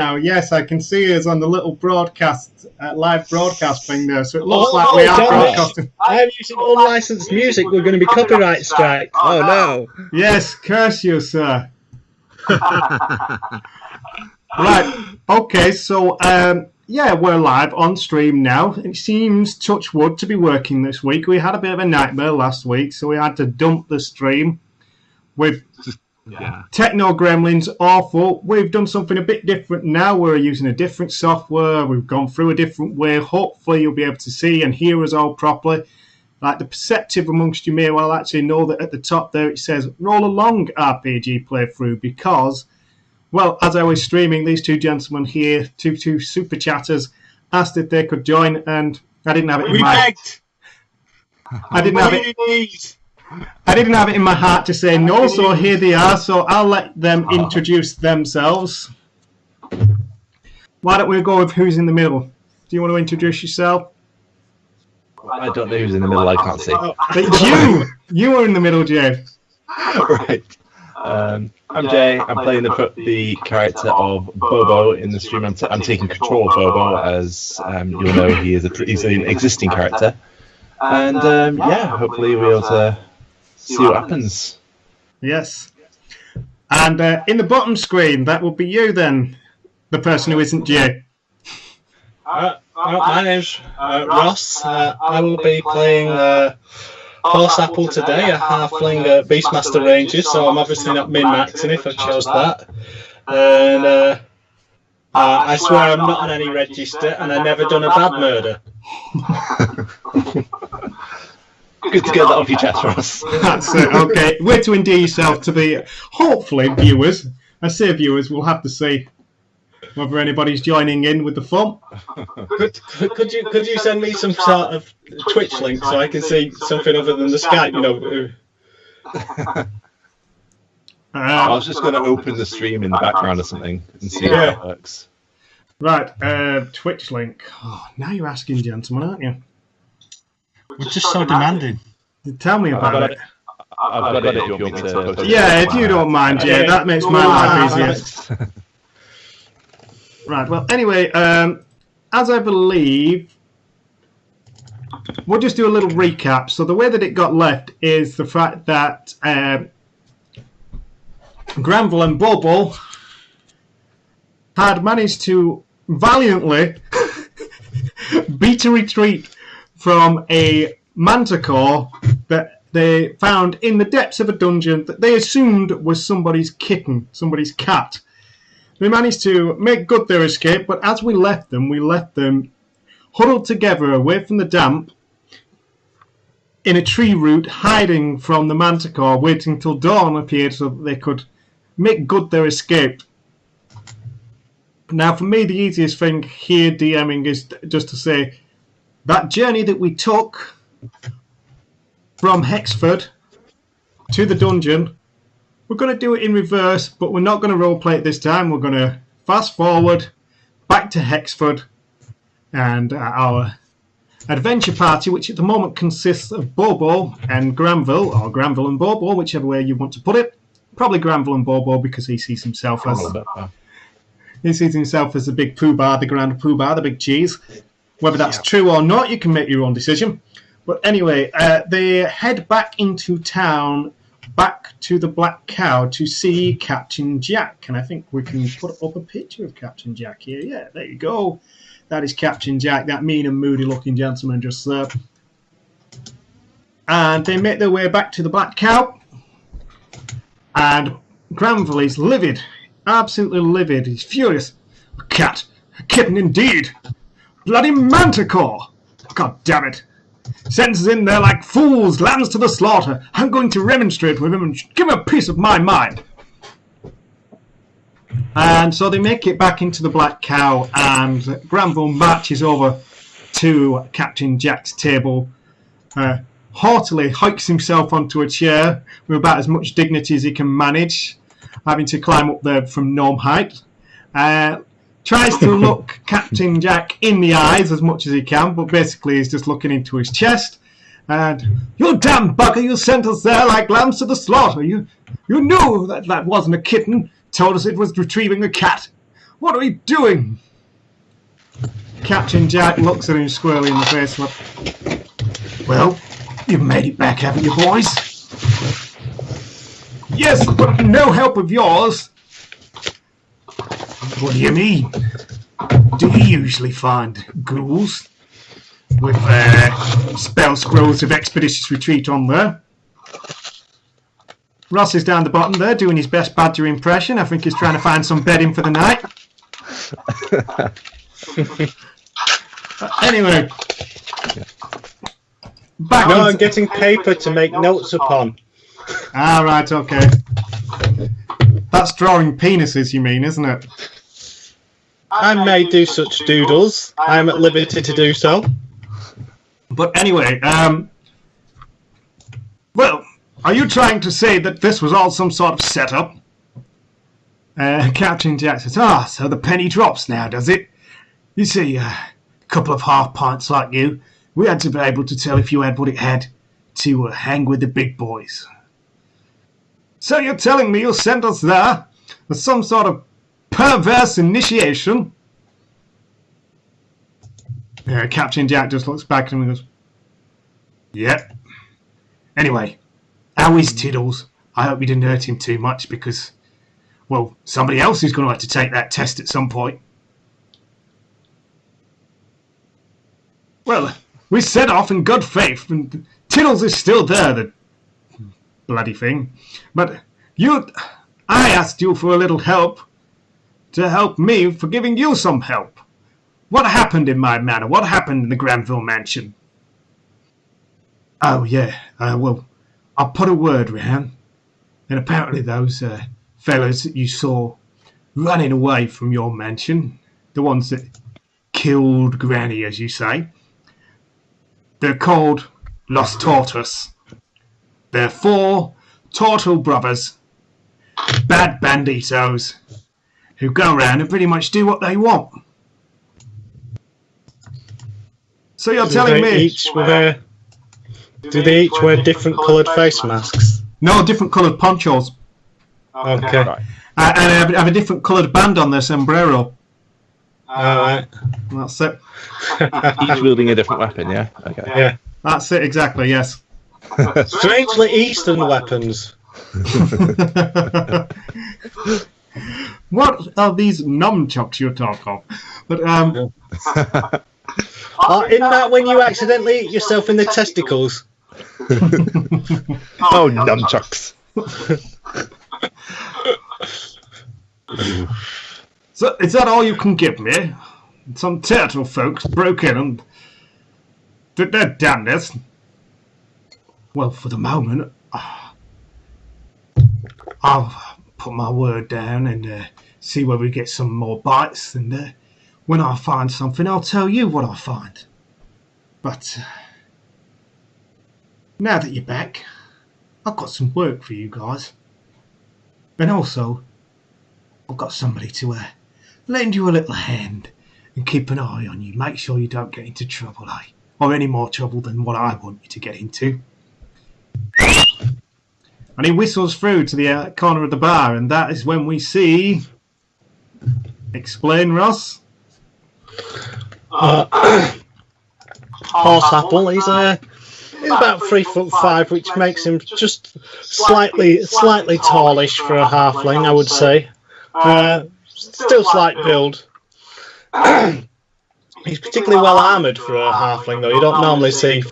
now. Yes, I can see us on the little broadcast, live broadcast thing there. So it looks like we are broadcasting. I'm using unlicensed music. We're going to be copyright strike. Oh no! Yes, curse you, sir. Right. Okay. So yeah, we're live on stream now. It seems, touch wood, to be working this week. We had a bit of a nightmare last week, so we had to dump the stream with techno gremlins. Awful. We've done something a bit different now. We're using a different software. We've gone through a different way. Hopefully you'll be able to see and hear us all properly. Like the perceptive amongst you may well actually know that at the top there it says roll along RPG playthrough, because, well, as I was streaming, these two gentlemen here, two super chatters, asked if they could join, and I didn't have it in my I didn't have it in my heart to say no, so here they are. So I'll let them introduce themselves. Why don't we go with who's in the middle? Do you want to introduce yourself? I don't know who's in the middle. I can't see. But you are in the middle, Jay. Right. I'm Jay. I'm playing the character of Bobo in the stream. I'm taking control of Bobo, as you'll know he's an existing character, and hopefully we'll be able to see what happens. Yes. And in the bottom screen, that will be you then, the person who isn't Jay. My name's Ross. I will be playing Horse Apple today, a halfling Beastmaster Ranger, so I'm obviously not min-maxing if I chose that. And I swear I'm not on any register, and I've never done a bad murder. Good to get that off your chest, Ross. That's it, okay. Way to endear yourself to the, hopefully, viewers. I say viewers, we'll have to see whether anybody's joining in with the fun. Could you send me some sort of Twitch link so I can see something other than the Skype, you know? I was just going to open the stream in the background or something and see how it works. Right, Twitch link. Oh, now you're asking, gentlemen, aren't you? We're just so demanding. Tell me about it. I've got it if you want me to post it. Yeah, if you don't mind, Jay, that makes my life easier. Right, well, anyway, as I believe, we'll just do a little recap. So the way that it got left is the fact that Granville and Bobo had managed to valiantly beat a retreat from a manticore that they found in the depths of a dungeon that they assumed was somebody's kitten, somebody's cat. They managed to make good their escape, but as we left them huddled together away from the damp in a tree root, hiding from the manticore, waiting till dawn appeared so that they could make good their escape. Now, for me, the easiest thing here DMing is just to say that journey that we took from Hexford to the dungeon, we're going to do it in reverse, but we're not going to roleplay it this time. We're going to fast forward back to Hexford and our adventure party, which at the moment consists of Bobo and Granville, or Granville and Bobo, whichever way you want to put it. Probably Granville and Bobo, because he sees himself as the big poobah, the grand poobah, the big cheese. Whether that's true or not, you can make your own decision. But anyway, they head back into town, back to the Black Cow to see Captain Jack. And I think we can put up a picture of Captain Jack here. Yeah, there you go. That is Captain Jack, that mean and moody looking gentleman just there. And they make their way back to the Black Cow. And Granville is livid, absolutely livid. He's furious. A cat, a kitten indeed. Bloody manticore. God damn it. Sends us in there like fools, lambs to the slaughter. I'm going to remonstrate with him and give him a piece of my mind. And so they make it back into the Black Cow, and Granville marches over to Captain Jack's table, haughtily hikes himself onto a chair with about as much dignity as he can manage, having to climb up there from gnome height. Tries to look Captain Jack in the eyes as much as he can, but basically he's just looking into his chest. And, you damn bugger, you sent us there like lambs to the slaughter. You knew that wasn't a kitten. Told us it was retrieving a cat. What are we doing? Captain Jack looks at him squarely in the face. Well, you've made it back, haven't you, boys? Yes, but no help of yours. What do you mean? Do you usually find ghouls with spell scrolls of expeditious retreat on there? Ross is down the bottom there doing his best badger impression. I think he's trying to find some bedding for the night. Anyway. I'm getting paper to make notes upon. Ah, right, okay. That's drawing penises, you mean, isn't it? I may do such doodles. I am at liberty to do so. But anyway, well, are you trying to say that this was all some sort of setup? Captain Jack says, so the penny drops now, does it? You see, a couple of half-pints like you, we had to be able to tell if you had what it had to hang with the big boys. So you're telling me you'll send us there with some sort of perverse initiation? Captain Jack just looks back at him and goes, yep. Anyway, how is Tiddles? I hope you didn't hurt him too much because, well, somebody else is going to have to take that test at some point. Well, we set off in good faith, and Tiddles is still there, the bloody thing. But I asked you for a little help to help me for giving you some help. What happened in my manor? What happened in the Granville mansion? Oh, yeah, well, I'll put a word round. And apparently those fellas that you saw running away from your mansion, the ones that killed Granny, as you say, they're called Los Tortos. They're 4 Tortle brothers, bad banditos, who go around and pretty much do what they want. So you're telling me... Do they each wear different coloured face masks? No, different coloured ponchos. Okay. Right. And have a different coloured band on their sombrero. Alright. That's it. Each wielding a different weapon, yeah? Okay. Yeah. That's it, exactly, yes. Strangely Eastern weapons. What are these nunchucks you talk of? But, Isn't that when you accidentally eat yourself in the testicles? Oh, nunchucks. So, is that all you can give me? Some turtle folks broke in and did their damnedest. Well, for the moment, I'll put my word down and see where we get some more bites. And when I find something, I'll tell you what I find. But now that you're back, I've got some work for you guys. And also, I've got somebody to lend you a little hand and keep an eye on you. Make sure you don't get into trouble, or any more trouble than what I want you to get into. And he whistles through to the corner of the bar, and that is when we see... Explain, Ross? Horseapple, he's about 3'5", which makes him just slightly tallish for a halfling, I would say. Still slight build. He's particularly well armoured for a halfling, though. You don't normally see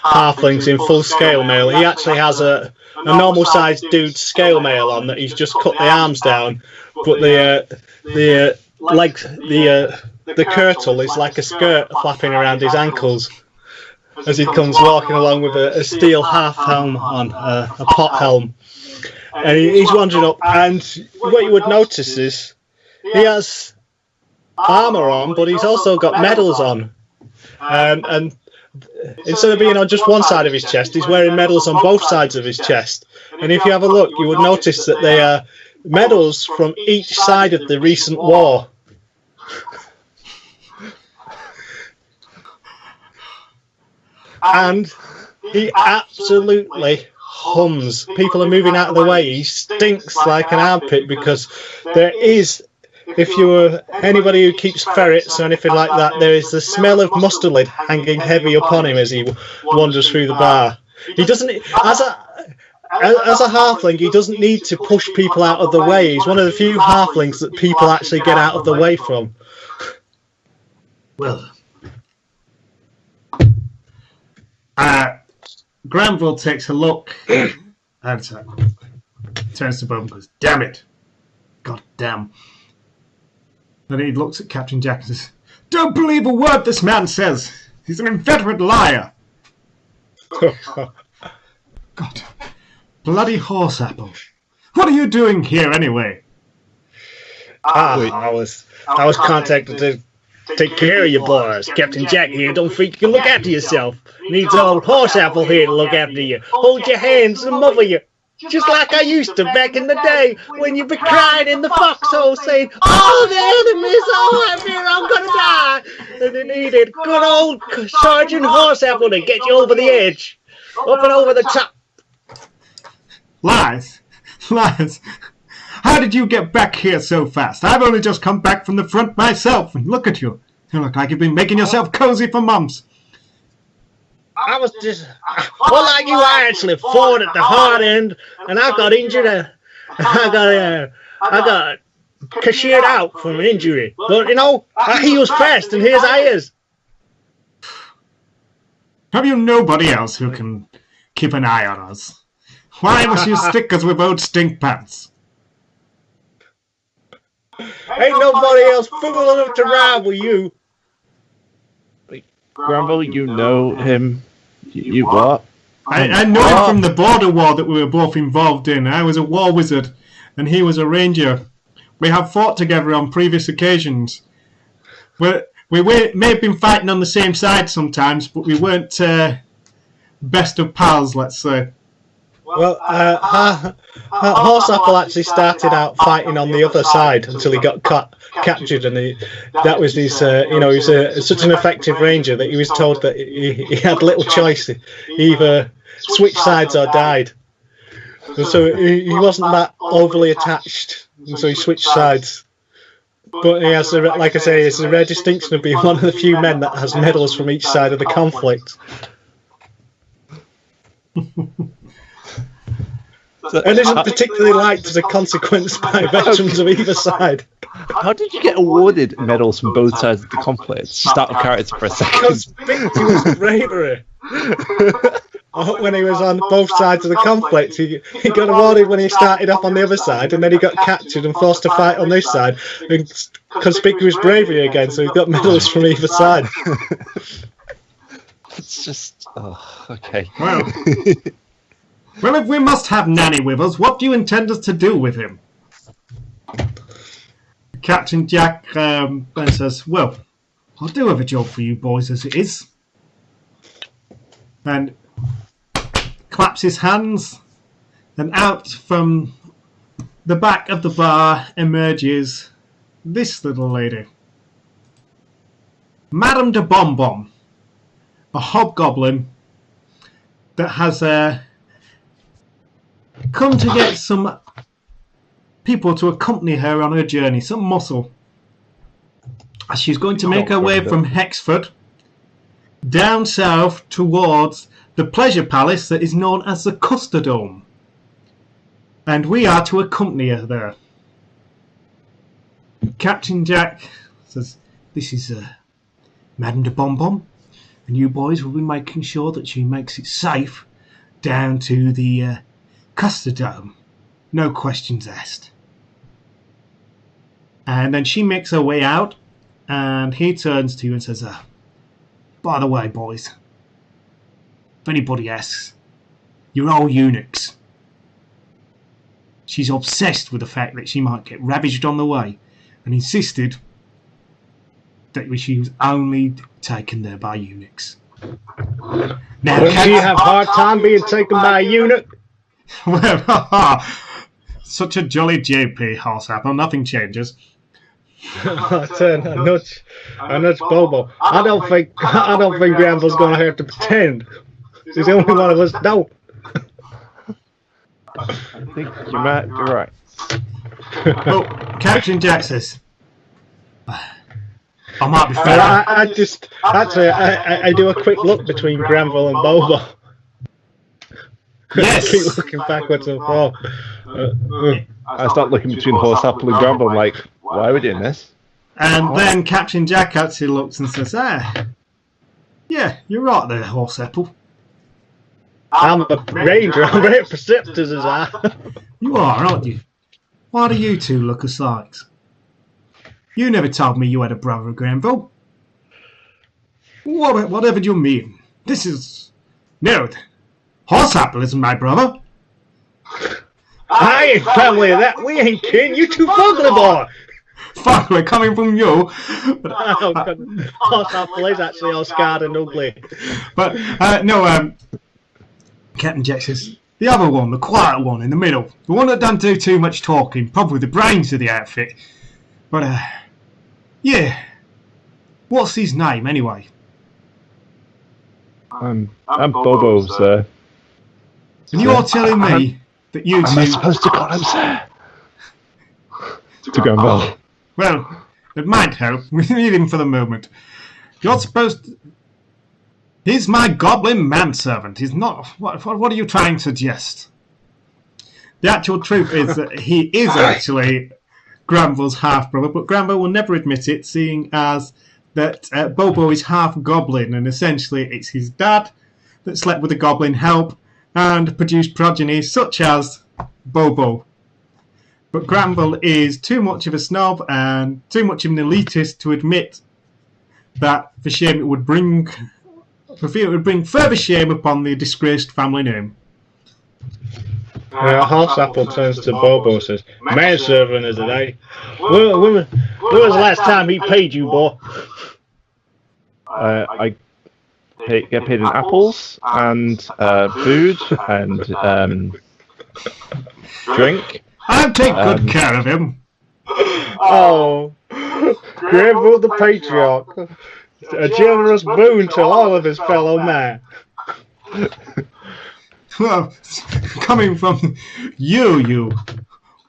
halflings in full scale mail. He actually has a normal sized dude scale mail on that he's just cut the arms down, but the legs, the kirtle is like a skirt flapping around his ankles as he comes walking along with a steel half helm on, a pot helm. And he's wandering up, and what you would notice is he has armour on, but he's also got medals on. And instead of being on just one side of his chest, he's wearing medals on both sides of his chest. And if you have a look, you would notice that they are medals from each side of the recent war. And he absolutely hums. People are moving out of the way. He stinks like an armpit because there is if you were anybody who keeps ferrets or anything like that, there is the smell of mustard hanging heavy upon him as he wanders through the bar. He doesn't, as a halfling, he doesn't need to push people out of the way. He's one of the few halflings that people actually get out of the way from. Well, Granville takes a look and turns to Bob and goes, "Damn it. God damn." Then he looks at Captain Jack and says, "Don't believe a word this man says. He's an inveterate liar." God. Bloody horse-apple. What are you doing here anyway? I was contacted to take care of you boys. Captain Jack here don't think you can look after yourself. Needs old horse-apple here to look after you. Hold your hands and mother you. Just like I used to back in the day when you'd be crying in the foxhole saying, "Oh, the enemy's all I'm here, I'm gonna die." And they needed good old Sergeant Horseapple to get you over the edge. Up and over the top. Lies. Lies. How did you get back here so fast? I've only just come back from the front myself, and look at you. You look like you've been making yourself cozy for months. I was just, well, like you, I actually fought at the hard end, and I got injured. I got cashiered out from an injury. But, you know, I heals fast, and here's I is. Have you nobody else who can keep an eye on us? Why must you stick us with old stink pants? Ain't nobody else fool enough to rival you. Granville, you know him. You what? I know him from the border war that we were both involved in. I was a war wizard, and he was a ranger. We have fought together on previous occasions. We may have been fighting on the same side sometimes, but we weren't best of pals, let's say. Well, Horseapple actually started out fighting on the other side until he got captured, and that was his. He was such an effective ranger that he was told that he had little choice. He either switched sides or died. And so he wasn't that overly attached, and so he switched sides. But he has, like I say, it's a rare distinction of being one of the few men that has medals from each side of the conflict. And isn't particularly liked as a consequence by veterans of either side. How did you get awarded medals from both sides of the conflict? Start of character for a second. Conspicuous bravery. When he was on both sides of the conflict, he got awarded when he started off on the other side, and then he got captured and forced to fight on this side. And conspicuous bravery again, so he got medals from either side. It's just... Oh, okay. Well, if we must have Nanny with us, what do you intend us to do with him? Captain Jack then says, "Well, I'll do a job for you boys as it is." And claps his hands, and out from the back of the bar emerges this little lady. Madame de Bonbon, a hobgoblin that has come to get some people to accompany her on her journey, some muscle. She's going to make her way from Hexford down south towards the pleasure palace that is known as the Custardome. And we are to accompany her there. Captain Jack says, "This is Madame de Bonbon, and you boys will be making sure that she makes it safe down to the Custardome. No questions asked." And then she makes her way out, and he turns to you and says, "By the way, boys, if anybody asks, you're all eunuchs." She's obsessed with the fact that she might get ravaged on the way, and insisted that she was only taken there by eunuchs. Now, Does she have a hard time being taken by a eunuch? Well, such a jolly JP, Horseapple. Nothing changes. I turn and nudge Bobo. I don't think Granville's going to have to pretend. He's the only one of us don't. I think you might be right. Well, Captain Jack says, I might be fair. I do a quick look between Granville and Bobo. Yes. Keep looking backwards and forth. I start looking between Horseapple and Granville. I'm like, why are we doing this? And then Captain Jack actually looks and says, yeah, you're right there, Horseapple. I'm a ranger. I'm very perceptive as I. You are, aren't you? Why do you two look alike? You never told me you had a brother, Granville. Whatever do you mean? This is... No, Horseapple isn't my brother. I ain't family of that. We ain't kin. You two fugly boy. Fuck, coming from you. Horseapple is actually all scarred and ugly. But, no, Captain Jack says, the other one, the quiet one in the middle. The one that doesn't do too much talking. Probably the brains of the outfit. But, yeah. What's his name, anyway? I'm Bobo, sir. And you're telling me that you Am I two... supposed to call him sir? To Granville. Well, it might help. We need him for the moment. You're supposed to... He's my goblin manservant. He's not... What are you trying to suggest? The actual truth is that he is actually Granville's half-brother, but Granville will never admit it, seeing as that Bobo is half-goblin, and essentially it's his dad that slept with the goblin help and produced progeny such as Bobo. But Granville is too much of a snob and too much of an elitist to admit that for shame it would bring... For fear it would bring further shame upon the disgraced family name. Horseapple turns to Bobo and says, manservant is it, eh? When was the last time he paid you, boy? I get paid in apples and food and drink. I'll take good care of him. Oh, Granville the Patriarch. A generous boon to all of his fellow man. Well, coming from you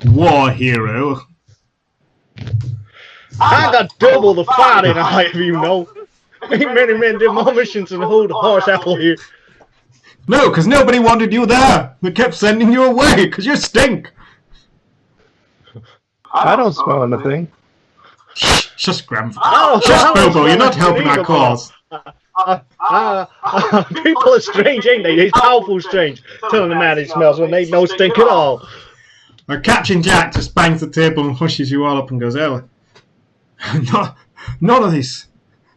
war hero. I got double the fighting eye, if you know. Ain't many men do more missions than hold Horseapple here. No, because nobody wanted you there. They kept sending you away, because you stink. I don't smell anything. Shush, Granville. Shush, Bobo, you're not helping our cause. People are strange, ain't they? They're powerful strange. Telling the man he smells when they no stink at all. Captain Jack just bangs the table and hushes you all up and goes, Ella, none of this.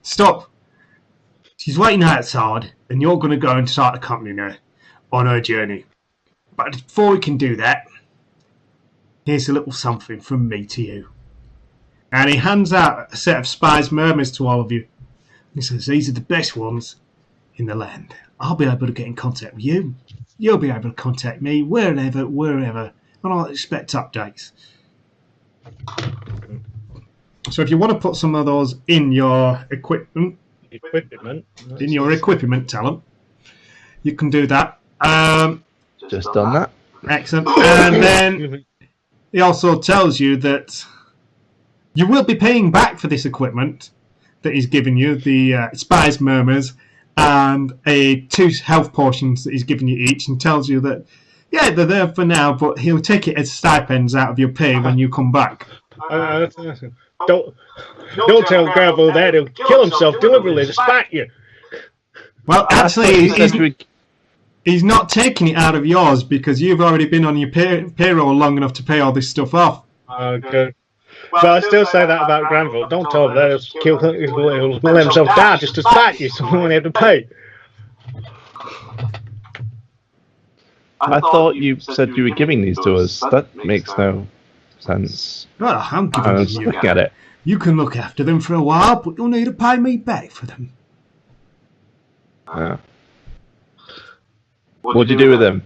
Stop. She's waiting outside, and you're going to go and start accompanying her on her journey. But before we can do that, here's a little something from me to you. And he hands out a set of spies murmurs to all of you. He says, these are the best ones in the land. I'll be able to get in contact with you. You'll be able to contact me wherever, and I'll expect updates. So if you want to put some of those in your equipment talent, you can do that. Just done that. Excellent. And then he also tells you that you will be paying back for this equipment that he's given you, the Spies Murmurs, and 2 health potions that he's given you each, and tells you that, yeah, they're there for now, but he'll take it as stipends out of your pay when you come back. Don't tell Granville that. He'll kill himself deliberately to spite you. Well, actually, he's not taking it out of yours because you've already been on your payroll long enough to pay all this stuff off. Okay. But I still say that about Granville. Don't tell him that. He'll let himself die just to spite you, so we won't have to pay. I thought you said you were giving these to us. That makes no sense. Well, I'm I giving don't you. look at it. You can look after them for a while, but you'll need to pay me back for them. Yeah. What'd you do with them?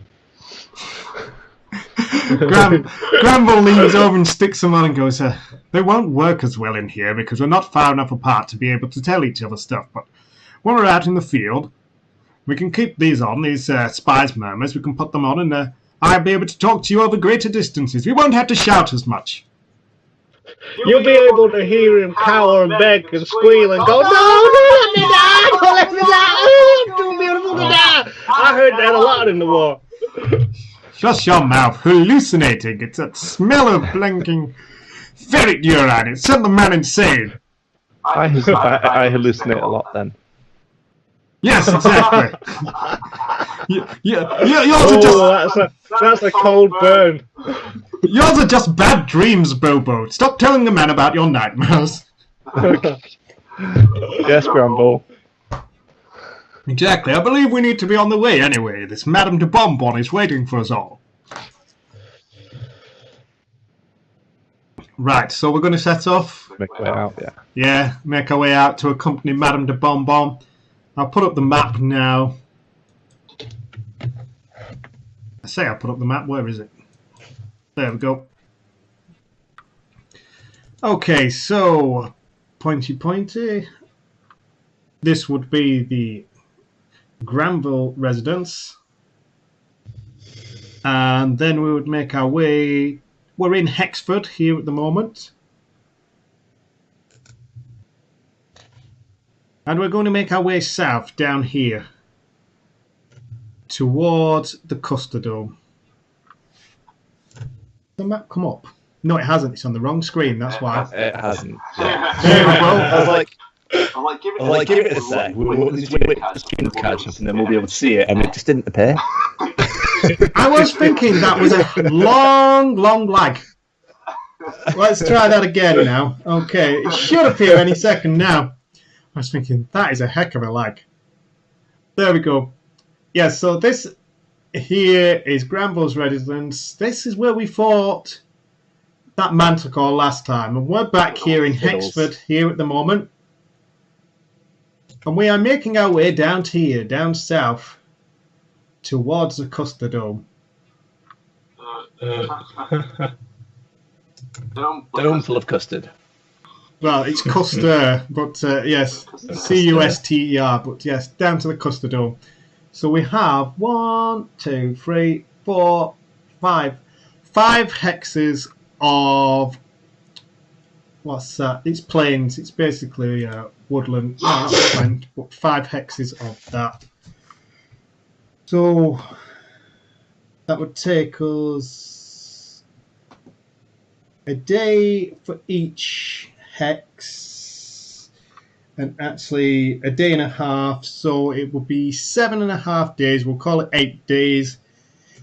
Granville leans over and sticks them on and goes, they won't work as well in here because we're not far enough apart to be able to tell each other stuff, but when we're out in the field, we can keep these on, these spies murmurs, we can put them on and I'll be able to talk to you over greater distances. We won't have to shout as much. You'll be able to hear him cower and beg and squeal and go, "No, don't let me die! Don't let me die! Oh, I'm too beautiful to die!" I heard that a lot in the war. Shut your mouth. Hallucinating. It's that smell of blinking ferret urine. It sent the man insane. I hallucinate a lot then. Yes, exactly. Yours are just... That's a cold burn. Yours are just bad dreams, Bobo. Stop telling the man about your nightmares. Yes, Gramble. Exactly. I believe we need to be on the way anyway. This Madame de Bonbon is waiting for us all. Right, so we're going to set off. Make way out, yeah. Yeah, make our way out to accompany Madame de Bonbon. I'll put up the map now. I say I'll put up the map. Where is it? There we go. Okay, so pointy. This would be the Granville residence. And then we would make our way... We're in Hexford here at the moment. And we're going to make our way south down here towards the Custodome. The map come up? No, it hasn't. It's on the wrong screen. That's why. It hasn't. There we go. I was like, give it a sec. We'll just wait for the stream to catch up and then we'll be able to see it. And it just didn't appear. I was thinking that was a long lag. Let's try that again now. Okay, it should appear any second now. I was thinking, that is a heck of a lag. There we go. Yeah, so this here is Granville's residence. This is where we fought that Manticore last time. And we're back here in Hexford here at the moment. And we are making our way down to here, down south, towards the Custodome. Dome full of custard. Well, it's Custer, but yes, C-U-S-T-E-R, but yes, down to the Custodome. So we have 1, 2, 3, 4, 5. 5 hexes of... What's that? It's plains. It's basically woodland. No, not plains, but 5 hexes of that. So that would take us a day for each hex, and actually a day and a half, so it will be 7.5 days. We'll call it 8 days.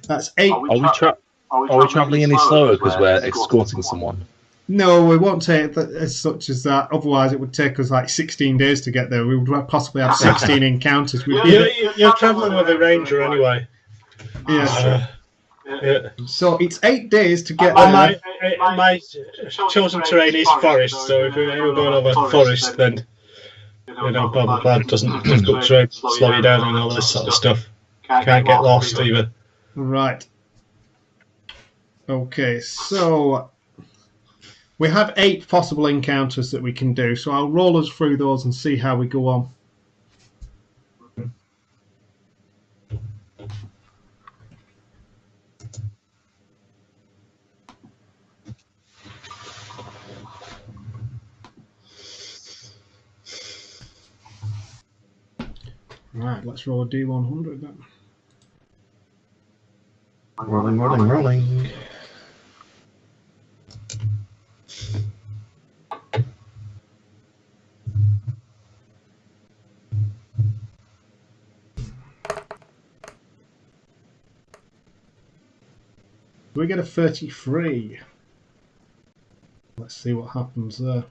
That's 8. Are we travelling any slower because we're escorting someone? No, we won't take it as such as that. Otherwise, it would take us like 16 days to get there. We would possibly have 16 encounters. You're travelling with a ranger anyway. Yeah. Yeah. So it's 8 days to get And there. my chosen terrain is forest, so if we're going over forest, then blah blah blah doesn't difficult terrain slow you down and all this sort of stuff. Can't get lost either. Right. Okay, so we have 8 possible encounters that we can do. So I'll roll us through those and see how we go on. Right, let's roll a D100 then. Rolling. We get a 33. Let's see what happens there.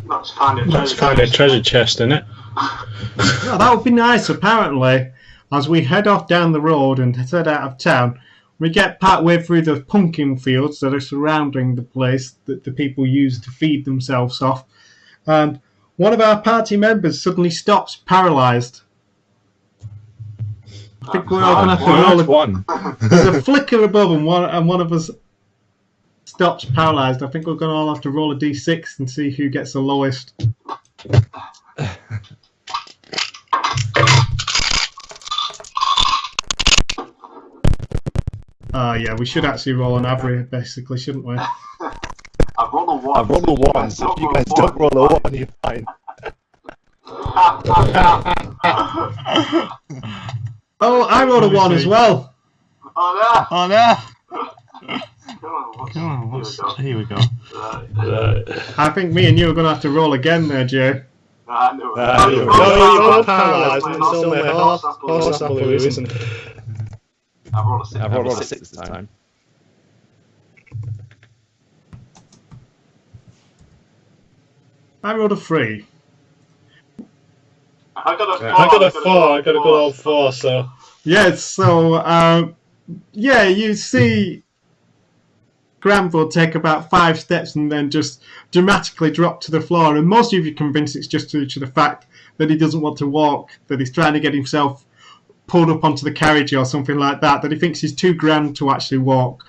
Let's find a treasure chest in it. Oh, that would be nice. Apparently, as we head off down the road and head out of town, we get part way through the pumpkin fields that are surrounding the place that the people use to feed themselves off, and one of our party members suddenly stops paralysed. I think we're all going to have to roll one. There's a flicker above and one of us stops paralysed. I think we're going to all have to roll a d6 and see who gets the lowest. Yeah, we should actually roll an average, basically, shouldn't we? I've rolled a 1, so if you guys don't roll a 1, you're fine. Oh, I rolled a 1 as well. Oh no! Come on, here we go. I think me and you are going to have to roll again there, Jay. No, you're both paralysed. It's only horse apple who isn't. I've rolled a 6 this time. I rolled a 3. I got a 4. I got a good old 4. So Yeah, so yeah, you see Granville take about 5 steps and then just dramatically drop to the floor, and most of you are convinced it's just due to the fact that he doesn't want to walk, that he's trying to get himself pulled up onto the carriage or something like that, that he thinks he's too grand to actually walk.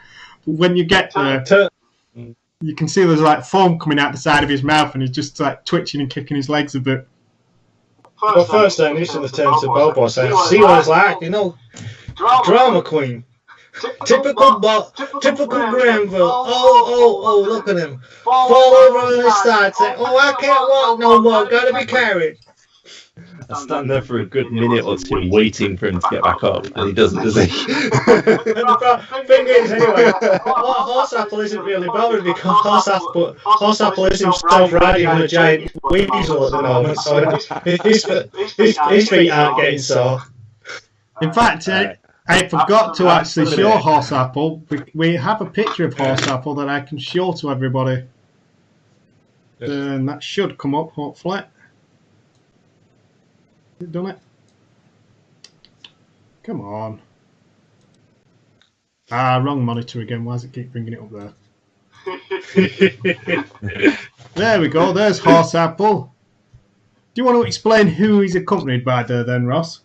But when you get there, you can see there's like foam coming out the side of his mouth, and he's just like twitching and kicking his legs a bit. well, first I need to turn to Bobo saying, "See what it's like, drama queen." Typical Granville. Oh, look at him. Fall over on his side, say, "Oh, I can't walk no more, gotta be carried." I stand there for a good minute or two waiting for him to get back up, and he doesn't, does he? And the thing is, anyway, Horseapple isn't really bothered because Horseapple is himself riding on a giant weasel at the moment, so his feet aren't getting sore. In fact, I forgot to actually show Horseapple. We have a picture of Horseapple that I can show to everybody. And that should come up, hopefully. Has it done it? Come on. Wrong monitor again. Why does it keep bringing it up there? There we go. There's Horseapple. Do you want to explain who he's accompanied by there then, Ross?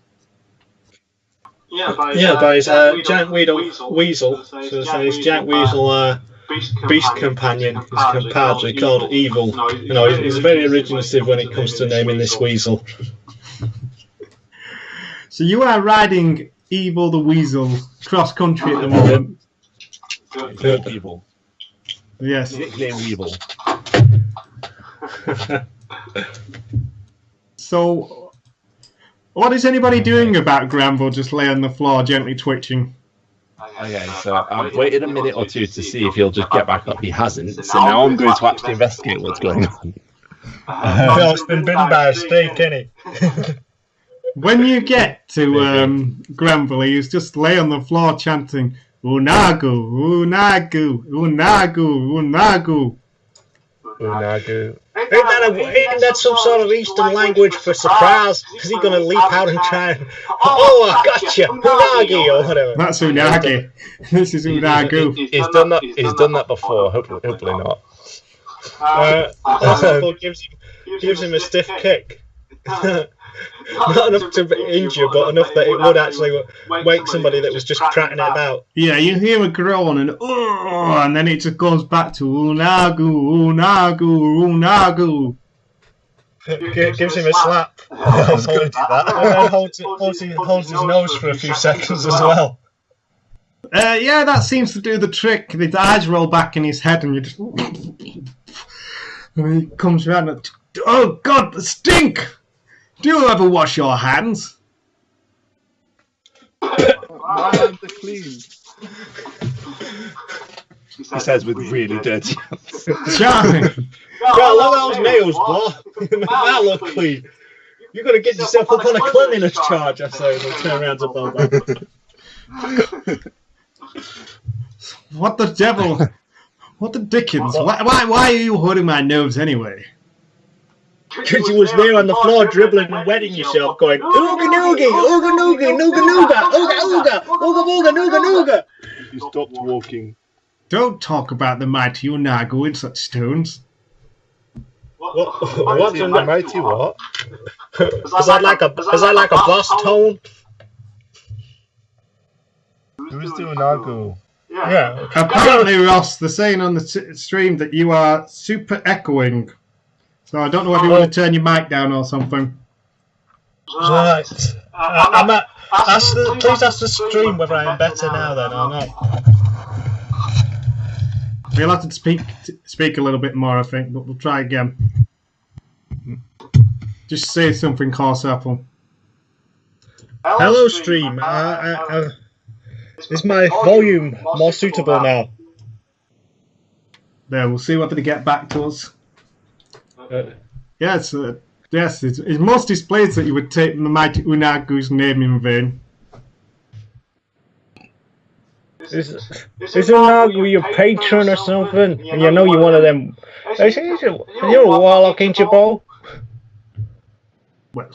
Yeah, by his giant weasel. So his giant weasel beast companion, his compadre called Evil. He's very originative when it comes to naming this weasel. So you are riding Evil the Weasel cross country at the moment. Good Evil. Yes. Nickname Evil. So, what is anybody doing about Granville just lay on the floor gently twitching? Okay, so I've waited a minute or two to see if he'll just get back up. He hasn't, so now I'm going to actually investigate what's going on. He's been bitten by a snake, isn't he? When you get to Granville, he's just lay on the floor chanting, "Unagu, Unagu, Unagu, Unagu." Unagu. Ain't that some sort of Eastern language for surprise? Is he going to leap out and try and... Oh, I gotcha! Unagi or whatever. That's Unagi. This is Unagu. He's done that before. Hopefully not. Gives him a stiff kick. Not enough to injure, but enough that it would actually wake somebody that was just prattling it about. Yeah, you hear a groan and then it just goes back to Unagu, Unagu, Unagu. Gives him a slap. I was going to do that. And then holds his nose for a few seconds as well. Yeah, that seems to do the trick. His eyes roll back in his head and you just... And he comes around and... Oh, God, the stink! Do you ever wash your hands? My hands are clean. He says with really dirty hands. Charming. God, look at those nails, boy. That look clean. You're going to get yourself up on a cleanliness charge, I say, and he'll turn around to Bobo. What the devil? What the dickens? Why are you holding my nose anyway? Because you was there on the floor dribbling and wetting yourself, going ooga noogie, ooga noogie, nooga nooga, ooga ooga, ooga booga, nooga nooga. You stopped walking. Don't talk about the mighty Unagu in such tones. What's the mighty what? Is that like a boss tone? Who's the Unagu? Yeah. Apparently, Ross, they're saying on the stream that you are super echoing. So I don't know if you want to turn your mic down or something. Right. Please ask the stream whether I am better now then or not. We'll have to speak a little bit more, I think, but we'll try again. Just say something, Horse Apple. Hello, stream. Is my volume more suitable now? There, we'll see whether they get back to us. Yes, it must displays that you would take the mighty Unagu's name in vain. Is Unagu your patron or something? And you know you're one of them. You're a warlock, ain't you, Bo? Well,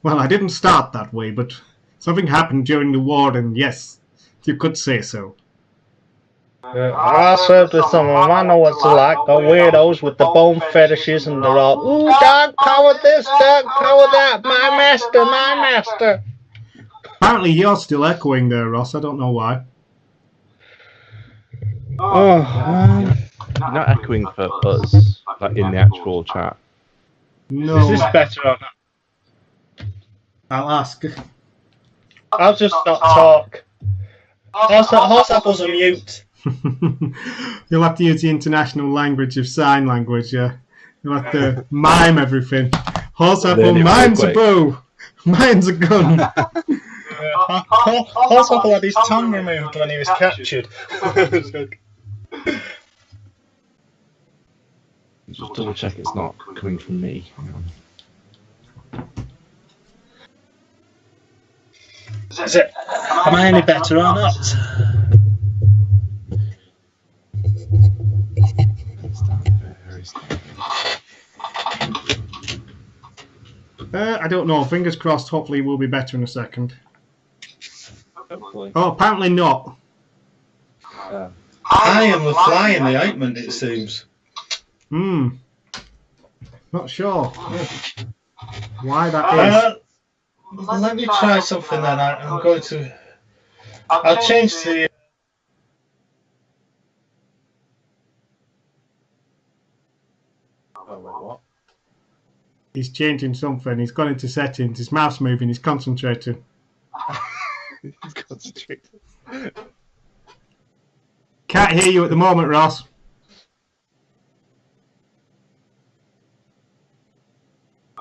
I didn't start that way, but something happened during the war, and yes, you could say so. I served with some of them. I know what it's like. The weirdos with the bone fetishes, and they're all, ooh, dark power this, dark power that, my master, my master. Apparently you're still echoing there, Ross. I don't know why. You're not echoing for us, like in the actual chat. No. Is this better or not? I'll ask. I'll just not talk. Horse Apple's on mute. You'll have to use the international language of sign language, yeah. You'll have to mime everything. Horse Apple, mine's a bow. Mine's a gun. Horse Apple had his tongue removed when he was captured. Just double check it's not coming from me. Am I any better or not? I don't know. Fingers crossed. Hopefully, we'll be better in a second. Hopefully. Oh, apparently not. I am a fly in the ointment, it seems. Not sure why that is. Let me try something then. I'm going to. I'll change the. Oh, wait, what? He's changing something. He's gone into settings. His mouse moving. He's concentrating. He's concentrating. Can't hear you at the moment, Ross.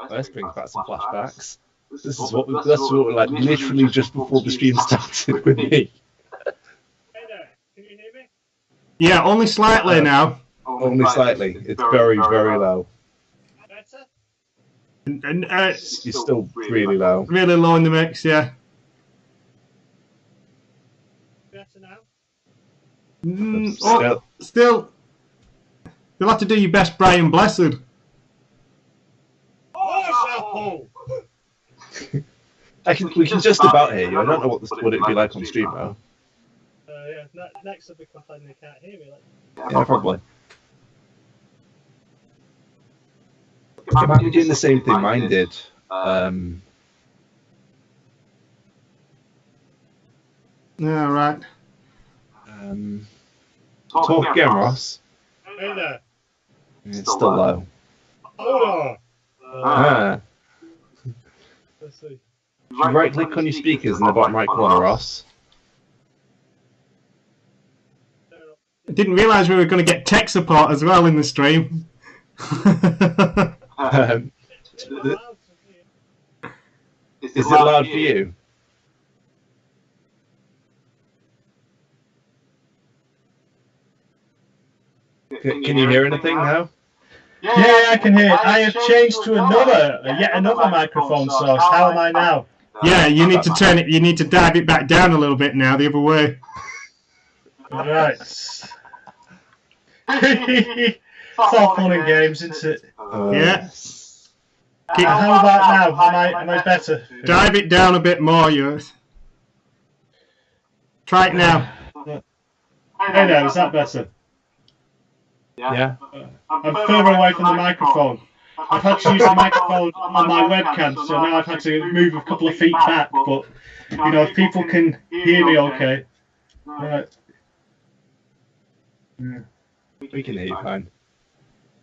This brings back some flashbacks. This is what that's what we're like literally just before the stream started with me. Hey there, can you hear me? Yeah, only slightly now. Only slightly. It's very, very low. Better? And You're still really low. really low in the mix, yeah. Better now? Still. You'll have to do your best, Brian Blessed. We can just about hear you. I don't know what it'd be like on stream though. Yeah, next will be complaining they can't hear me. Yeah, probably. It might be doing the same thing mine did. Yeah, right. Talk again, Ross. Hey there. It's still low. Hold on. Let's see. Right click on your speakers in the bottom right corner, Ross. I didn't realise we were going to get tech support as well in the stream. Is it loud for you? Can you hear anything now? Yeah, I can hear. I have changed to yet another microphone source. How am I now? Yeah, you need to turn it. You need to dive it back down a little bit now, the other way. Right. It's all fun and games, isn't it? Yeah. How about now? Am I better? Dive it down a bit more, you. Try it now. Hey there, is that better? Yeah. I'm further away from the microphone. I've had to use the microphone on my webcam, so now I've had to move a couple of feet back, but, if people can hear me okay. Right. We can hear you fine.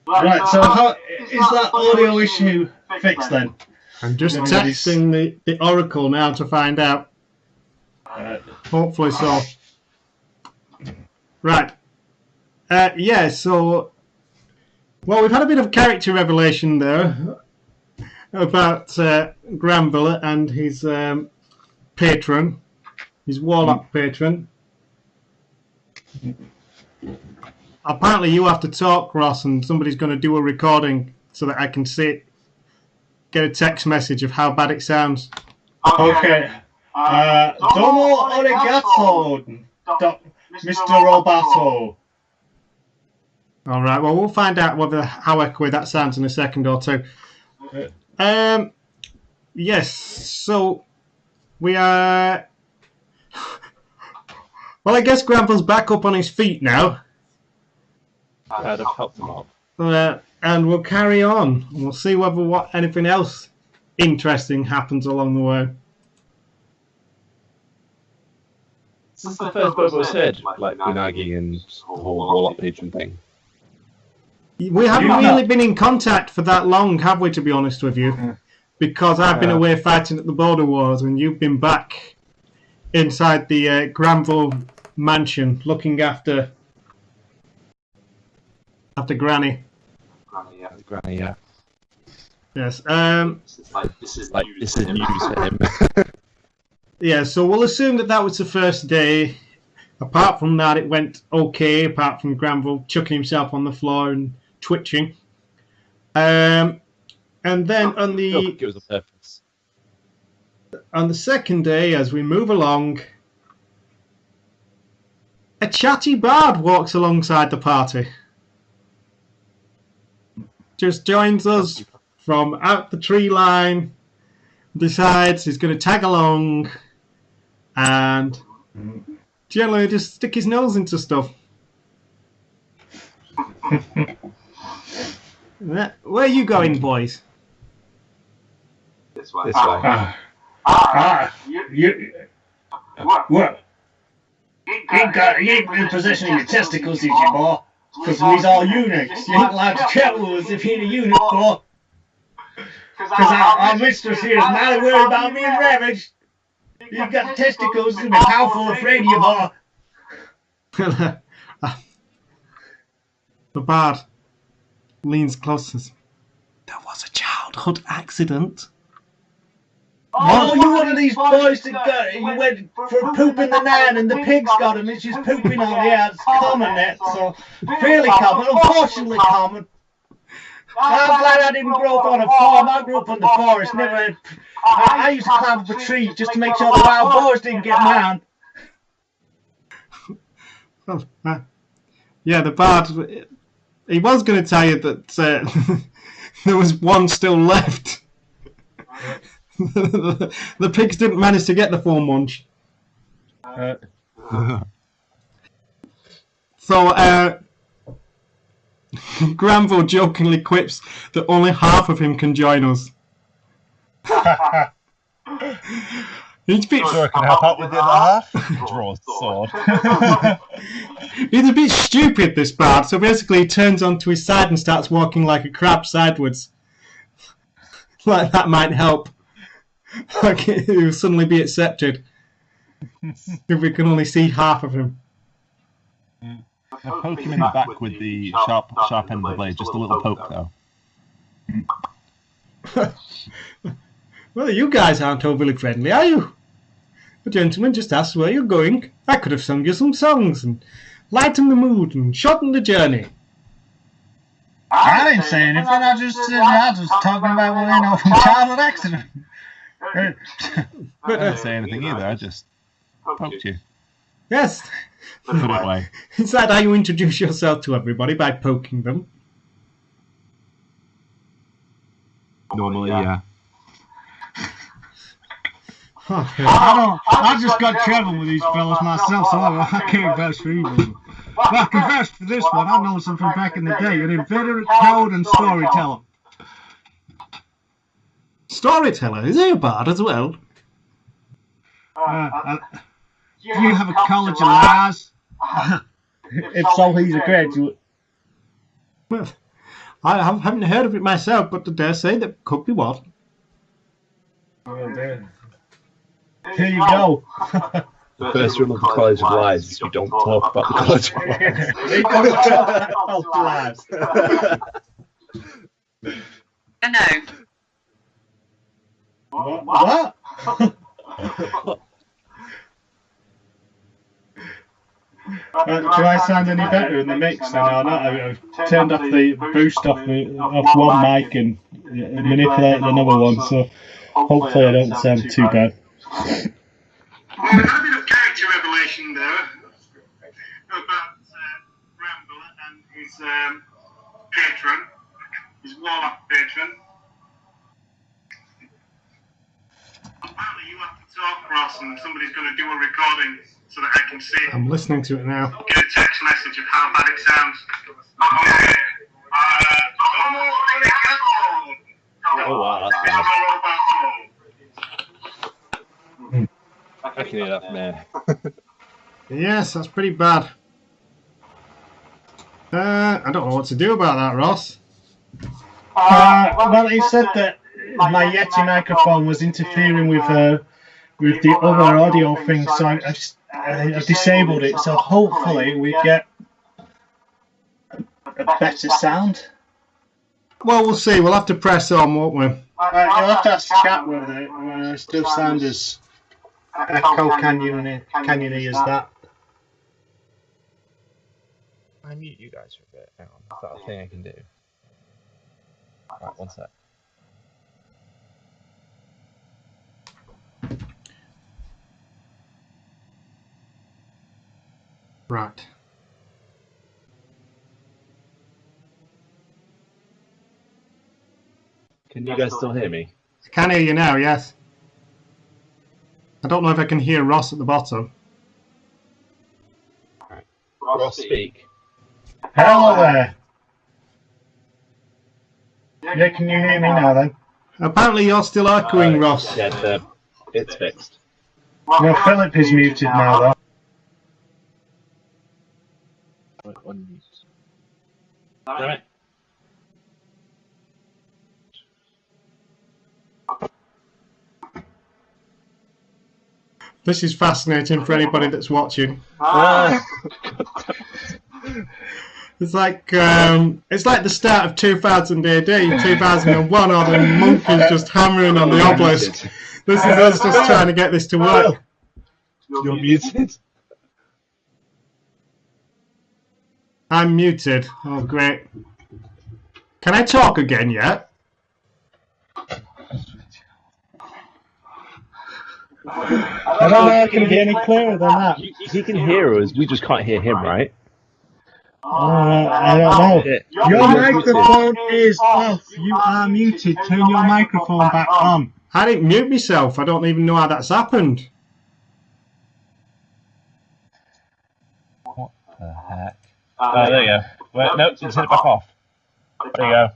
Right, so how is that audio issue fixed then. I'm just Everybody's- texting the Oracle now to find out. Hopefully so. Right. Yeah, so... Well, we've had a bit of character revelation there about Granville and his patron, his warlock patron. Apparently you have to talk, Ross, and somebody's going to do a recording so that I can get a text message of how bad it sounds. Okay. Domo arigato, Mr. Robato. All right. Well, we'll find out how echoey that sounds in a second or two. Yes. So we are. Well, I guess Granville's back up on his feet now, I'd have helped him out. and we'll carry on. We'll see whether anything else interesting happens along the way. This is the first Bobo said, like Unagi and the whole warlock patron thing. We haven't really been in contact for that long, have we, to be honest with you? Because I've been away fighting at the border wars and you've been back inside the Granville mansion looking after Granny. Granny, yeah. Yes. This is news for him. Yeah, so we'll assume that was the first day. Apart from that, it went okay, apart from Granville chucking himself on the floor and twitching. And then I don't think it was a purpose. on the second day, as we move along, a chatty bard walks alongside the party. Just joins us from out the tree line, decides he's going to tag along, and generally just stick his nose into stuff. Where are you going, boys? This way. What? You ain't in possession of your testicles, is you, boy? Because we's all eunuchs. You ain't allowed to chat with us if you ain't a eunuch, boy. Because our mistress here is mighty worried about being ravaged. You've got testicles and be powerful afraid of you, boy. The bard leans closer. There was a childhood accident. Oh, you one of these boys that you went for pooping the nan and the pigs got him and she's pooping on the it's common that, so fairly common, unfortunately common. I'm glad I didn't grow up on a farm. I grew up in the forest. I used to climb up a tree just to make sure the wild boars didn't get mine. Yeah, the bard. He was going to tell you that there was one still left. The pigs didn't manage to get the full munch. So Granville jokingly quips that only half of him can join us. He's a bit, Sure, I can help out with the other half. Draws the sword. he's a bit stupid, this bard, so basically he turns onto his side and starts walking like a crab sideways. Like that might help. Like he will suddenly be accepted if we can only see half of him. Now poke him in the back with the sharp end of the blade, just a little poke though. Well, you guys aren't overly friendly, are you? The gentleman just asked where you're going. I could have sung you some songs and lightened the mood and shortened the journey. I didn't say anything. I was talking about, childhood accident. I didn't say anything either, I just poked you. Yes. Put it away. Is that how you introduce yourself to everybody, by poking them? Normally, yeah. I just got trouble with these fellas myself, so I can't vouch for either of them. But I can vouch for this one. I know some from back in the day. An inveterate coward and storyteller. Storyteller? Is he a bard as well? You have a college of lies. If so, he's a graduate. Well, I haven't heard of it myself, but I dare say that could be what. Oh, dear. Here you go. The first rule of the College of Lies is you don't talk about the College of Lies. You don't talk about lies. No. What? Do I sound any better in the mix then or not? I've turned off the boost off one mic and manipulated another one, so hopefully I don't sound too bad. Well, we had a bit of character revelation there about Rambler and his patron, his warlock patron. Apparently you have to talk, Ross, and somebody's going to do a recording so that I can see it. I'm listening to it now. Get a text message of how bad it sounds. Oh wow, that's bad. I can hear that from there. Yes, that's pretty bad. I don't know what to do about that, Ross. Well, he said that my Yeti microphone was interfering with the other audio thing, so I disabled it. So hopefully we get a better sound. Well, we'll see. We'll have to press on, won't we? You'll have to ask chat whether it still sounds as echo canyon-y as that. I mute you guys for a bit. Hang on, is that a thing I can do? Right, one sec. Right. Can you guys still hear me? I can hear you now, yes. I don't know if I can hear Ross at the bottom. Right. Ross, speak. Hello there. Yeah, can you hear me now then? Apparently you're still echoing, Ross. Yeah, it's fixed. No, Philip is muted now though. Unmute. Right. This is fascinating for anybody that's watching. It's like the start of 2000 AD, 2001, or the monkeys just hammering on the obelisk. This is us just trying to get this to work. You're muted. I'm muted. Oh, great. Can I talk again yet? I don't know if I can be any clearer than that. He can hear us, we just can't hear him, right? I don't know. Your microphone is off. You are muted. Turn your microphone back on. I didn't mute myself. I don't even know how that's happened. What the heck? Oh, there you go. Wait, no, just hit it back off. There you go.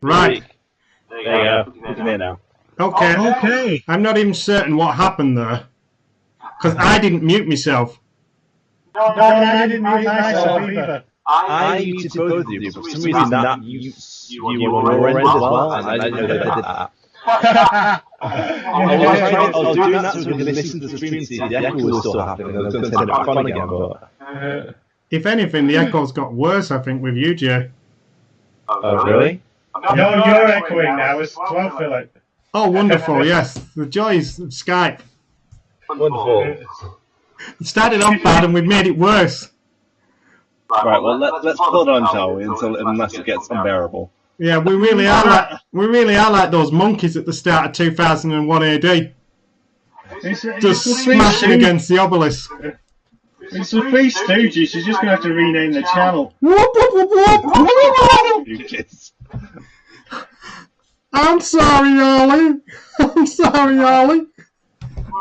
Right. There you go. You can hear now. Okay. Okay. I'm not even certain what happened there. Because I didn't mute myself. No, I didn't mute myself either. I muted both of you, but for some reason that mutes you on your end as well, and I didn't know that did that. I was doing that so we could listen to the stream and see if the echo was still happening, and I was going to turn it back on again, but... If anything, the echo's got worse, I think, with you, Jay. Oh, really? No, you're echoing now as well, Philip. Oh, wonderful, yes. The joys of Skype. Wonderful. It started off bad and we've made it worse. Right, well, let's put it on, shall we, unless it gets unbearable. Yeah, we really are like those monkeys at the start of 2001 AD. Just smashing against the obelisk. It's the Three Stooges. You're just going to have to rename the channel. I'm sorry, Ollie. I'm sorry, Ollie.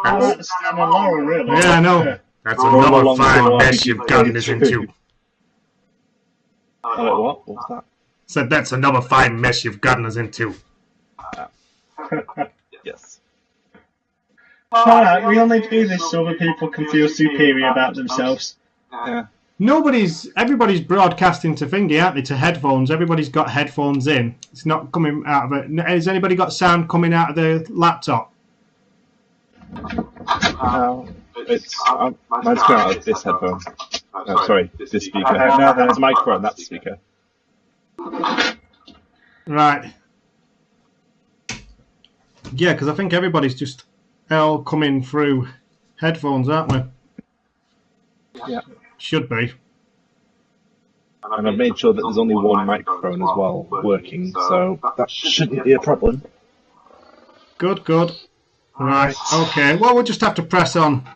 That's Stan and Laura, really. Yeah, I know. That's another fine mess you've gotten us into. What? What was that? Said that's another fine mess you've gotten us into. Yes. Alright, we only do this so other people can feel superior about themselves. Yeah. Everybody's broadcasting to thingy, aren't they? To headphones. Everybody's got headphones in. It's not coming out of it. Has anybody got sound coming out of the laptop? No, mine's coming out of this headphone. No, sorry, this speaker. No, there's a microphone. That's the speaker. Right. Yeah, because I think everybody's just all coming through headphones, aren't we? Yeah. Should be. And I've made sure that there's only one microphone as well working, so that shouldn't be a problem. Good. Right, okay. Well, we'll just have to press on.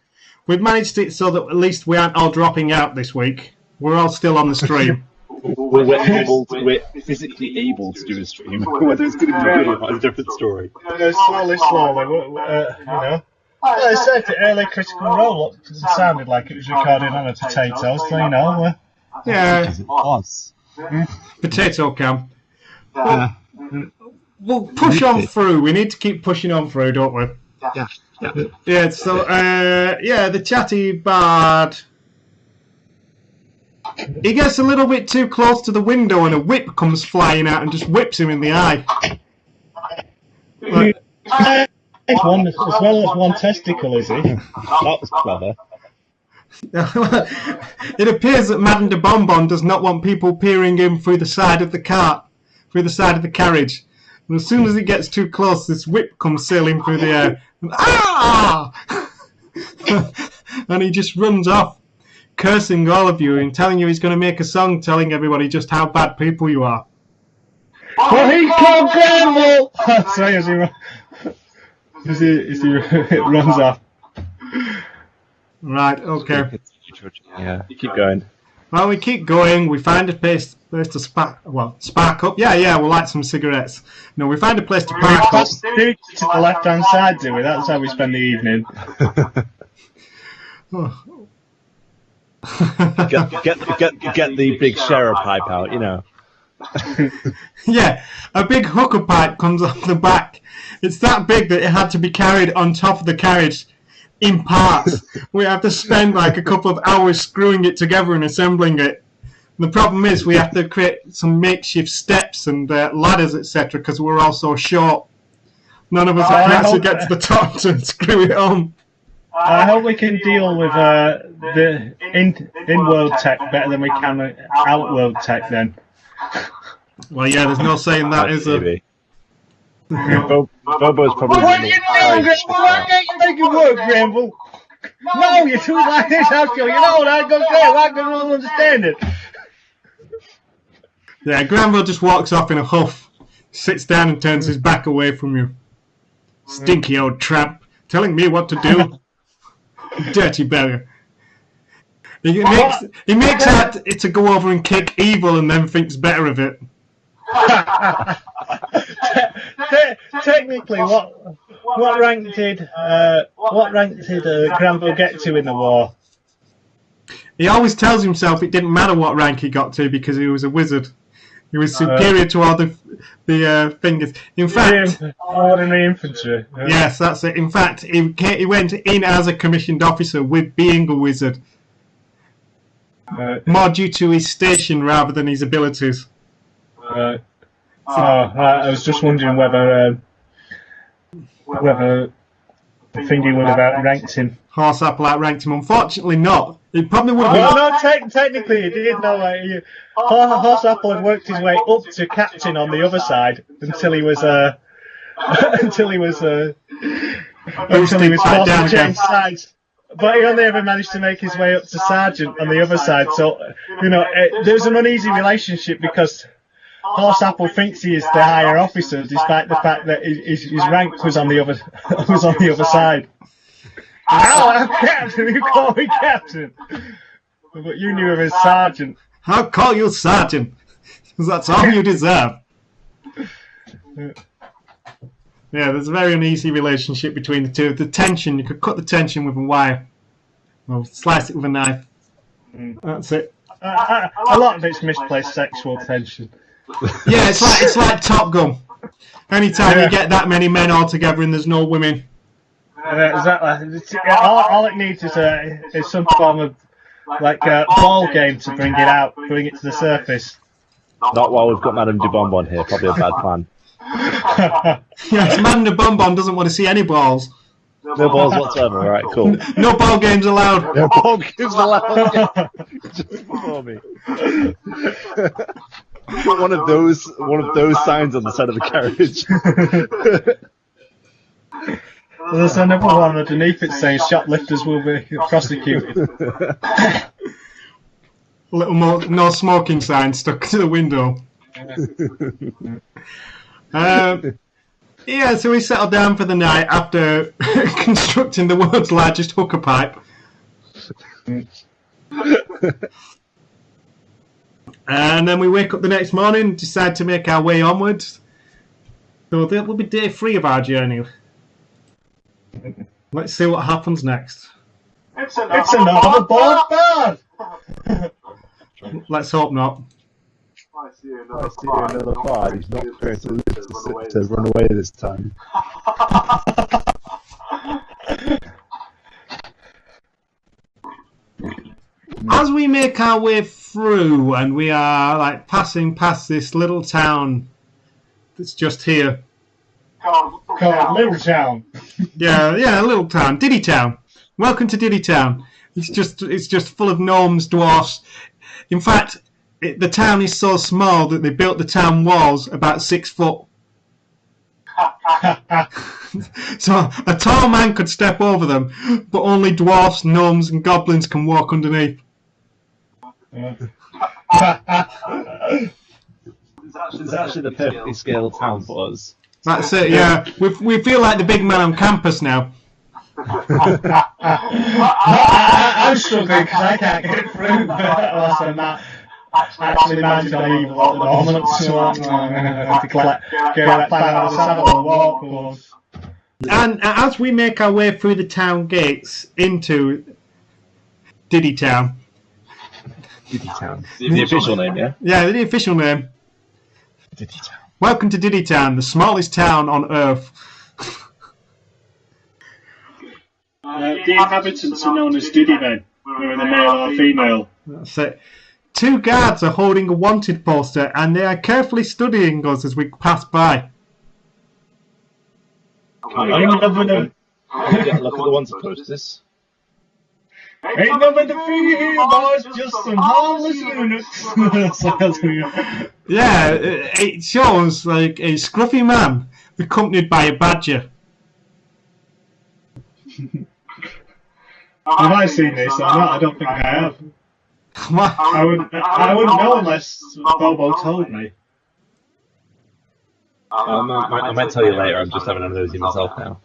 We've managed it so that at least we aren't all dropping out this week. We're all still on the stream. We're physically able to do a stream. Whether it's going to be good is a different story. Slowly. You know. Well, I said the early Critical Role sounded like it was recorded on a potato, so you know. Yeah. Because it was. Potato cam. We'll push on through. We need to keep pushing on through, don't we? Yeah, so, the chatty bard. He gets a little bit too close to the window and a whip comes flying out and just whips him in the eye. Like, One, as well as one testicle, is he? That was clever. It appears that Madame de Bonbon does not want people peering in through the side of the cart, through the side of the carriage. And as soon as it gets too close, this whip comes sailing through the air. And, ah! And he just runs off, cursing all of you and telling you he's going to make a song telling everybody just how bad people you are. Well, he called Granville! Sorry, as he runs off. Right, okay. Yeah, keep going. Well, we keep going. We find a place to spark up. Yeah, we'll light some cigarettes. No, we find a place to park up. To the left-hand side, do we? That's how we spend the evening. Get the big Shara pipe out, you know. Yeah, a big hooker pipe comes off the back. It's that big that it had to be carried on top of the carriage in parts. We have to spend like a couple of hours screwing it together and assembling it. The problem is we have to create some makeshift steps and ladders, etc., because we're all so short. None of us can actually get to the top to screw it on. I hope we can deal with the in-world tech better than we can out-world tech then. Well, yeah, there's no saying that, is there? Bobo's probably. What are you doing, Granville? Why can't you make it work, Granville? No, you're too like this house girl. You know what I go say? Why can't you understand it? Yeah, Granville just walks off in a huff, sits down and turns his back away from you. Stinky old tramp, telling me what to do. Dirty beggar. He makes out to go over and kick evil and then thinks better of it. Technically, what rank did Granville get to in the war? He always tells himself it didn't matter what rank he got to because he was a wizard. He was superior to all the fingers. In fact, ordinary infantry. Yes, that's it. In fact, he went in as a commissioned officer with being a wizard. More due to his station rather than his abilities. I was just wondering whether Thingy would have outranked him. Horseapple outranked him. Unfortunately not. It probably would have Well, no, technically he did. No, Horseapple had worked his way up to captain on the other side until he was until he was forced to change sides. But he only ever managed to make his way up to sergeant on the other side. So, you know, there's an uneasy relationship because Horseapple thinks he is the higher officer, despite the fact that his rank was on the other side. Now I'm captain. You call me captain, but you knew him as sergeant. I'll call you sergeant, because that's all you deserve. Yeah, there's a very uneasy relationship between the two. The tension, you could cut the tension with a wire, or slice it with a knife. That's it. A lot of it's misplaced sexual tension. Yeah, it's like Top Gun. Anytime you get that many men all together and there's no women. Exactly. All it needs is some form of like a ball game to bring it out, bring it to the surface. Not while we've got Madame du Bonbon here. Probably a bad plan. Yes, Madame de Bonbon doesn't want to see any balls. No balls whatsoever. All right, cool. No ball games allowed. No ball games allowed. Just for me. one of those signs on the side of the carriage. There's another one underneath it saying shoplifters will be prosecuted. A little more no smoking sign stuck to the window. Yeah, so we settled down for the night after constructing the world's largest hooker pipe. And then we wake up the next morning, decide to make our way onwards. So that will be day 3 of our journey. Let's see what happens next. It's another board bird! Let's hope not. I see another five. He's not going to run away this time. As we make our way through, and we are like passing past this little town that's just here. Called Little Town. Yeah, a little town, Diddy Town. Welcome to Diddy Town. It's just full of gnomes, dwarfs. In fact, the town is so small that they built the town walls about 6 foot. So a tall man could step over them, but only dwarfs, gnomes, and goblins can walk underneath. It's actually the perfectly scaled town for us. That's it, yeah. We feel like the big man on campus now. I'm struggling because I can't get through. Last time that actually managed on evil at the moment, so I'm going to have to go back down the saddle and walk. And as we make our way through the town gates into Diddy Town. Diddy Town. The official name, yeah? Yeah, the official name. Diddy Town. Welcome to Diddy Town, the smallest town on Earth. The inhabitants are known as Diddy men, whether they're male or female. That's it. 2 guards are holding a wanted poster, and they are carefully studying us as we pass by. Ain't nothing to Look at the ones that post this. Ain't nothing to fear here, boys, just some harmless units. Yeah, it shows like a scruffy man accompanied by a badger. Have I seen this or not? I don't think I have. What? I wouldn't know unless Bobo told me. I might tell you later. I'm just having a nosy myself now.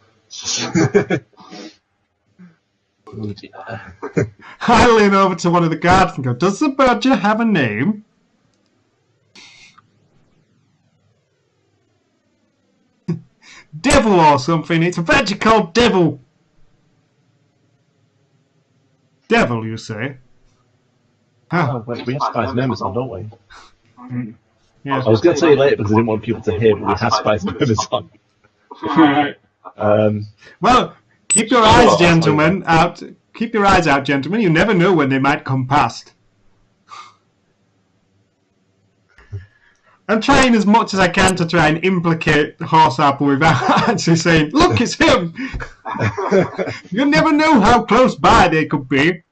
I lean over to one of the guards and go, "Does the badger have a name?" Devil or something. It's a badger called Devil. Devil, you say? Huh. Oh, we have Spice members on, don't we? Yeah. I was going to tell you later because I didn't want people to hear, but we have Spice members on. Well, keep your eyes, gentlemen, out. Keep your eyes out, gentlemen. You never know when they might come past. I'm trying as much as I can to try and implicate Horse Apple without actually saying, "Look, it's him." You never know how close by they could be.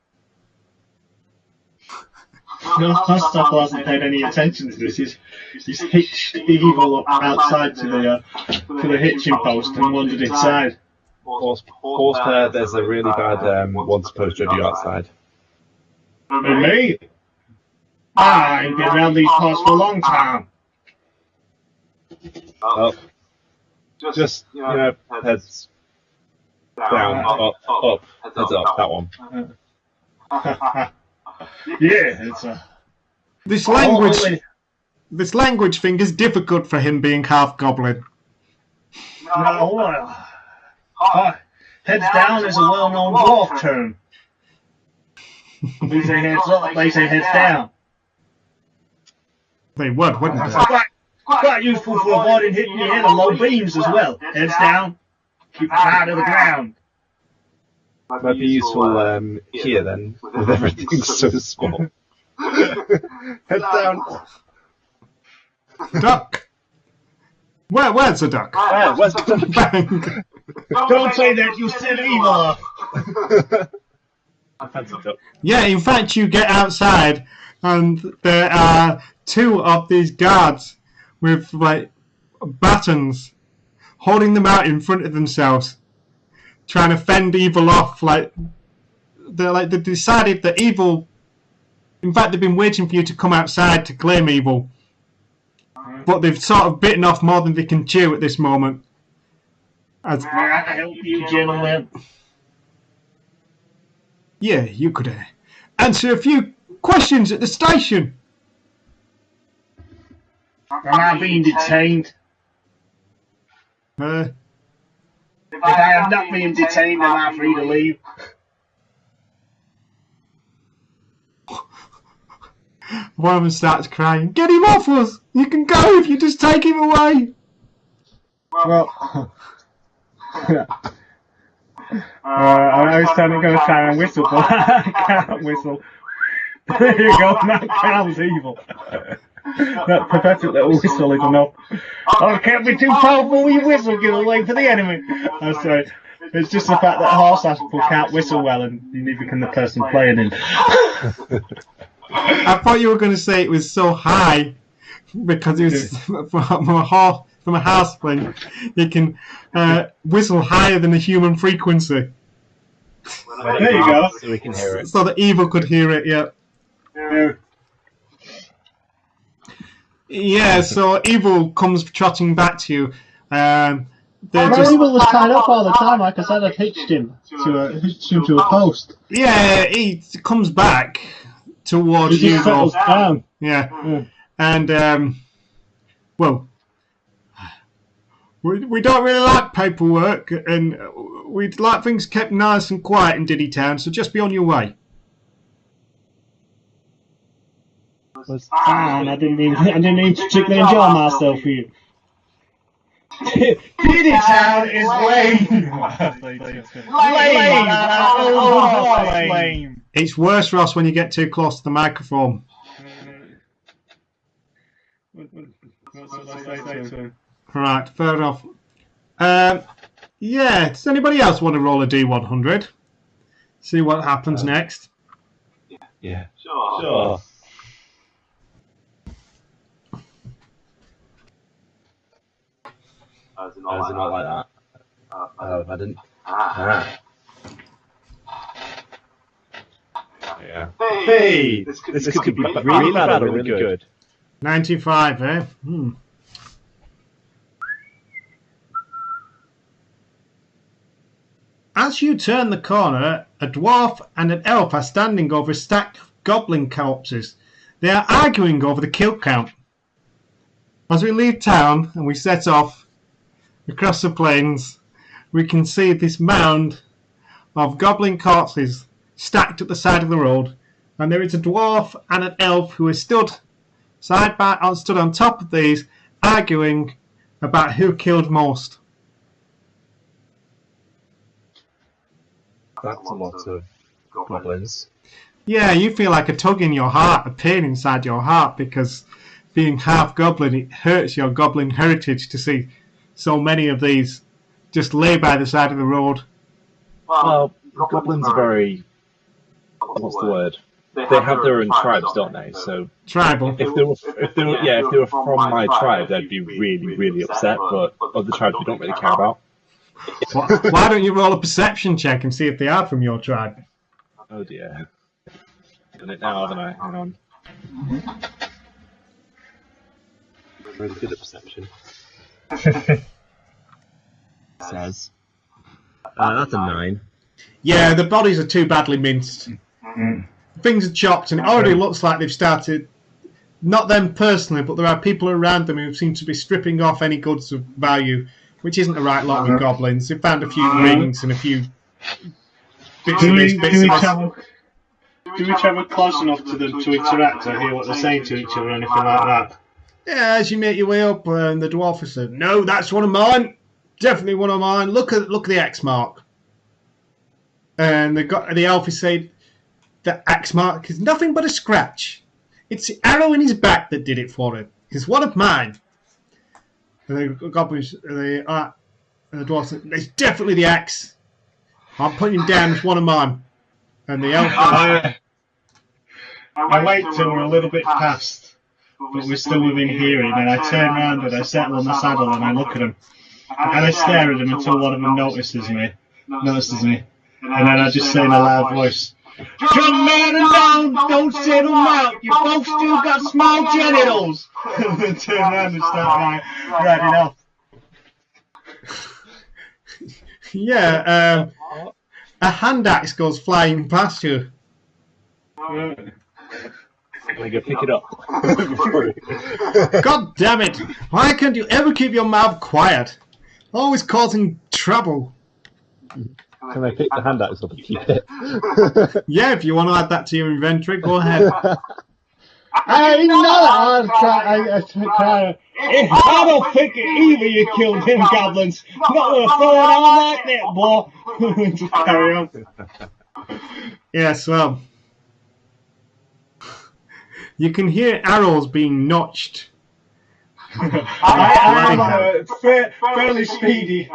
No, Horse Apple hasn't paid any attention to this. He's hitched evil up outside to the hitching post and wandered inside. Horsepair, there's a really bad one supposed to be outside. And me? I've been around these parts for a long time. Oh, just heads down, up, heads up. That one. Yeah, it's a. This language thing is difficult for him being half goblin. No, heads down is a well-known dwarf term. We say heads up, they say heads down. They would, wouldn't they? Quite useful for avoiding hitting your head on low beams as well. Heads down, keep it high to the ground. Might be useful here then, with everything so small. Head down. Duck! Where's the duck? Where's the duck? Bang! Don't say that, you silly evil! Fancy duck. Yeah, in fact, you get outside, and there are two of these guards with like batons holding them out in front of themselves, trying to fend evil off. Like they decided that evil. In fact, they've been waiting for you to come outside to claim evil, but they've sort of bitten off more than they can chew at this moment. As, May I help you, gentlemen? yeah, you could answer a few questions at the station. Am I being detained? Uh, If I am not being detained, am I free to leave? One of them starts crying. Get him off us! You can go if you just take him away. Well, I was trying to go try and whistle, but I can't whistle. There you go, that cows evil. That pathetic little whistle is enough. Oh, it can't be too powerful with your whistle, give away for the enemy. I'm sorry. It's just the fact that horse people can't whistle well, and neither can the person playing him. I thought you were going to say it was so high because it was from a house plane. You can whistle higher than a human frequency. There you go. So we can hear it. So that evil could hear it, yeah. Yeah, so evil comes trotting back to you. They're just, Evil was tied up all the time, like I said, I'd hitched him to a post. yeah, he comes back towards He you. just settles down. Yeah. And, well, we don't really like paperwork, and we'd like things kept nice and quiet in Diddy Town, so just be on your way. Was fine. I didn't need to particularly enjoy myself for you. Diddy Town is lame. Lame. It's worse, Ross, when you get too close to the microphone. Right, fair enough. Yeah, does anybody else want to roll a D100? See what happens next? Yeah. Sure. How's it not like that? Oh, I didn't. Yeah. Hey! This could be really bad or really good. 95, eh? As you turn the corner, a dwarf and an elf are standing over a stack of goblin corpses. They are arguing over the kill count. As we leave town and we set off across the plains, we can see this mound of goblin corpses stacked at the side of the road, and there is a dwarf and an elf who are stood on top of these, arguing about who killed most. That's a lot of goblins. Yeah, you feel like a tug in your heart, a pain inside your heart, because being half goblin, it hurts your goblin heritage to see so many of these just lay by the side of the road. Well, goblins are very... What's the word? They have their own tribes, don't they? So Tribal. if they were from my tribe, they'd be really, really upset. But other tribes we don't really care about. Why don't you roll a perception check and see if they are from your tribe? Oh dear. Done it now, haven't I? Hang on. Really good at perception. Says. That's a 9. Yeah, the bodies are too badly minced. Things are chopped, and it already looks like they've started, not them personally, but there are people around them who seem to be stripping off any goods of value, which isn't the right lot with goblins. They found a few rings and a few bits of this, bits of that. Do we travel close enough to them to interact or hear what they're saying to each other or anything like that? Yeah, as you make your way up, the dwarf said, "No, that's one of mine. Definitely one of mine. Look at the X mark." And the elf is saying, the axe mark is nothing but a scratch. It's the arrow in his back that did it for him. It's one of mine. And the goblins, and the dwarf said, it's definitely the axe. I'm putting him down as one of mine. And the elf... I wait till we're a little bit past, but we're still within hearing, and I turn around and I settle on the saddle and I look at them. And I stare at them until one of them notices me. And then I just say in a loud voice, "Jump man and down, don't settle out, you both still got small genitals." And then turn around and start riding off. Yeah, a hand axe goes flying past you. I'm going to go pick it up. God damn it! Why can't you ever keep your mouth quiet? Always causing trouble. Can I pick the hand axe up and keep it? Yeah, if you want to add that to your inventory, go ahead. I don't think it either, you killed them goblins. Not with a throwing arm like that, boy. Just carry on. Yes, well... You can hear arrows being notched. I am a fairly speedy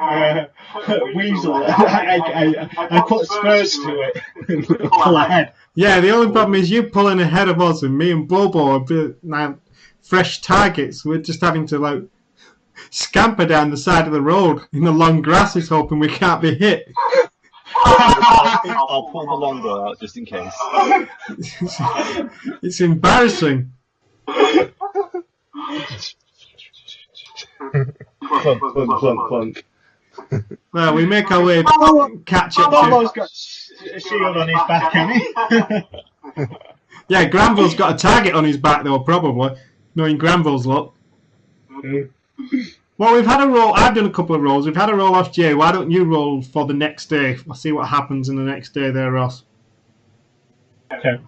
weasel. I put spurs to it and pull ahead. Yeah, the only problem is you pulling ahead of us, and me and Bobo are now fresh targets. We're just having to like scamper down the side of the road in the long grasses, hoping we can't be hit. I'll pull the longbow out just in case. It's embarrassing. Clunk, clunk, clunk, clunk. Well, we make our way catch up Bobo's to... got a shield on his back, hasn't he? Yeah, Granville's got a target on his back, though, probably. Knowing Granville's luck. Well, we've had a roll. I've done a couple of rolls. We've had a roll off Jay. Why don't you roll for the next day? I'll see what happens in the next day there, Ross. Okay.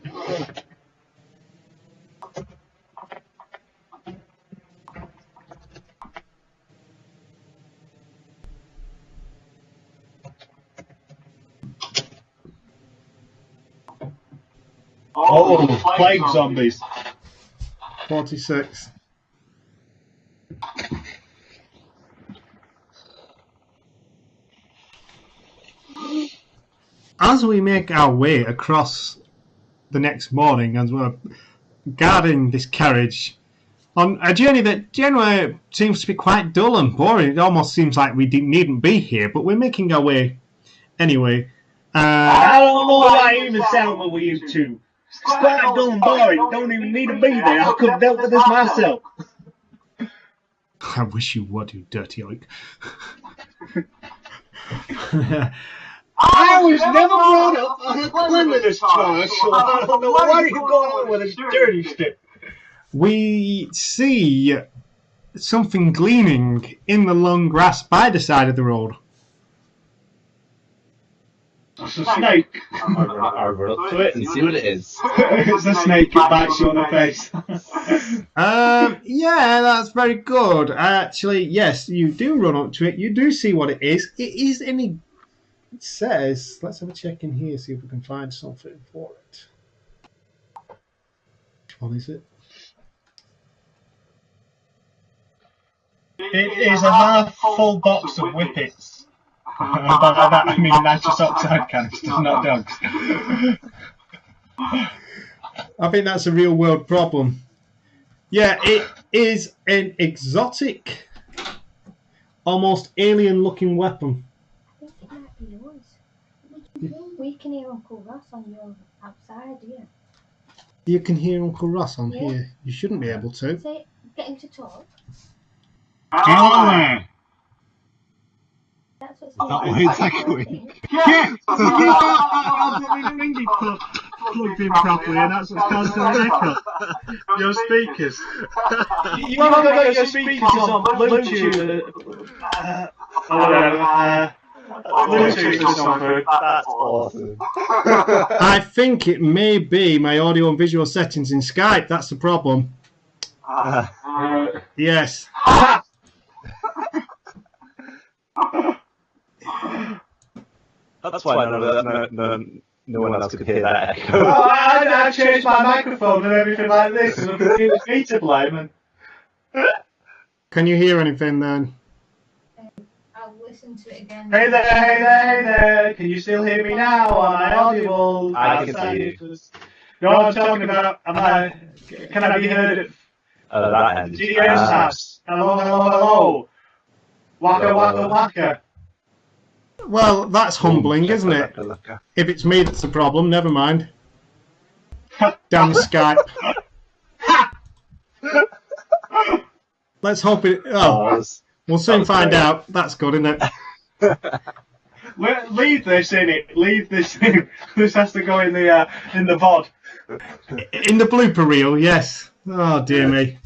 Oh, plague zombies. 46. As we make our way across the next morning, as we're guarding this carriage, on a journey that generally seems to be quite dull and boring, it almost seems like we needn't be here, but we're making our way anyway. I don't know why I even sound with you two. It's quite dull and boring. Don't even need to be there. I could have dealt with this myself. I wish you would, you dirty oik. I was never brought up on a cleanliness charge, so I don't know what is going on with this dirty stick. We see something gleaming in the long grass by the side of the road. It's a snake. I'll run up to it and see what it is. It's a snake. It bites you on the face. Yeah, that's very good. Actually, yes, you do run up to it. You do see what it is. It is in It says, let's have a check in here, see if we can find something for it. Which one is it? It is a half-full box of whippets. By that I mean nitrous oxide canisters, not dogs. I think that's a real world problem. Yeah, it is an exotic, almost alien looking weapon. I think it might be yours. We can hear Uncle Ross on your outside, yeah. You can hear Uncle Ross on Yeah. here. You shouldn't be able to. Say, get him to talk. Oh, That's what's exactly. yeah! I didn't ring it plugged in properly, and that's what's causing the echo. Your speakers. You haven't got your speakers on Bluetooth. Bluetooth or something. That's awesome. I think it may be my audio and visual settings in Skype. That's the problem. Yes. That's why no one else could hear that echo. Oh, I changed my microphone and everything like this, and it was me to blame. Can you hear anything then? I'll listen to it again. Hey there. Can you still hear me now? Am I audible? I can hear you. You know what I'm talking about? Can I be heard at That end. GS house? Hello. Waka. Well, that's humbling, isn't it? If it's me that's the problem, never mind. Damn Skype. Let's hope it... Oh, we'll soon find out. That's good, isn't it? Leave this in it. Leave this in. This has to go in the VOD. In the blooper reel, yes. Oh, dear me.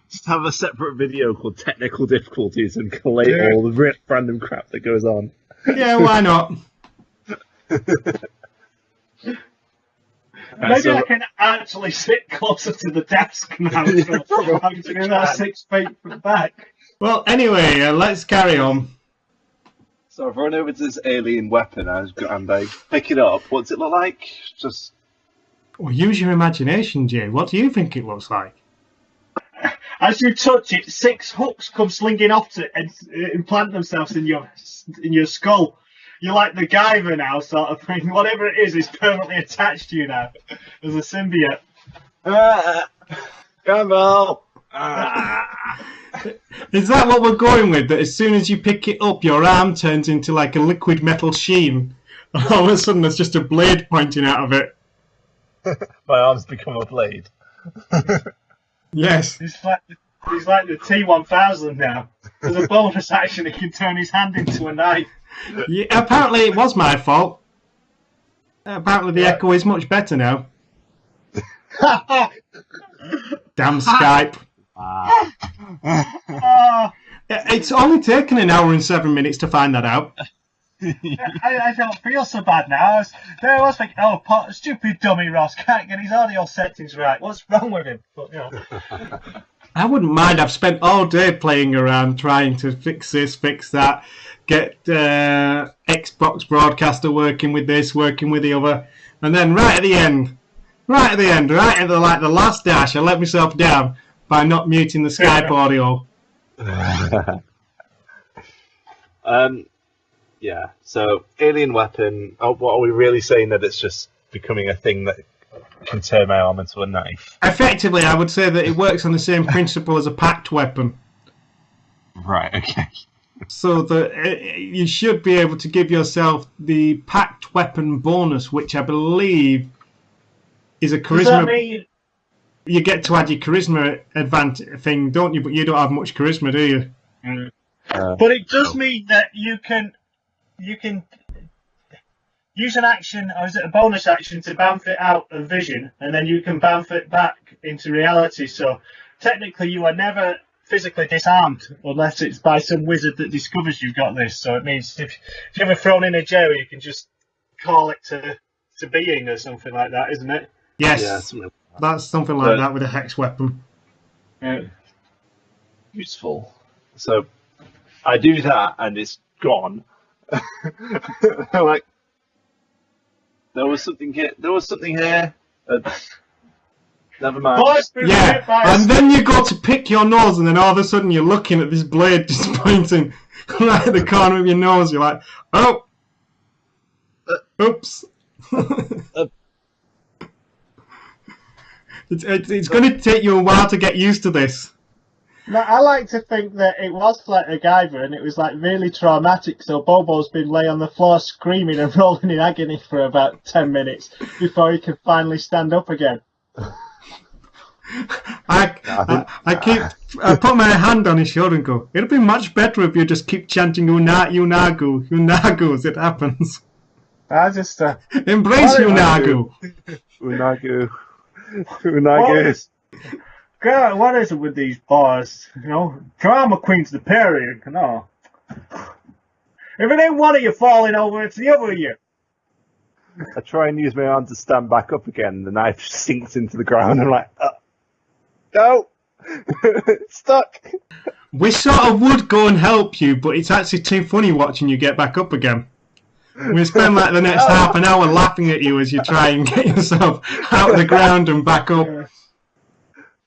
Just have a separate video called Technical Difficulties and collate all the random crap that goes on. Yeah, why not? Maybe I can actually sit closer to the desk now. So I'm doing that 6 feet from the back. Well, anyway, let's carry on. So I've run over to this alien weapon and I pick it up. What's it look like? Just... Well, use your imagination, Jay. What do you think it looks like? As you touch it, 6 hooks come slinging off to and implant themselves in your skull. You're like the Guyver now, sort of thing. Whatever it is permanently attached to you now as a symbiote. Gumball! Is that what we're going with? That as soon as you pick it up, your arm turns into like a liquid metal sheen, and all of a sudden there's just a blade pointing out of it. My arms become a blade. Yes. He's like the T-1000 now. There's a bonus action, he can turn his hand into a knife. Yeah, apparently it was my fault. Apparently the echo is much better now. Damn Skype. It's only taken an hour and 7 minutes to find that out. I don't feel so bad now. I was thinking, oh, stupid dummy Ross can't get his audio settings right. What's wrong with him? But, you know. I wouldn't mind. I've spent all day playing around trying to fix this, fix that, get Xbox Broadcaster working with this, working with the other, and then right at the last dash, I let myself down by not muting the Skype audio. Yeah, so alien weapon. What are we really saying, that it's just becoming a thing that can turn my arm into a knife? Effectively, I would say that it works on the same principle as a packed weapon. Right, okay. So that you should be able to give yourself the packed weapon bonus, which I believe is a charisma. Does that mean you get to add your charisma advantage thing, don't you? But you don't have much charisma, do you? Mm. But it does mean that you can use an action, or is it a bonus action, to bamf it out of vision, and then you can bamf it back into reality. So technically you are never physically disarmed unless it's by some wizard that discovers you've got this. So it means if you're ever thrown in a jail, you can just call it to being or something like that, isn't it? Yes, yeah, that's something like that with a hex weapon. Yeah. Useful. So I do that and it's gone. Like, there was something here. Never mind. Yeah, and then you go to pick your nose, and then all of a sudden you're looking at this blade just pointing right at the corner of your nose. You're like, oh, oops. It's going to take you a while to get used to this. No, I like to think that it was like a Guyver and it was like really traumatic, so Bobo's been laying on the floor screaming and rolling in agony for about 10 minutes before he can finally stand up again. I put my hand on his shoulder and go, it'll be much better if you just keep chanting Unagu as it happens. I just embrace Unagu. Unagu. God, what is it with these bars? You know, drama queen's the period. No. If it ain't one of you falling over, it's the other of you. I try and use my arm to stand back up again. The knife sinks into the ground. I'm like, no, it's stuck. We sort of would go and help you, but it's actually too funny watching you get back up again. We spend like the next half an hour laughing at you as you try and get yourself out of the ground and back up.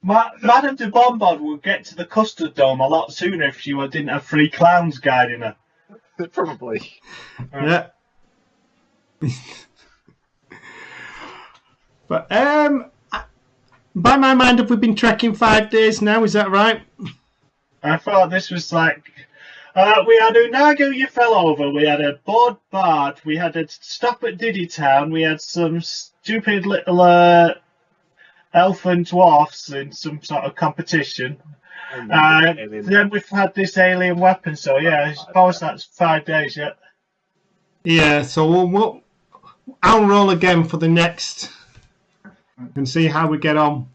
Madame de Bonbon would get to the custard dome a lot sooner if she didn't have 3 clowns guiding her. Probably. Yeah. But by my mind, have we been trekking 5 days now? Is that right? I thought this was like we had Unago, you fell over. We had a board bard. We had a stop at Diddy Town. We had some stupid little elf and dwarfs in some sort of competition. Then we've had this alien weapon. So yeah, I suppose that's 5 days. Yeah. Yeah. So I'll roll again for the next and see how we get on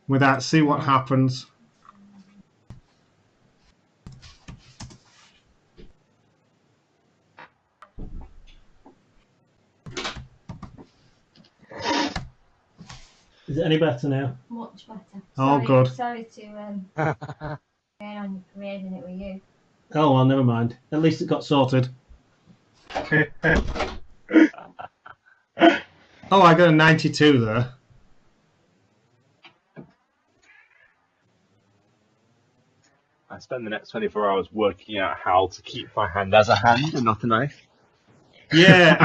with that. See what happens. Is it any better now? Much better. Oh, Sorry, good. Sorry to get on raiding it with you. Oh, well, never mind. At least it got sorted. Oh, I got a 92 there. I spend the next 24 hours working out how to keep my hand as a hand and not a knife. Yeah,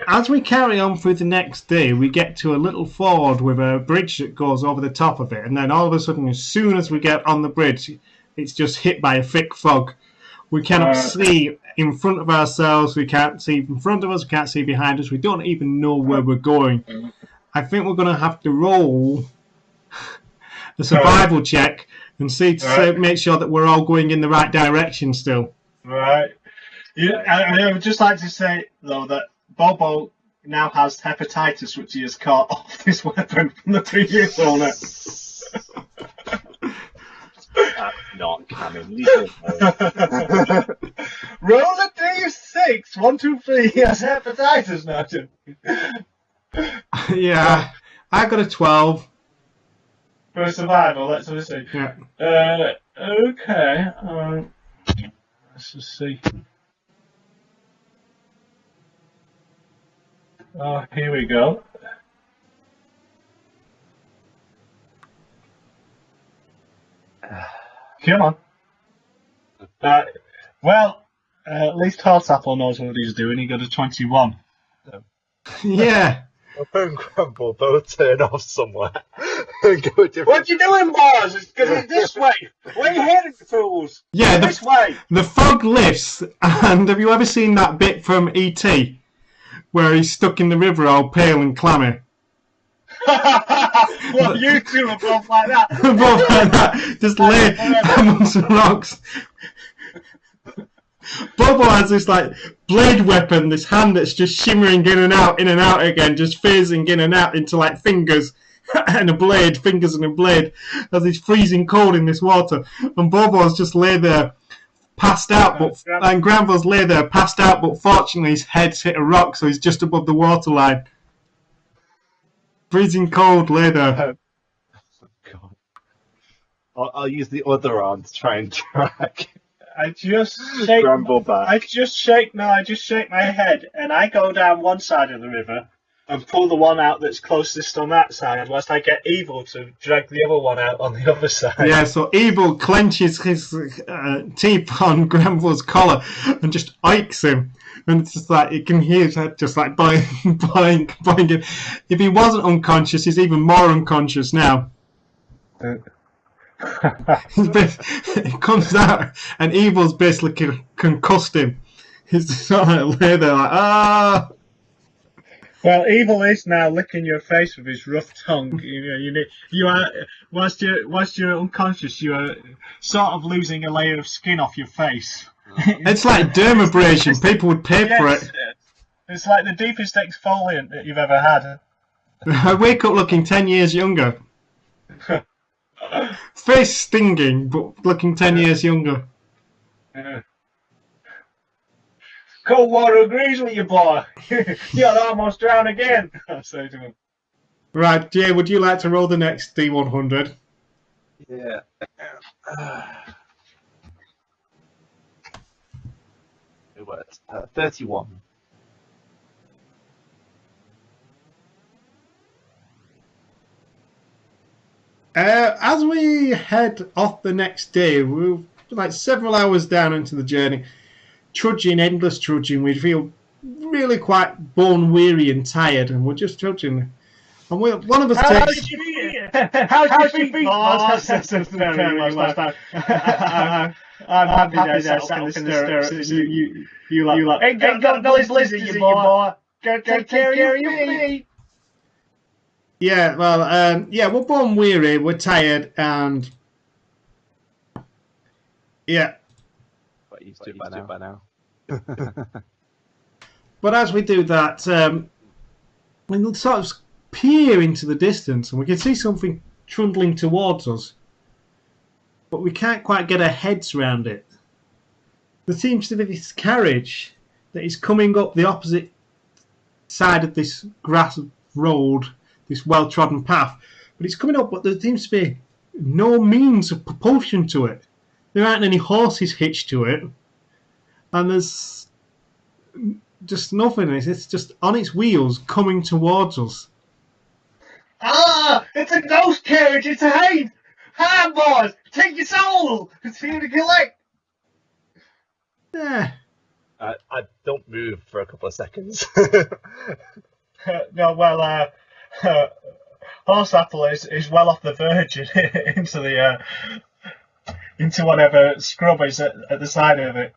as we carry on through the next day, we get to a little ford with a bridge that goes over the top of it, and then all of a sudden, as soon as we get on the bridge, it's just hit by a thick fog. We cannot see in front of ourselves, we can't see in front of us, we can't see behind us, we don't even know where we're going. I think we're going to have to roll the survival check and see to make sure that we're all going in the right direction still. Right. I would just like to say, though, that Bobo now has hepatitis, which he has caught off this weapon from the previous owner. That's not canon. Legal. Roll a d6. 1, 2, 3. He has hepatitis now, Jim. Yeah, I got a 12. For survival, let's see. Yeah. Okay. Let's just see. Oh, here we go. Come on. Well, at least Horseapple knows what he's doing. He got a 21. Yeah. Papa and Grumble both turn off somewhere and go a different. What you doing, boys? It's going this way. Where you heading, fools? Yeah, This way. The fog lifts, and have you ever seen that bit from E.T. where he's stuck in the river all pale and clammy? Well, you two are both like that. Both like that, just lay amongst the rocks. Bobo has this like blade weapon, this hand that's just shimmering in and out again, just phasing in and out into like fingers and a blade, fingers and a blade, as he's freezing cold in this water. And Bobo's just lay there, passed out, and Granville's lay there, passed out, but fortunately his head's hit a rock, so he's just above the waterline. Freezing cold, lay there. God. I'll use the other arm to try and track. I just shake back. I just shake my head, and I go down one side of the river and pull the one out that's closest on that side, whilst I get Evil to drag the other one out on the other side. Yeah, so Evil clenches his teeth on Granville's collar and just ikes him. And it's just like, you can hear his head just like boing, boing, boing. If he wasn't unconscious, he's even more unconscious now. It comes out, and Evil's basically concussed him. He's just sort of lay there like, ah. Well, Evil is now licking your face with his rough tongue. You are whilst you're unconscious, you are sort of losing a layer of skin off your face. It's like dermabrasion. People would pay for it. It's like the deepest exfoliant that you've ever had. I wake up looking 10 years younger. Face stinging, but looking 10 years younger. Cold water agrees with you, boy. You'll almost drown again. I say to him. Right, Jay, would you like to roll the next D100? Yeah. It worked. 31. As we head off the next day, we're like several hours down into the journey, trudging, endless trudging. We feel really quite bone weary and tired, and we're just trudging. And one of us How takes. did you feel? How's your feet, boss? That's very last time. I'm happy there, sat up in the stirrups. You like, ain't got no blizzard, you boy. Go take care of your feet. Yeah, well, yeah, we're bone weary, we're tired, and yeah. But used to it by now. But as we do that, we sort of peer into the distance, and we can see something trundling towards us, but we can't quite get our heads around it. There seems to be this carriage that is coming up the opposite side of this grass road, this well-trodden path, but it's coming up, but there seems to be no means of propulsion to it. There aren't any horses hitched to it, and there's just nothing. It's just on its wheels coming towards us. Ah, it's a ghost carriage. It's a hate. Hi, boys. Take your soul. It's here to collect. Yeah. I don't move for a couple of seconds. No, well, Horseapple is well off the verge into the into whatever scrub is at the side of it.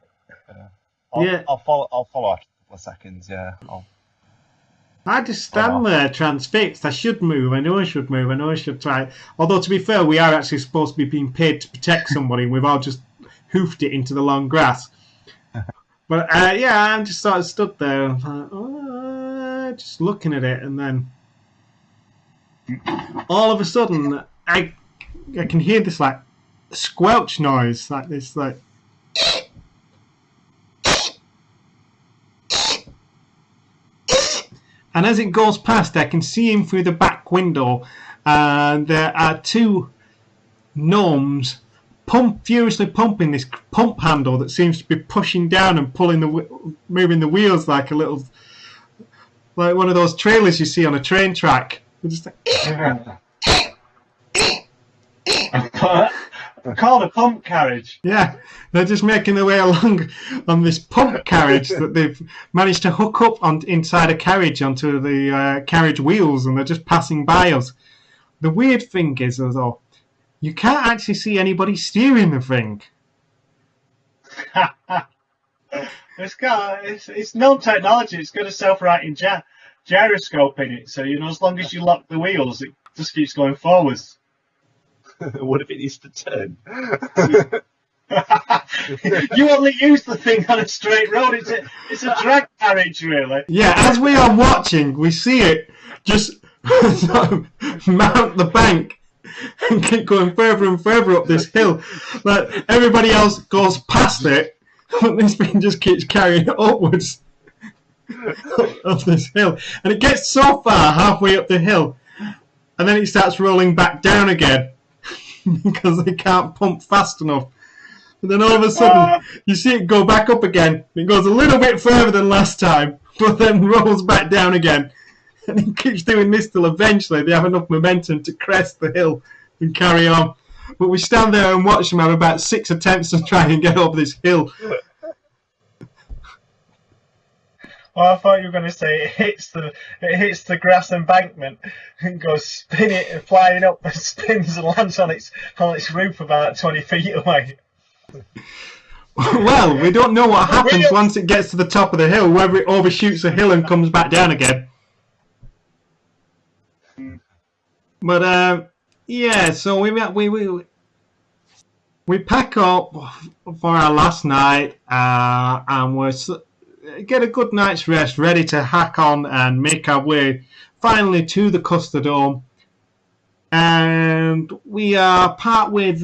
I'll follow after a couple of seconds. Yeah. I just stand there transfixed. I should move. I know I should move. I know I should try. Although, to be fair, we are actually supposed to be being paid to protect somebody, and we've all just hoofed it into the long grass. But yeah, I'm just sort of stood there, just looking at it, and then all of a sudden, I can hear this like squelch noise, like this, like. And as it goes past, I can see him through the back window, and there are two gnomes furiously pumping this pump handle that seems to be pushing down and moving the wheels like a little, like one of those trailers you see on a train track. They're just like, Called a pump carriage. yeah, they're just making their way along on this pump carriage that they've managed to hook up inside a carriage onto the carriage wheels, and they're just passing by us. The weird thing is, though, you can't actually see anybody steering the thing. It's known technology. It's got a self-righting gyroscope in it, so as long as you lock the wheels, it just keeps going forwards. What if it needs to turn? You only use the thing on a straight road. It's a drag carriage, really. Yeah, as we are watching, we see it just sort of mount the bank and keep going further and further up this hill. Like everybody else goes past it, but this thing just keeps carrying it upwards up this hill, and it gets so far halfway up the hill, and then it starts rolling back down again because they can't pump fast enough. And then all of a sudden, you see it go back up again. It goes a little bit further than last time, but then rolls back down again. And it keeps doing this till eventually they have enough momentum to crest the hill and carry on. But we stand there and watch them have about 6 attempts to try and get up this hill. Well, I thought you were going to say it hits the grass embankment and goes spinning, flying up, and spins and lands on its roof about 20 feet away. Well, we don't know what happens once it gets to the top of the hill, whether it overshoots the hill and comes back down again. But yeah, so we pack up for our last night, and we get a good night's rest, ready to hack on and make our way finally to the Custodome. And we are part with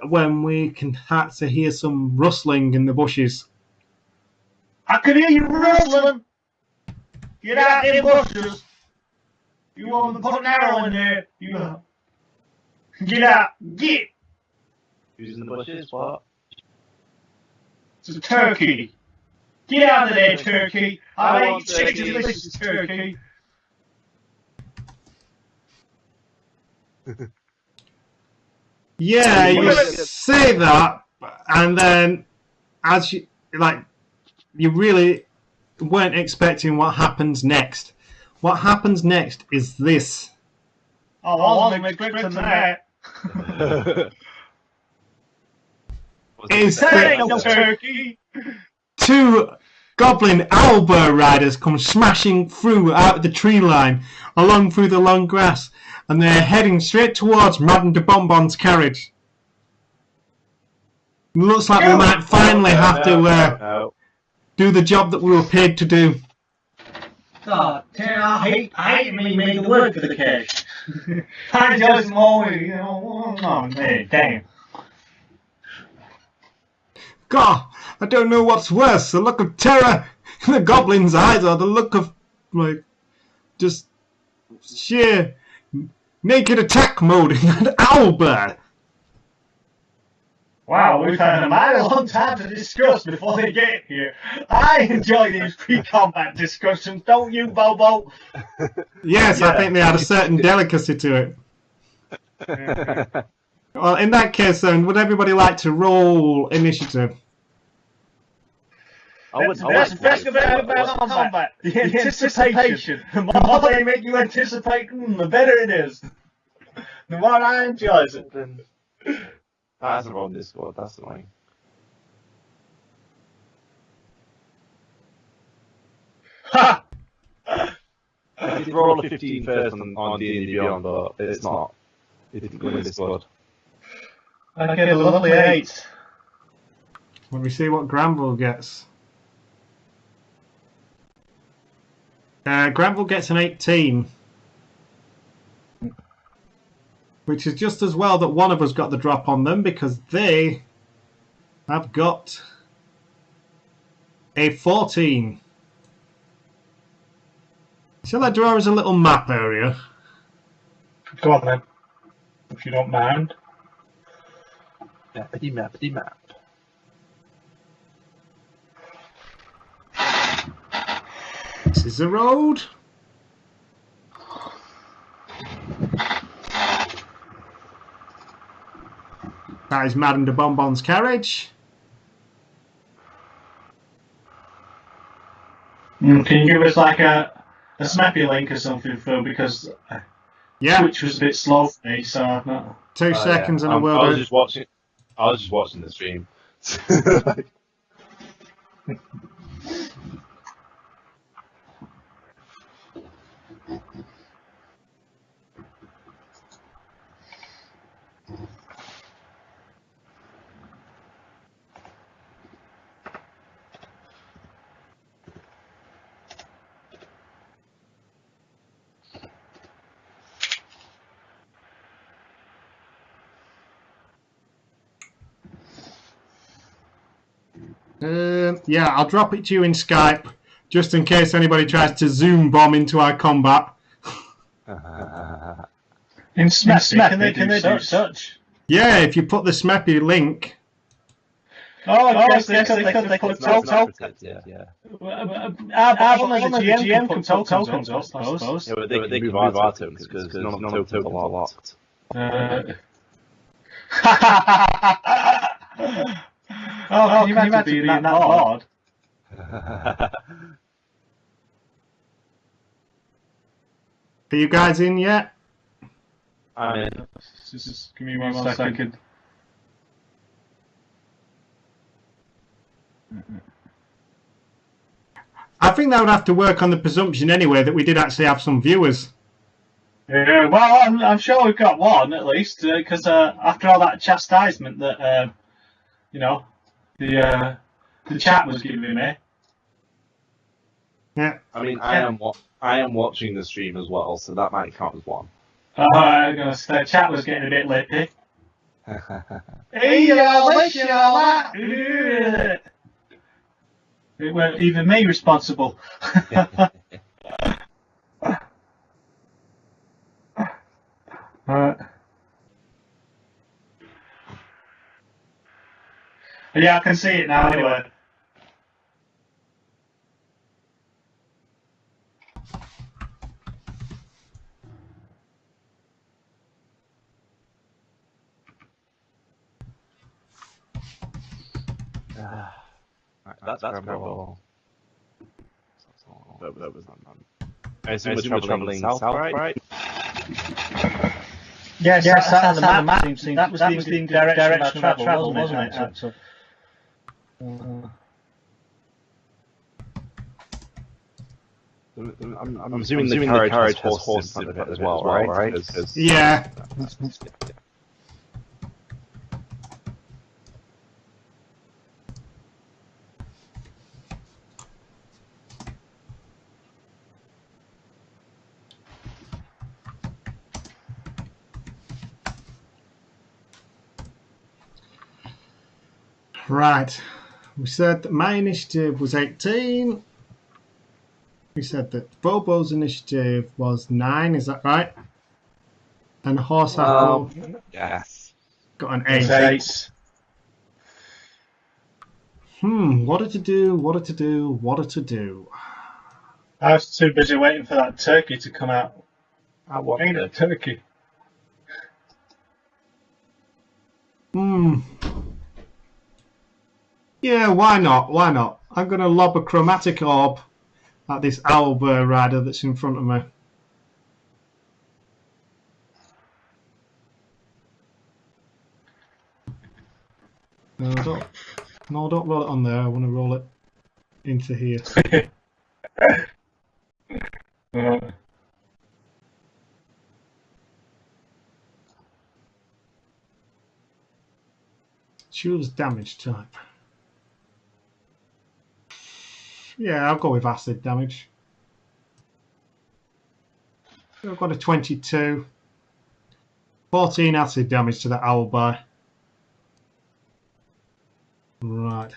when we can start to hear some rustling in the bushes. I can hear you rustling. Get out in bushes. You want to put an arrow in there? Get out! Get! Who's in the bushes? What? It's a turkey! Get out of there, turkey! I ain't sick of this turkey! Yeah, you say that, and then as you you really weren't expecting what happens next. What happens next is this. I wasn't expecting that. Is no turkey. Two goblin owlbear riders come smashing through out of the tree line, along through the long grass, and they're heading straight towards Madame de Bonbon's carriage. It looks like we might finally have to do the job that we were paid to do. God, I hate me making the work for the cash. I just always, oh man, damn. God, I don't know what's worse, the look of terror in the goblin's eyes or the look of, just sheer naked attack mode in that owlbear. Wow, we've had a mighty long time to discuss before they get here. I enjoy these pre-combat discussions, don't you, Bobo? Yes, I think they had a certain delicacy to it. Well, in that case, then, would everybody like to roll initiative? That's the best of about combat. The anticipation. The more they make you anticipate, the better it is. The more I enjoy it. That's on Discord, that's annoying. Ha! I did roll a 15 first on D&D Beyond, but it's not. It didn't go in Discord. I get a lovely 8. Let me see what Granville gets. Granville gets an 18. Which is just as well that one of us got the drop on them, because they have got a 14. Shall I draw us a little map area? Go on then, if you don't mind. Mappity mappity map. This is the road. That is Madame de Bonbon's carriage. Can you give us like a snappy link or something, Phil? Because Twitch was a bit slow for me, so I've not. 2 seconds and I will. I was just watching. I was just watching the stream. Yeah, I'll drop it to you in Skype, just in case anybody tries to zoom bomb into our combat. In Smappy, can they do such? Yeah, if you put the Smappy link. Oh, yes, they could tokens. Yeah. Only the GM can put tokens up, I suppose. Yeah, but they can move our tokens because none of the tokens are locked. Oh, can you imagine being that bored? Are you guys in yet? I'm in. Just give me one second. I think that would have to work on the presumption anyway that we did actually have some viewers. Yeah, well, I'm sure we've got one at least, because after all that chastisement that the chat was giving me. Yeah. I mean, I am watching the stream as well, so that might count as one. I was gonna say, chat was getting a bit lippy. Hey, it weren't even me responsible. Yeah, I can see it now anyway. That's terrible. I assume we're traveling south, right? Yes, that's how the map seems. That was the direction of our travel, wasn't it? So, I'm assuming the carriage has horses in it as well, right? Yeah. Right. We said that my initiative was 18. We said that Bobo's initiative was 9. Is that right? And Horse Apple Yes. got an it's 8. 8. What to do? I was too busy waiting for that turkey to come out. I want Ain't it turkey? Yeah, why not? Why not? I'm going to lob a chromatic orb at this owlbear rider that's in front of me. No, don't roll it on there. I want to roll it into here. Choose damage type. Yeah, I'll go with acid damage. I've got a 22. 14 acid damage to the owlbear. Right.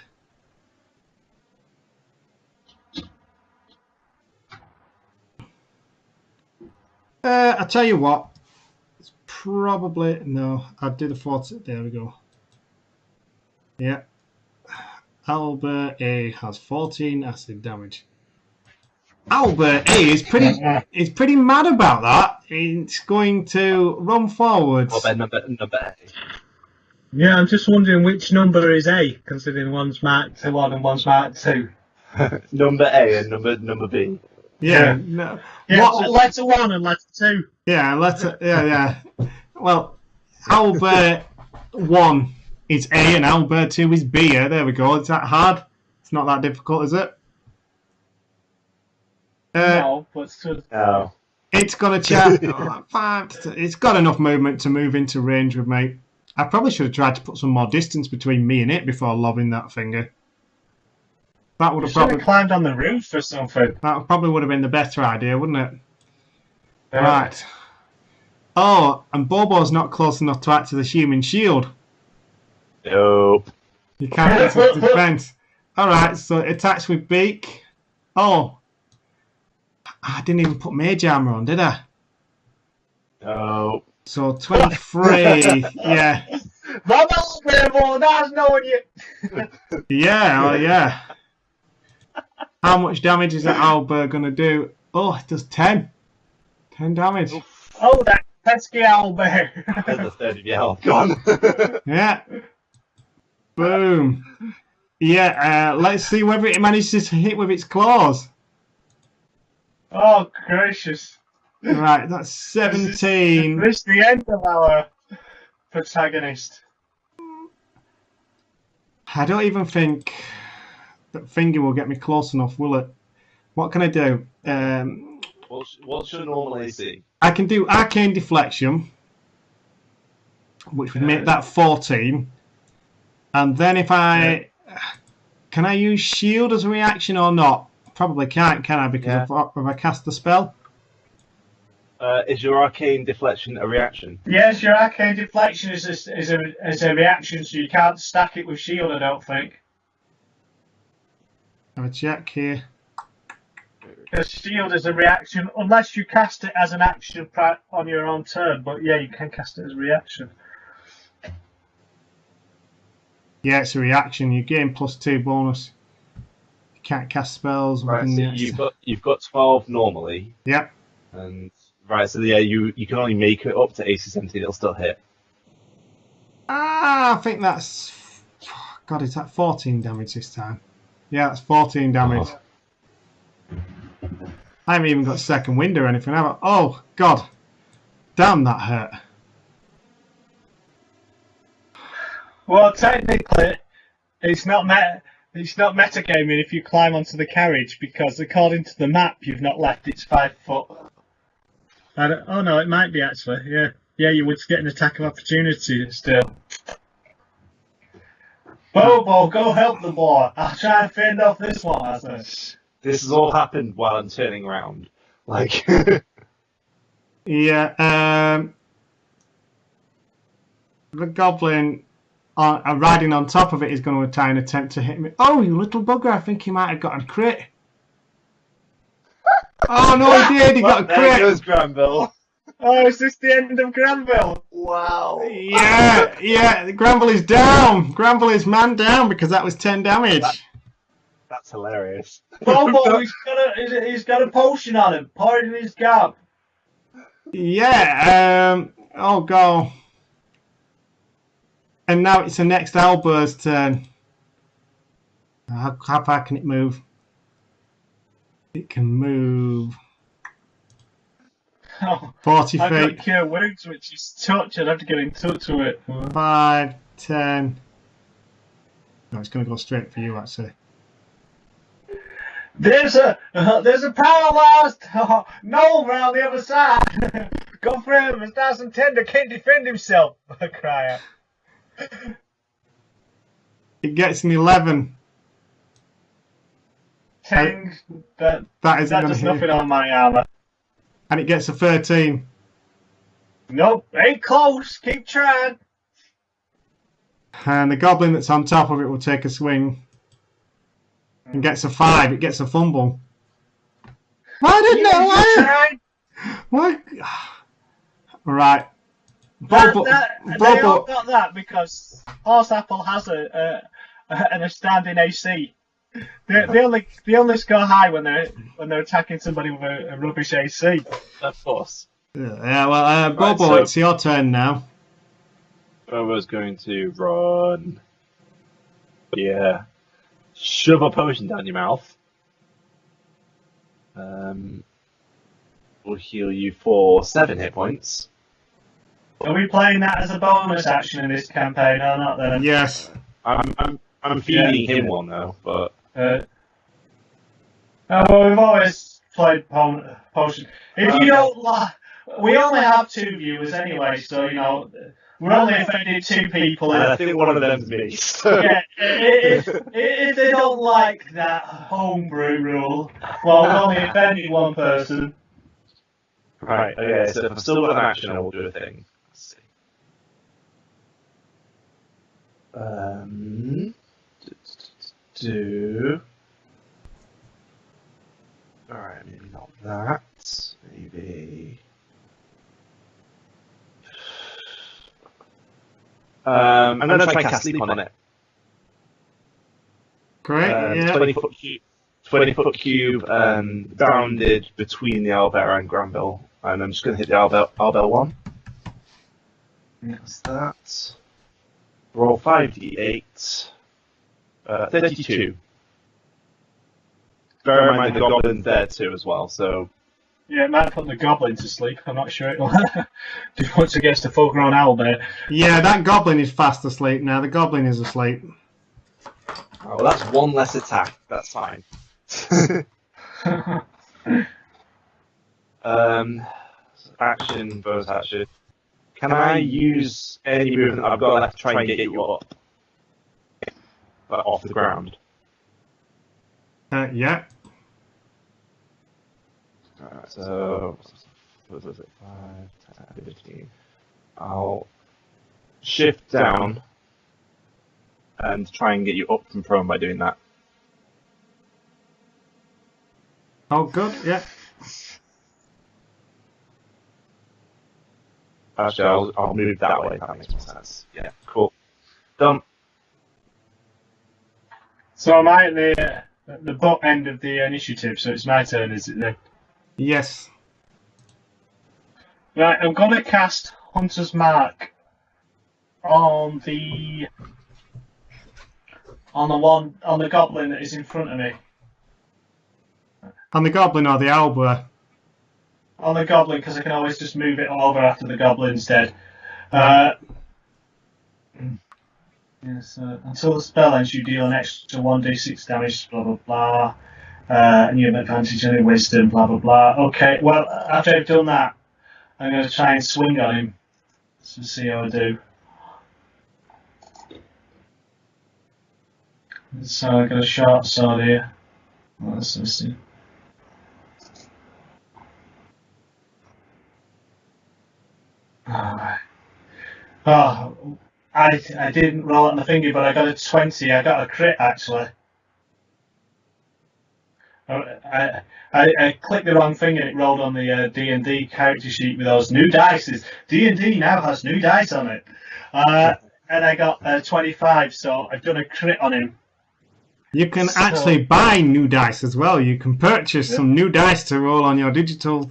I tell you what. It's probably... No, I'd do the 40. There we go. Yeah. Owlbear A has 14 acid damage. Owlbear A is pretty mad about that. It's going to run forwards. Number A. Yeah, I'm just wondering which number is A, considering one's Mark 1 and one's Mark 2. Number A and number B. Yeah. No. Yeah, letter 1 and letter 2. Yeah, yeah. Well, Owlbear 1 is A and Owlbear 2 is B. Yeah, there we go. Is that hard? It's not that difficult, is it? No, but No. It's got a chat. It's got enough movement to move into range with me. I probably should have tried to put some more distance between me and it before lobbing that finger. That would have probably climbed on the roof or something. That probably would have been the better idea, wouldn't it? Right. Oh, and Bobo's not close enough to act as a human shield. Nope. You can't get to defense. Alright, so it attacks with beak. Oh. I didn't even put mage armor on, did I? No. So 23, yeah. That's knowing you. Yeah. How much damage is that owlbear going to do? Oh, it does 10. 10 damage. Oh, that pesky owlbear. There's a third of your health gone. Yeah. Boom. Yeah, let's see whether it manages to hit with its claws. Oh, gracious. Right, that's 17. This is the end of our protagonist. I don't even think that finger will get me close enough, will it? What can I do? What's your normal AC? I can do Arcane Deflection, which would make that 14. And then if I... Can I use Shield as a reaction or not? Probably can't, can I? Because if I cast the spell? Is your arcane deflection a reaction? Yes, your arcane deflection is a reaction, so you can't stack it with shield, I don't think. Have a check here. Because shield is a reaction, unless you cast it as an action on your own turn. But yeah, you can cast it as a reaction. Yeah, it's a reaction. You gain +2 bonus. You can't cast spells. Right, so you've got 12 normally. Yep. And right, so yeah, you can only make it up to AC 17. It'll still hit. I think that's... God, is that 14 damage this time? Yeah, that's 14 damage. Oh. I haven't even got second wind or anything, have I? Oh, God. Damn, that hurt. Well, technically, it's not metagaming if you climb onto the carriage, because according to the map, you've not left its 5 foot. Oh no, it might be actually. Yeah, you would get an attack of opportunity still. Bobo, go help the boy. I'll try and fend off this one. I said. This has all happened while I'm turning around. Like. Yeah. The goblin riding on top of it is going to try and attempt to hit me. Oh, you little bugger! I think he might have got a crit. Oh no, he did! He got a crit! There goes Granville. Oh, is this the end of Granville? Wow. Yeah, Granville is down! Granville is man down because that was 10 damage. That's hilarious. Bobo, he's got a potion on him. Pour it in his gap. Yeah, oh god. And now it's the next Owlbird's turn. How far can it move? It can move 40 feet. I've got Cure Wounds, which is touch. I'd have to get in touch with it. 5, 10. No, it's going to go straight for you, actually. There's a paralyzed gnome around the other side. Go for him. It's nice and tender. Can't defend himself. I cry out. It gets an 11. 10. That does nothing on my armor. And it gets a 13. Nope, ain't close. Keep trying. And the goblin that's on top of it will take a swing. And gets a 5. It gets a fumble. Why didn't it? Why? Right. Bobo. They all got that because Horse Apple has an outstanding AC. They only score high when they're attacking somebody with a rubbish AC. Of course. Yeah, well, Bobo, so it's your turn now. Bobo's going to run. Yeah. Shove a potion down your mouth. Will heal you for 7 hit points. Are we playing that as a bonus action in this campaign or not? Then Yes. I'm feeding him one though, but. Well, we've always played potion. If you don't like, we only have 2 viewers anyway, so you know we're only offending 2 people. And I think one of them's me. So. Yeah, if they don't like that homebrew rule, well, we're only offending 1 person. Right. Okay. So if I've still got an action, I will do a thing. Let's see. Do. Alright, maybe not that. Maybe. I'm going to try and cast sleep on it. Great, yeah. 20-foot cube, bounded between the owlbear and Granville. And I'm just going to hit the owlbear one. What's that? Roll 5d8. 32. Bear in mind the goblin's there too as well, so... Yeah, it might put the goblin to sleep. I'm not sure it'll do much against a full-grown owlbear. Yeah, that goblin is fast asleep now. The goblin is asleep. Oh, well, that's 1 less attack. That's fine. Action, bonus action. Can I use any movement I've got left to try and get you up? Like off the ground? Yeah. Alright, so... What was it? 5, 10, 15. I'll shift down and try and get you up from prone by doing that. Oh, good, yeah. Actually, I'll move that way, if that makes more sense. Yeah, cool. Done. So am I at the butt end of the initiative? So it's my turn, is it then? Yes. Right, I'm gonna cast Hunter's Mark on the goblin that is in front of me. On the goblin or the owlbear? On the goblin, because I can always just move it over after the goblin's dead. Yes, until the spell ends, you deal an extra 1d6 damage, blah blah blah, and you have advantage on your wisdom, blah blah blah. Okay, well, after I've done that, I'm going to try and swing on him to see how I do. So I've got a short sword here. Let's see. Alright. Oh, I didn't roll it on the finger, but I got a 20. I got a crit actually. I clicked the wrong thing and it rolled on the D&D character sheet with those new dice. D&D now has new dice on it. And I got 25, so I've done a crit on him. You can actually buy new dice as well. You can purchase some new dice to roll on your digital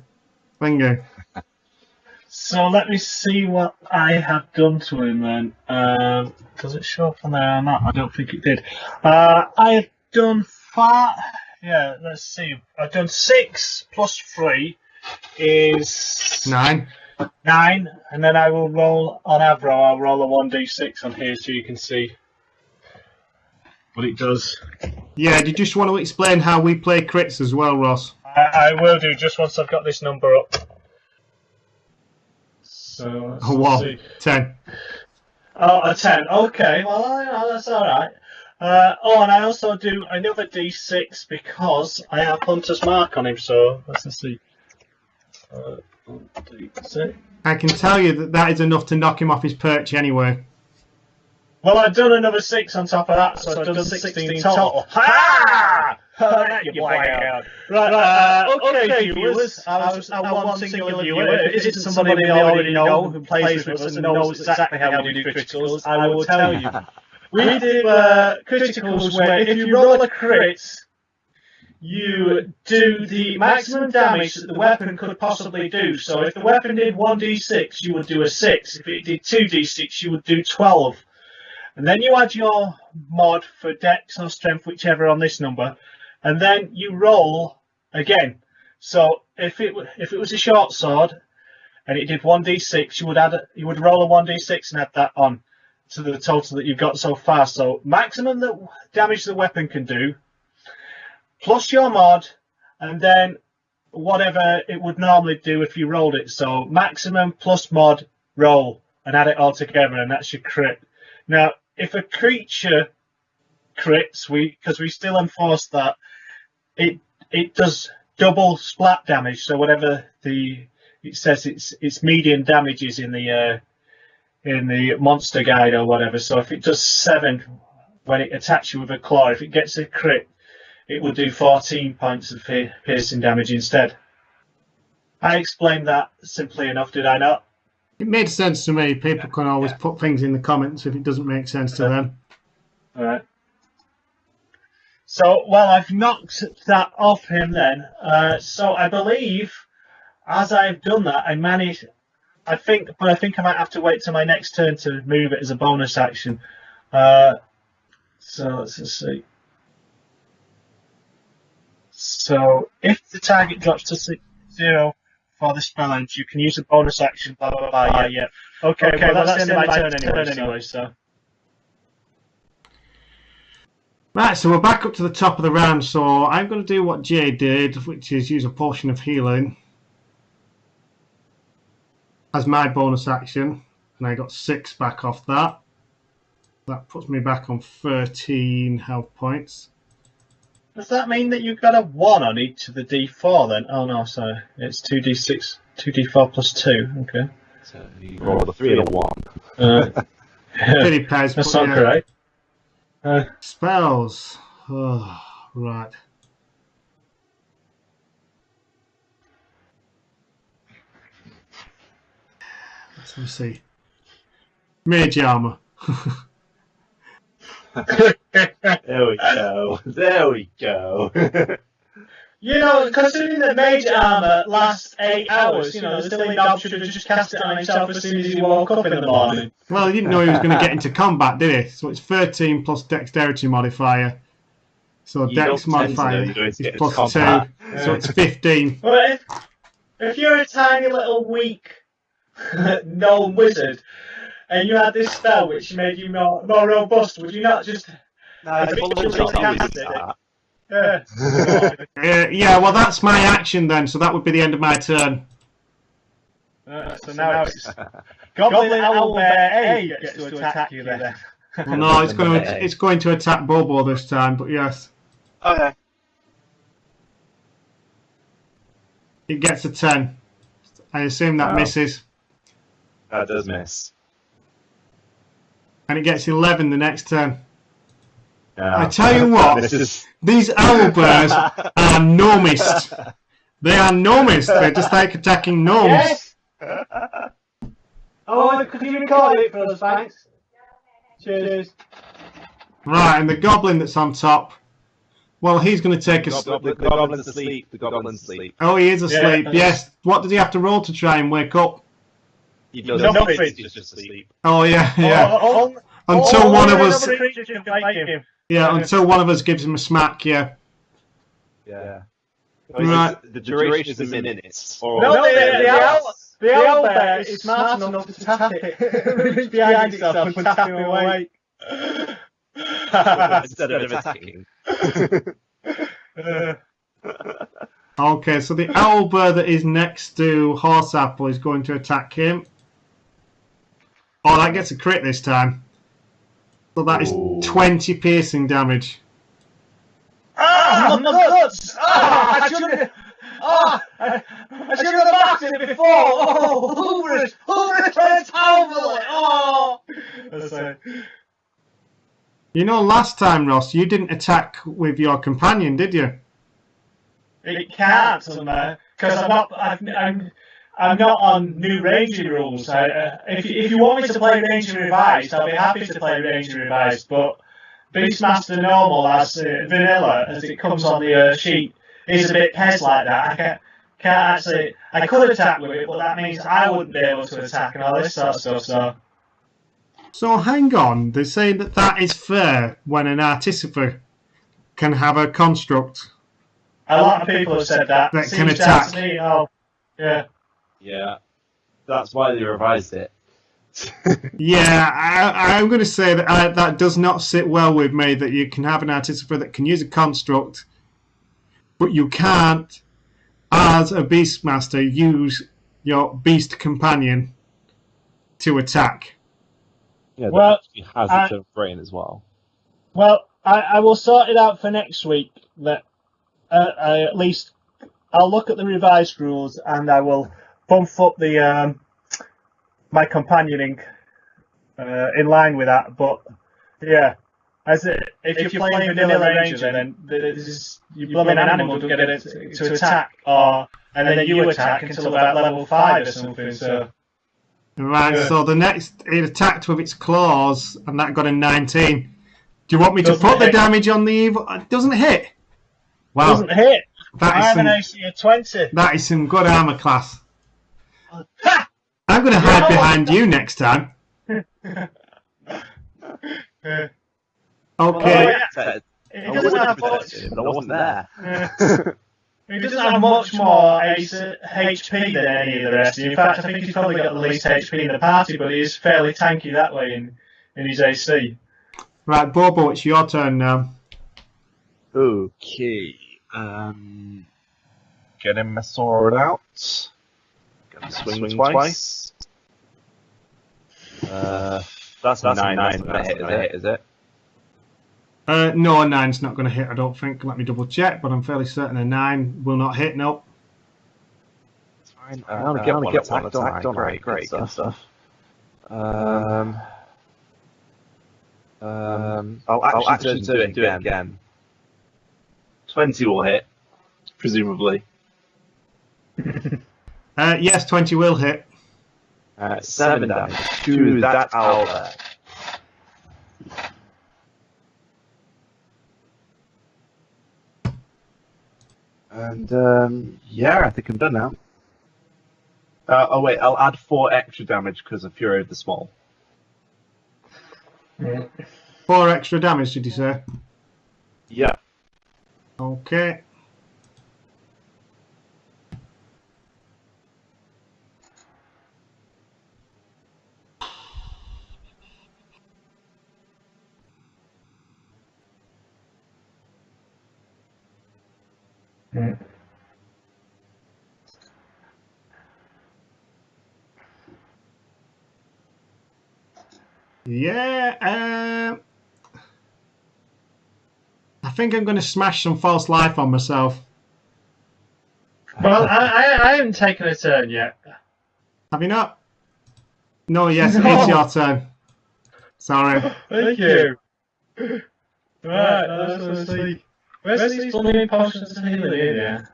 finger. So let me see what I have done to him then. Does it show up on there or not? I don't think it did. I have done 5. Yeah, let's see. I've done 6 plus 3 is 9. 9, and then I will roll on Avro. I'll roll a 1d6 on here so you can see what it does. Yeah, do you just want to explain how we play crits as well, Ross? I will do just once I've got this number up. So let's see. 10. Oh, a 10. Okay, well, that's alright. And I also do another d6 because I have Hunter's Mark on him, so let's see. D6. I can tell you that is enough to knock him off his perch anyway. Well, I've done another 6 on top of that, so I've done 16 total. Ha! You blackguard. Right, okay, viewers. I want singular viewer. If it's somebody we already know who plays with us and knows exactly how we do criticals, I will tell you. We do criticals where if you roll a crit, you do the maximum damage that the weapon could possibly do. So if the weapon did 1d6, you would do a 6. If it did 2d6, you would do 12. And then you add your mod for dex or strength, whichever on this number, and then you roll again. So if it was a short sword and it did 1d6, you would roll a 1d6 and add that on to the total that you've got so far. So maximum the damage the weapon can do, plus your mod, and then whatever it would normally do if you rolled it. So maximum plus mod, roll, and add it all together, and that's your crit. Now, if a creature crits, because we still enforce that, it does double splat damage. So whatever it says, it's medium damages in the monster guide or whatever. So if it does 7 when it attacks you with a claw, if it gets a crit, it will do 14 points of piercing damage instead. I explained that simply enough, did I not? It made sense to me. People can always put things in the comments if it doesn't make sense to them. All right. So, well, I've knocked that off him then. So I believe, as I've done that, I managed. I think I might have to wait till my next turn to move it as a bonus action. So let's just see. So if the target drops to 0 for the spell end, you can use a bonus action. Blah blah blah. Yeah. Okay. Well, that's the end of my turn anyway. So. Right, so we're back up to the top of the round, so I'm going to do what Jay did, which is use a potion of healing as my bonus action, and I got 6 back off that. That puts me back on 13 health points. Does that mean that you've got a 1 on each of the D4 then? Oh no, sorry. It's 2D6, 2D4 plus 2. Okay. So you roll a 3 and a 1. Pretty pairs, That's not correct. Spells. Oh, right. Let's see. Mage armor. There we go. There we go. You know, considering that major armour lasts 8 hours, you know, the silly knob should have just cast it on himself as soon as he woke up in the morning. Well, he didn't know he was going to get into combat, did he? So it's 13 plus dexterity modifier. So You dex don't tend to know modifier you're going is to get plus into 2. combat. So it's 15. But if you're a tiny little weak gnome wizard and you had this spell which made you more robust, would you not just cast it? Yeah. Yeah, well, that's my action then, so that would be the end of my turn. So now it's Goblin Owlbear A gets to attack you then. Well, no, it's going to attack Bobo this time, but yes. Okay. It gets a 10. I assume that misses. That does miss. And it gets 11 the next turn. Yeah. I tell you what, these owlbears are gnomists. They are gnomists. They're just like attacking gnomes. Yes! Oh, could you record it for us, thanks? Cheers. Right, and the goblin that's on top, well, he's going to take a... The goblin's asleep. The goblin's asleep. Oh, he is asleep, Yeah. yes. What does he have to roll to try and wake up? He does Nothing. He's just asleep. Oh, yeah, yeah. Until Until one of us... creature can fight him. Yeah, until one of us gives him a smack, yeah. Yeah. Right. The duration is in minutes. Or No, the owlbear is smart enough to tap it. Reach behind itself and tap him awake. instead of attacking. Okay, so the owlbear that is next to Horseapple is going to attack him. Oh, that gets a crit this time. So that is 20 piercing damage. Ah, my guts! Ah, I shouldn't have backed it before! Oh, hoover against Owlbear! Oh! You know, last time, Ross, you didn't attack with your companion, did you? It can't, because I'm not on new Ranger rules. If you want me to play Ranger Revised, I'll be happy to play Ranger Revised, but Beastmaster Normal as vanilla, as it comes on the sheet, is a bit pez like that. I can't actually... I could attack with it, but that means I wouldn't be able to attack and all this sort of stuff, So hang on, they're saying that that is fair when an artificer can have a construct. A lot of people have said that. That can Seems down attack. to me, oh, yeah. Yeah. That's why they revised it. Yeah, I'm going to say that that does not sit well with me, that you can have an artificer that can use a construct, but you can't, as a Beastmaster, use your Beast Companion to attack. Yeah, Well, that actually has its own brain as well. Well, I will sort it out for next week. That at least I'll look at the revised rules and I will bump up the my companioning in line with that. But yeah, if you're playing vanilla ranger, then you blooming animal don't get it to attack, and then you attack until about level 5 or something. So. Right, Yeah. so the next, it attacked with its claws, and that got a 19. Do you want me to Doesn't put the hit. damage on the evil? It doesn't hit. Wow, Doesn't hit. that I is have an some, AC of 20. that is some good armor class. Ha! I'm going to hide behind you next time. Okay. Oh, yeah. I It doesn't have much. but I wasn't there. He doesn't have much more HP than any of the rest. In fact, I think he's probably got the least HP in the party, but he is fairly tanky that way in his AC. Right, Bobo, it's your turn now. Okay. Getting my sword out. Gonna swing twice. That's a 9. That's not a hit, is it? No, a 9's not going to hit, I don't think. Let me double check, but I'm fairly certain a 9 will not hit, nope. It's fine. I only get one attack, don't I? Great, good stuff. I'll actually do it again. 20 will hit, presumably. Yes, 20 will hit. 7 damage to that owl there. And yeah, I think I'm done now. Oh wait, I'll add 4 extra damage because of Fury of the Small. 4 extra damage, did you say? Yeah. Okay. Yeah, I think I'm going to smash some false life on myself. Well, I haven't taken a turn yet. Have you not? No, yes, it is your turn. Sorry. Thank you. Right, let's see. Where's these blooming potions of healing in here?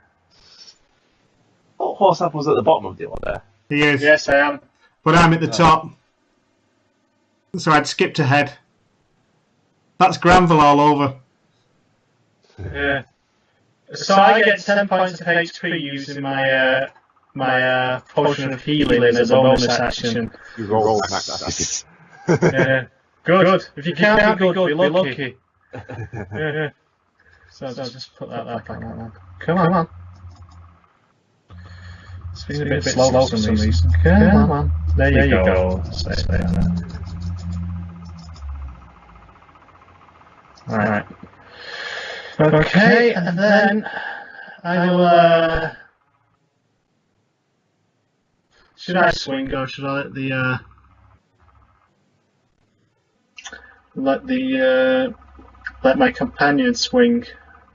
Oh, Horse Apple's at the bottom of the order. He is. Yes, I am. But I'm at the top. So I'd skipped ahead. That's Granville all over. Yeah. So I get 10 points of HP using my my potion of healing as a bonus action. You roll that. Yeah. Good. If you can't be good, be lucky. Yeah. So just put that back on. Come on. It's been a bit slow for some reason. Come on. There you go. Alright. Okay, and then I will, should I swing or should I let my companion swing?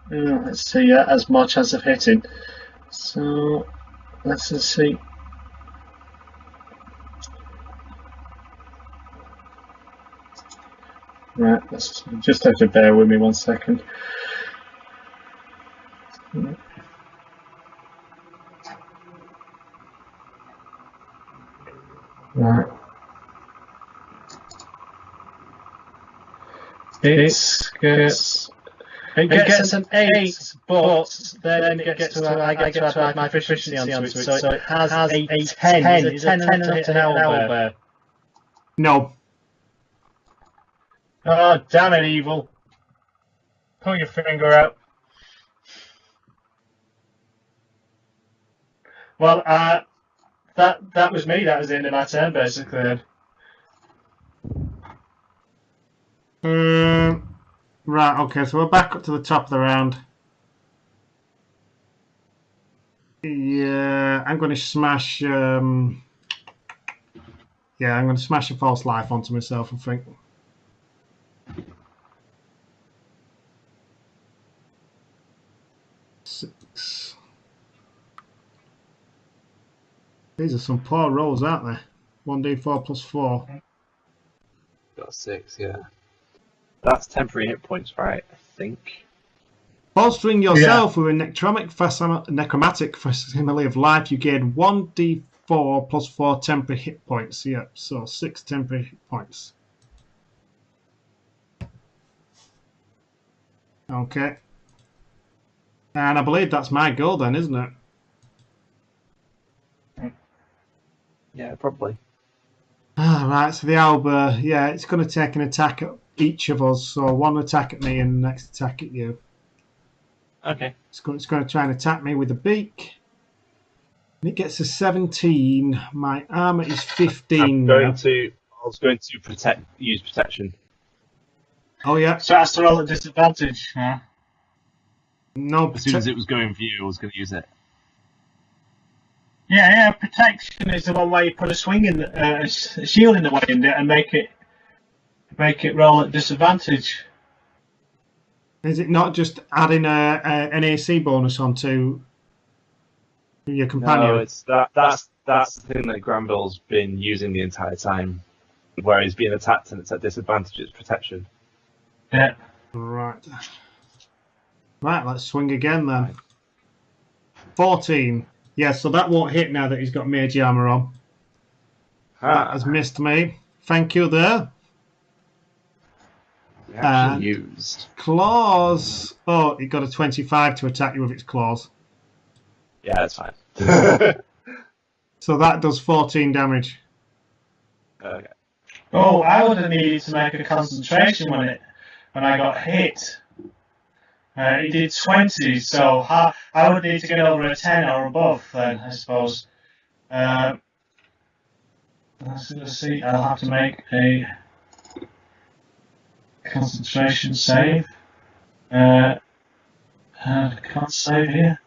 Let's see, as much as of hitting. So, let's just see. Right, let's just have to bear with me 1 second. Right. It gets an 8, but then it gets to I get to add my proficiency onto it, so it has a 10. Is a 10 enough to hit an owlbear? No. Oh, damn it, evil. Pull your finger out. Well, that was me. That was the end of my turn, basically. Right, okay, so we're back up to the top of the round. Yeah, I'm going to smash... yeah, I'm going to smash a false life onto myself, I think. Six. These are some poor rolls, aren't they? 1d4 plus 4. Got 6, yeah. That's temporary hit points, right? I think. Bolstering yourself with a necromantic facsimile of life, you gain 1d4 plus 4 temporary hit points. Yep, so 6 temporary hit points. Okay. And I believe that's my goal then, isn't it? Yeah, probably. Right, so the owlbear, yeah, it's going to take an attack at each of us. So one attack at me and the next attack at you. Okay. It's going to try and attack me with the beak. And it gets a 17. My armor is 15 I now. was going to use protection. Oh, yeah. So that's to roll at disadvantage, huh? No, As soon as it was going for you, I was going to use it. Yeah, protection is the one where you put a swing in, a shield in the way in it and make it roll at disadvantage. Is it not just adding an AC bonus onto your companion? No, it's that's the thing that Granville's been using the entire time. Where he's being attacked and it's at disadvantage, it's protection. Yeah. Right. Right, let's swing again then. 14. Yeah, so that won't hit now that he's got mage armor on. That has missed me. Thank you there. Actually used. Claws. Oh, it got a 25 to attack you with its claws. Yeah, that's fine. So that does 14 damage. Okay. Oh, I would have needed to make a concentration when I got hit. It did 20, so I would need to get over a 10 or above then, I suppose. Let's see, I'll have to make a concentration save. I can't save here.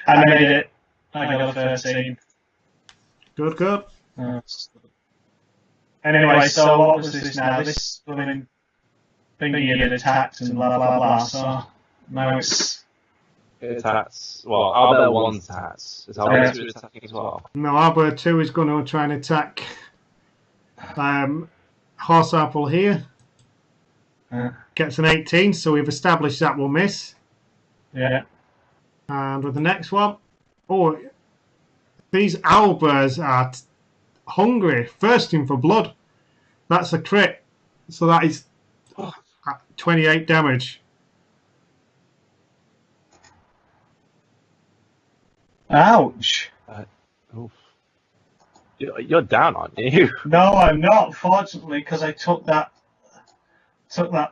I made it. I got a 13. Good. Anyway, so what was this now? This blooming thingy had attacked and blah blah blah. So now it's Attacks. Well, Albert 1's attacks. Is Albert 2 attacking as well? Now Albert 2 is going to try and attack Horse Apple here. Gets an 18, so we've established that will miss. yeah. And with the next one, oh, these owlbears are hungry, thirsting for blood. That's a crit. So that is 28 damage. Ouch. Oof. You're down, aren't you? No, I'm not. Fortunately, because I took that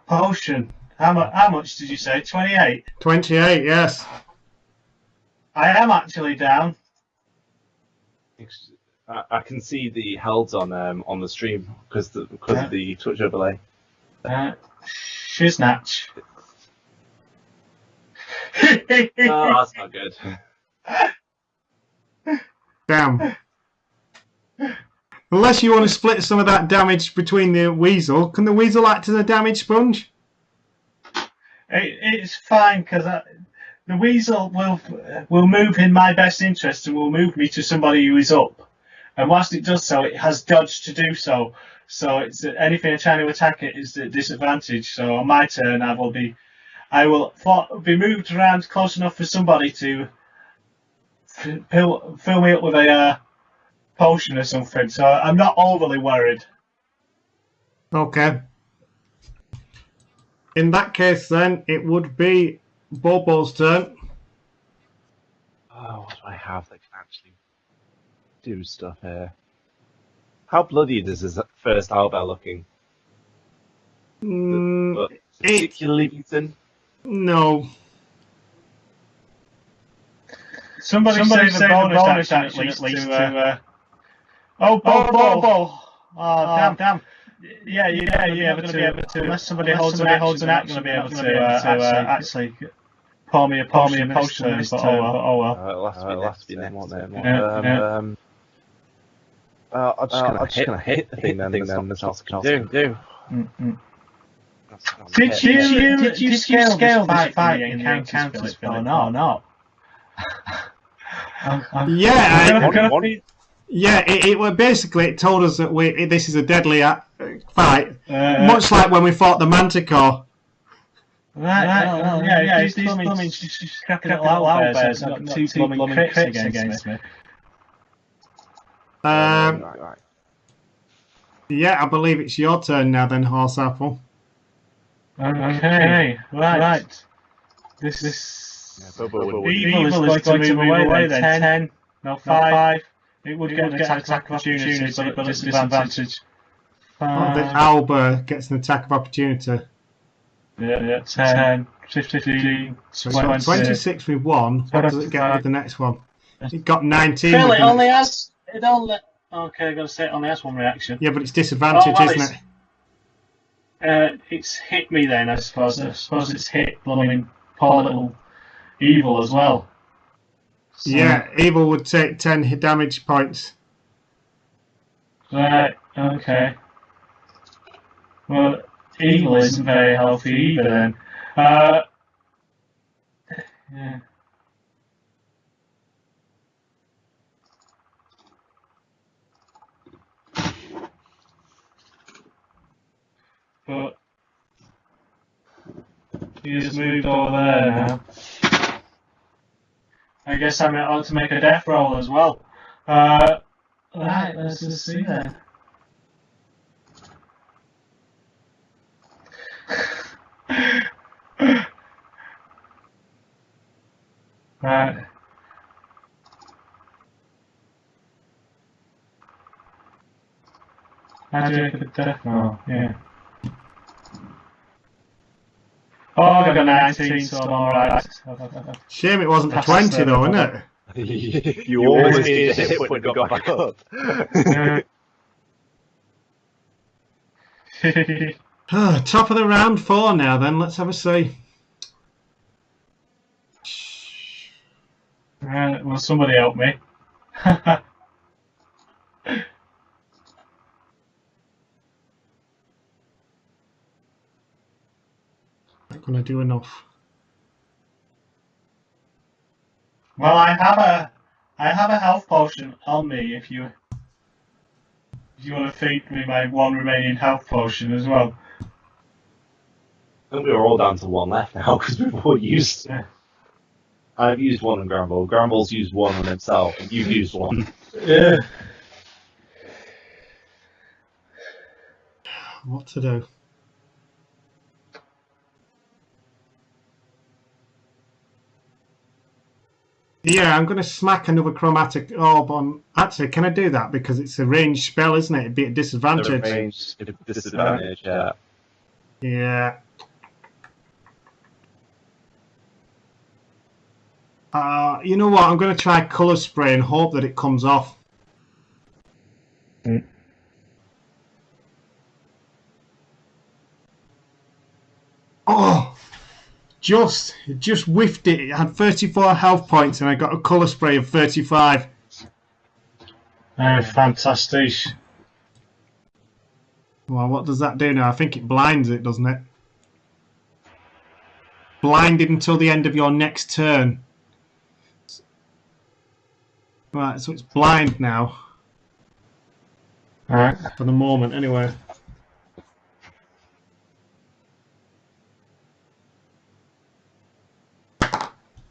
potion. How much did you say? 28. 28, yes. I am actually down. I can see the helds on the stream because of the Twitch overlay. Shiznatch. Oh, that's not good. Damn. Unless you want to split some of that damage between the weasel, can the weasel act as a damage sponge? It's fine because the weasel will move in my best interest and will move me to somebody who is up. And whilst it does so, it has dodge to do so. So it's anything trying to attack it is a disadvantage. So on my turn, I will be moved around close enough for somebody to fill me up with a potion or something. So I'm not overly worried. Okay. In that case, then, it would be Bobo's turn. Oh, what do I have that can actually do stuff here? How bloody is his first owlbear looking? Particularly beaten? No. Somebody save a bonus action at least to Bobo! Oh, damn. Yeah, you're going to be able to, unless somebody holds an action, going to be able to actually pour me a potion this turn, but oh well. It'll have to be next, won't it? I'm just going to hit the thing then, there's nothing else I can do. Did you scale this fight in encounters or not? Yeah, it was basically, it told us that this is a deadly fight, much like when we fought the Manticore. Right, these plumbing scrappy little owlbears have got two plumbing crits against me. Right. Yeah, I believe it's your turn now then, Horse Apple. Okay, right. This evil is going to move away then. 10, no 5. It would get an attack opportunity, but at disadvantage. The owlbear gets an attack of opportunity. Yeah, 10, 15, So 20. 26 with 1. What does it get with the next one? It got 19. Phil, with it only has... Okay, I gotta say it only has one reaction. Yeah, but it's disadvantage, isn't it? It's hit me then, I suppose. I suppose it's hit blooming poor little evil as well. So, yeah, evil would take 10 damage points. Right, okay. Well, evil isn't very healthy either then. Yeah. But he just moved over there now. I guess I'm out to make a death roll as well. Right, let's just see then. Right. How do you make a death roll? Yeah. Oh, I got 19, so I'm alright. Shame it wasn't a 20 though, isn't it? You almost did a hit when you got back up. Top of the round 4 now then, let's have a see. Right, will somebody help me? Not gonna do enough. Well, I have a health potion on me if you want to feed me my one remaining health potion as well. I think we're all down to one left now because we've all used. I've used one on Gramble. Gramble's used one on himself, and you've used one. Yeah. What to do? Yeah, I'm going to smack another chromatic orb on. Actually, can I do that? Because it's a ranged spell, isn't it? It'd be a disadvantage. Disadvantage, yeah. Yeah. You know what? I'm going to try colour spray and hope that it comes off. Oh! It just whiffed it. It had 34 health points and I got a colour spray of 35. Fantastic. Well, what does that do now? I think it blinds it, doesn't it? Blinded until the end of your next turn. Right, so it's blind now. Alright. For the moment, anyway.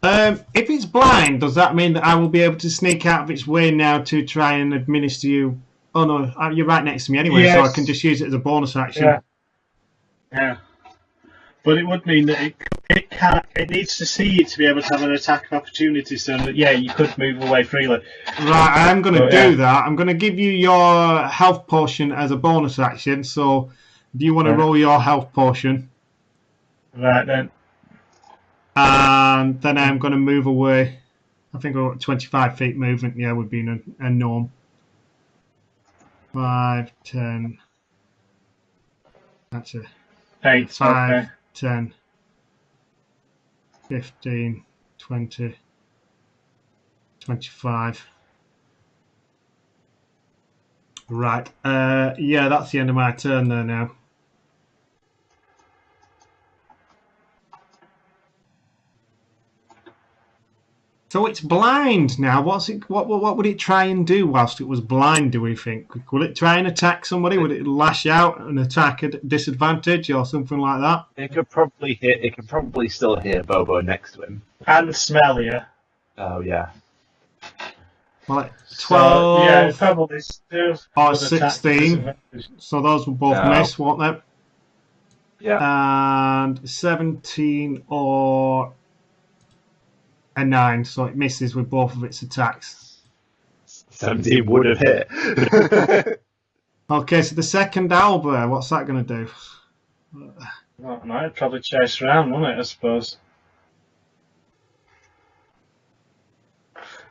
If it's blind, does that mean that I will be able to sneak out of its way now to try and administer you? Oh no, you're right next to me anyway, yes. So I can just use it as a bonus action. Yeah. Yeah. But it would mean that it needs to see you to be able to have an attack of opportunity, so that you could move away freely. Right, I'm going to do that. I'm going to give you your health potion as a bonus action. So, do you want to roll your health potion? Right then. And then I'm going to move away. I think 25 feet movement, would be a norm. 5, 10. That's it. 8, 5, okay. 10, 15, 20, 25. Right. Yeah, that's the end of my turn there now. So it's blind now. What's it? What would it try and do whilst it was blind? Do we think? Will it try and attack somebody? Would it lash out and attack at disadvantage or something like that? It could probably hit. It could probably still hit Bobo next to him. And smell you. Oh yeah. Well, 12. Yeah, probably still. Or 16. So those will both miss, won't they? Yeah. And 17 or a 9, so it misses with both of its attacks. 17 would have hit. Okay, so the second owlbear, what's that going to do? Well, I'd probably chase around, wouldn't it, I suppose?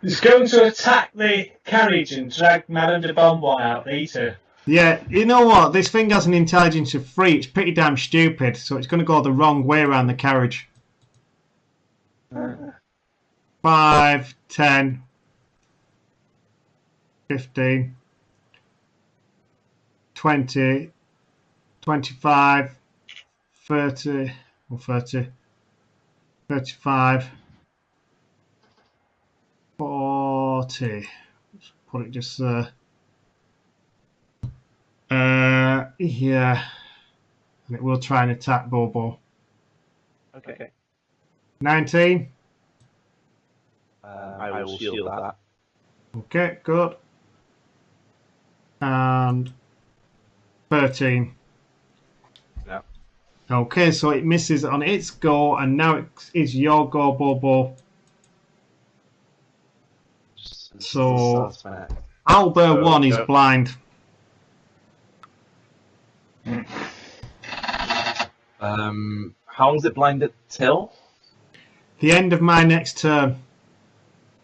It's going to attack the carriage and drag Madame de Bonbon out, the eater. Yeah, you know what? This thing has an intelligence of 3. It's pretty damn stupid, so it's going to go the wrong way around the carriage. 5, 10, 15, 20, 25, 30, or 30, 35, 40. Let's put it just there. Yeah. And it will try and attack Bobo. Okay. 19. I will shield that. Okay, good. And 13. Yeah. Okay, so it misses on its go, and now it's your go, Bobo. So Albert 1 is blind. How long is it blinded till? The end of my next turn.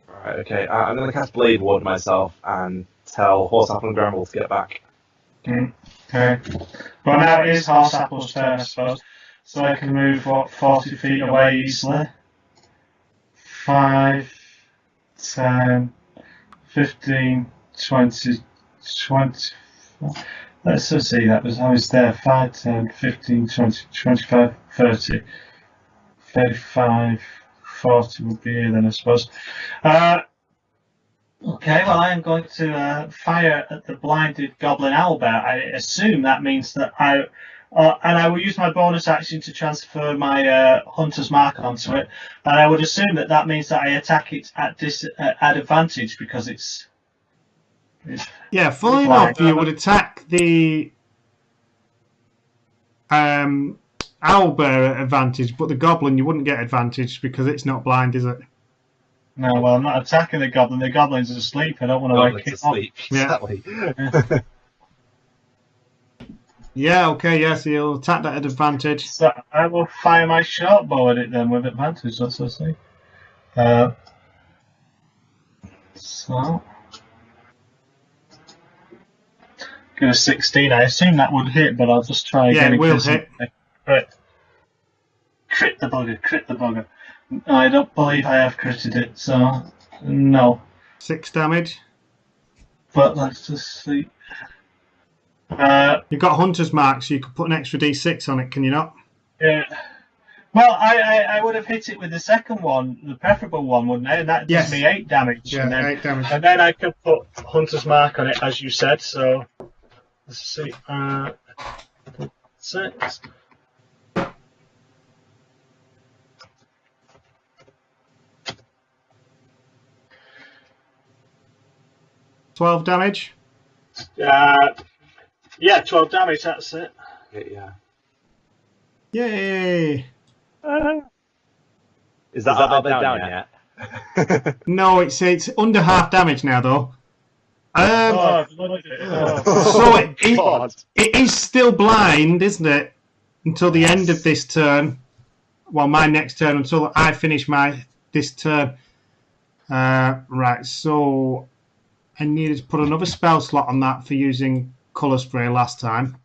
Right, okay. I'm going to cast Blade Ward myself and tell Horseapple and Gramble to get back. Okay. Well, now it is Horseapple's turn, I suppose. So I can move, 40 feet away easily. 5, 10, 15, 20, 20. Let's just see, I was there. 5, 10, 15, 20, 25, 30, 35, 40 would be here then, I suppose. Okay, well, I am going to fire at the blinded Goblin Owlbear. I assume that means that and I will use my bonus action to transfer my Hunter's Mark onto it, and I would assume that that means that I attack it at advantage because it's Yeah, funnily enough, you would attack the Owlbear at advantage, but the Goblin you wouldn't get advantage because it's not blind, is it? No, well, I'm not attacking the Goblin. The Goblin's asleep. I don't want to wake him up. Exactly. Yeah, okay, yes, you'll attack that at advantage. So I will fire my short bow at it then with advantage. Let's see. So. Get a 16. I assume that would hit, but I'll just try again. Yeah, it will hit. Crit the bugger. I don't believe I have critted it, so no. 6 damage. But let's just see. You've got Hunter's Mark, so you could put an extra D6 on it, can you not? Yeah. Well, I would have hit it with the second one, the preferable one, wouldn't I? And that gives me 8 damage. Yeah, and then, 8 damage. And then I could put Hunter's Mark on it, as you said, so let's see. 6. 12 damage. Yeah, 12 damage, that's it. Yeah. Yay! Is that up and down yet? No, it's under half damage now, though. Oh, So it is still blind, isn't it? Until the end of this turn. Well, my next turn, until I finish this turn. Right, so I needed to put another spell slot on that for using Colour Spray last time.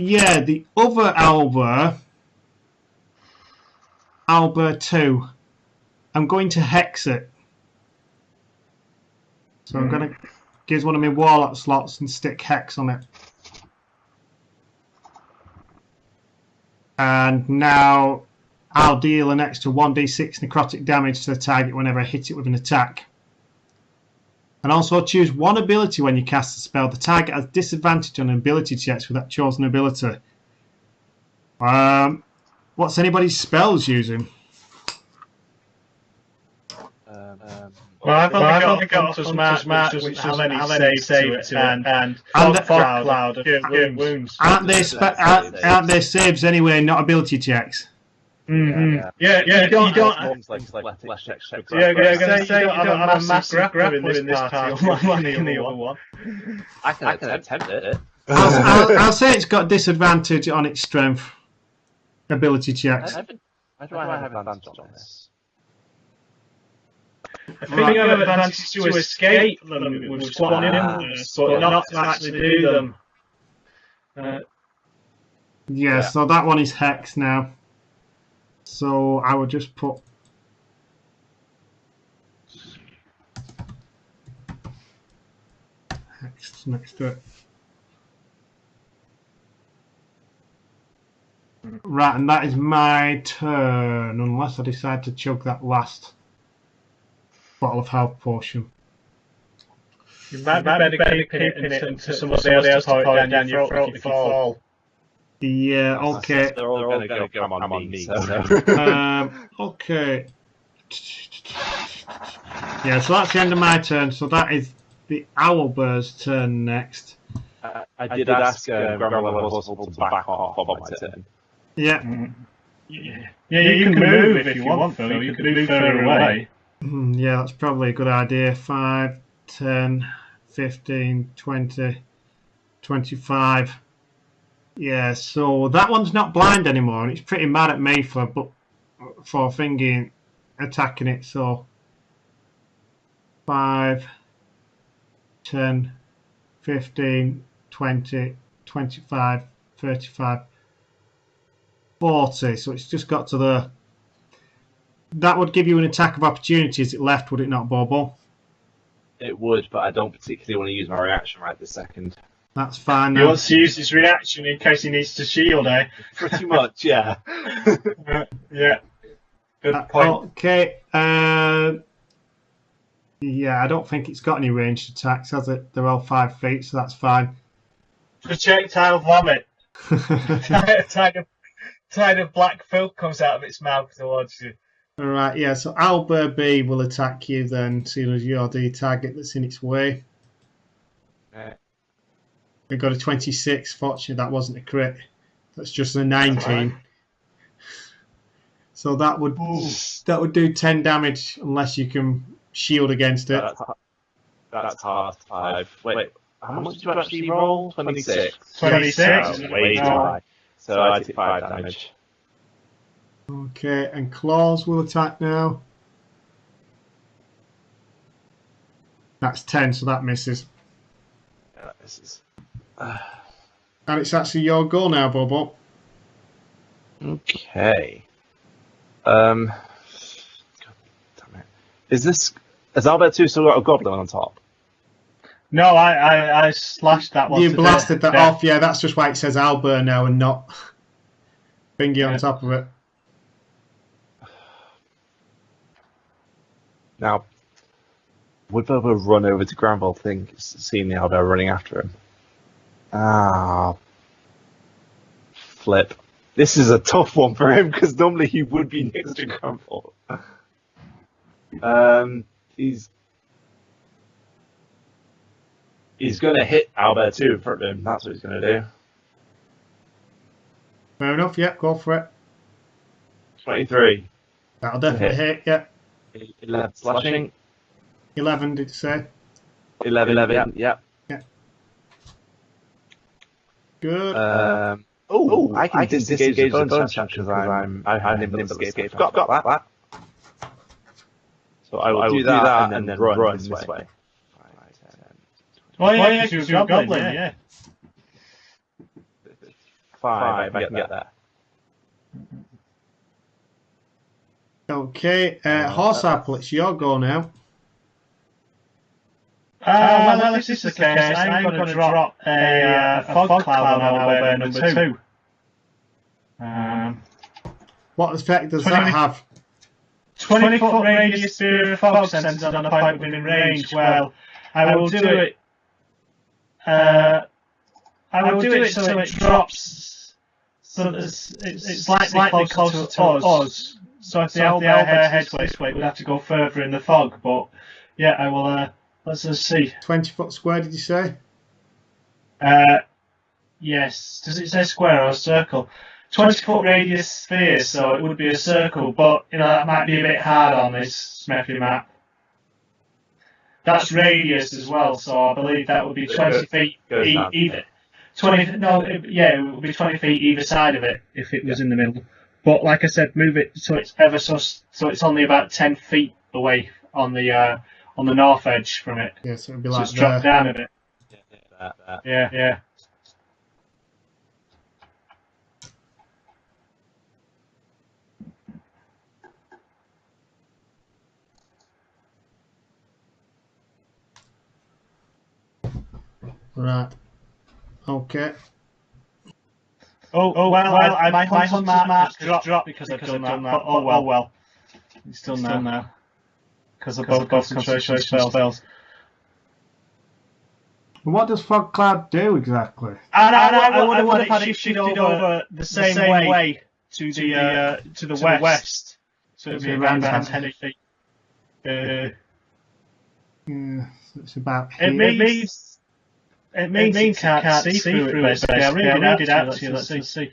Yeah, the other Albert 2, I'm going to hex it. So I'm going to use one of my Warlock slots and stick hex on it. And now I'll deal an extra 1d6 necrotic damage to the target whenever I hit it with an attack. And also choose one ability when you cast the spell. The target has disadvantage on ability checks with that chosen ability. What's anybody's spells using? Well, I've only got Hunter's Mark, which is how many saves to it, and Fog Cloud of wounds. Aren't there saves anyway, not ability checks? Yeah, you don't have a massive grappler in this party, unlike the other one. I can attempt it. I'll say it's got disadvantage on its strength ability checks. Why do I have advantage on this? I think you have advantage to escape them with squat inwards, but not to actually do them. Yeah, so that one is hex now. So I would just put hex next to it. Right, and that is my turn, unless I decide to chug that last bottle of health potion. You might be better keeping it until somebody else to pour it down your throat if you fall. Yeah, okay. They're all going to go on me. So. Okay. Yeah, so that's the end of my turn. So that is the Owlbear's turn next. I did ask Grandma whether it was possible to back off on my turn. Yeah. Yeah, you can move if you want, Phil. You could move further away. Yeah, that's probably a good idea. 5, 10, 15, 20, 25. Yeah, so that one's not blind anymore, and it's pretty mad at me for thinking attacking it. So 5, 10, 15, 20, 25, 35, 40. So it's just got to the. That would give you an attack of opportunity as it left, would it not, Bobo? It would, but I don't particularly want to use my reaction right this second. That's fine. He wants to use his reaction in case he needs to shield, eh? Pretty much, yeah. Yeah. Good point. Okay. Yeah, I don't think it's got any ranged attacks, has it? They're all 5 feet, so that's fine. Projectile vomit. Tide of black filth comes out of its mouth towards you. Alright, yeah, so Owlbear B will attack you then, seeing as you're the target that's in its way. We got a 26. Fortunately, that wasn't a crit. That's just a 19. So that would do 10 damage unless you can shield against it. That's half 5. Wait, how much did you actually roll? 26. 26? Way too high. So I take 5 damage. Okay, and Claws will attack now. That's 10, so that misses. Yeah, this is. And it's actually your goal now, Bobo. Okay. God damn it. Has Albert 2 still got a goblin on top? No, I slashed that one. You blasted that off, yeah, that's just why it says Owlbear now and not Bingy on top of it. Now, would Bobo run over to Granville, seeing the Owlbear running after him? Flip. This is a tough one for him because normally he would be next to Granville. He's going to hit Albert too in front of him. That's what he's going to do. Fair enough, yeah, go for it. 23. That'll definitely hit, yeah. 11 slashing. 11, did you say? 11, yeah. Good. I can disengage the bonus action because I have nimble escape. Got that. So I will do that and then run this way. Oh yeah, because you're a goblin, yeah. 5, if I can get that. Okay, Horse Apple, it's your go now. Well, if this is the case, I'm going to drop a fog cloud on Owlbear number 2. What effect does that have? 20-foot radius sphere of fog centered on a point within range. Well, I will do it. I will do it so it drops, so that it's slightly closer to us. So if the Owlbear heads this way, we'd have to go further in the fog. But yeah, I will. Let's just see. 20-foot square, did you say? Yes. Does it say square or circle? 20-foot radius sphere, so it would be a circle, but that might be a bit hard on this Smethy map. That's radius as well, so I believe that would be 20 feet either. 20? No, it would be 20 feet either side of it if it was in the middle. But like I said, move it so it's so it's only about 10 feet away on the north edge from it. Yeah, so it would be so like it's dropped down a bit. Yeah. Right. Okay. Well, my hunter's mark just dropped because I've done that. Oh well. It's done now. Because of both concentration spells. What does fog cloud do exactly? And I would have had it shifted over the same way to the west. So it'd be around 10 feet. Yeah, so it's about It here. means you can't see through it, basically. I'll read it out to you. Let's see.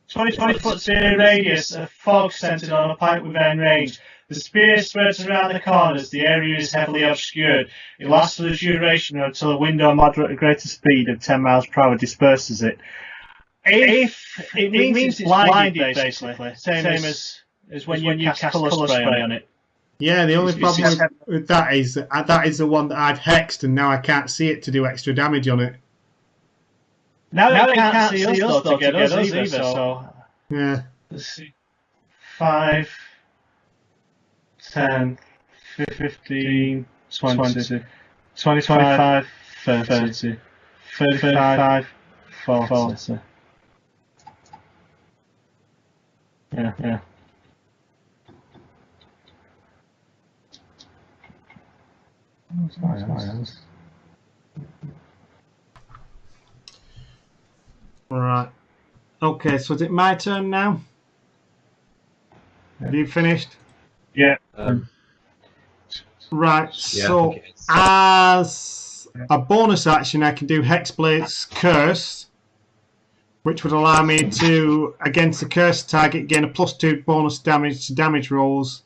20-foot sphere radius of fog centered on a point within range. The sphere spreads around the corners. The area is heavily obscured. It lasts for the duration until a wind or moderate or greater speed of 10 miles per hour disperses it. If it means it's blinded, basically, same as when you cast colour spray on it. Yeah, the only problem with that is the one that I've hexed, and now I can't see it to do extra damage on it. Now it can't see us though to get us either, so... Yeah. Let's see. 5, 10, 15, 20, 25, 30, 35, 40. Yeah. Alright. Okay, so is it my turn now? Have you finished? Yeah. Right, Yeah, I so think it is. as a bonus action, I can do Hexblade's Curse, which would allow me to, against the cursed target, gain a +2 bonus damage to damage rolls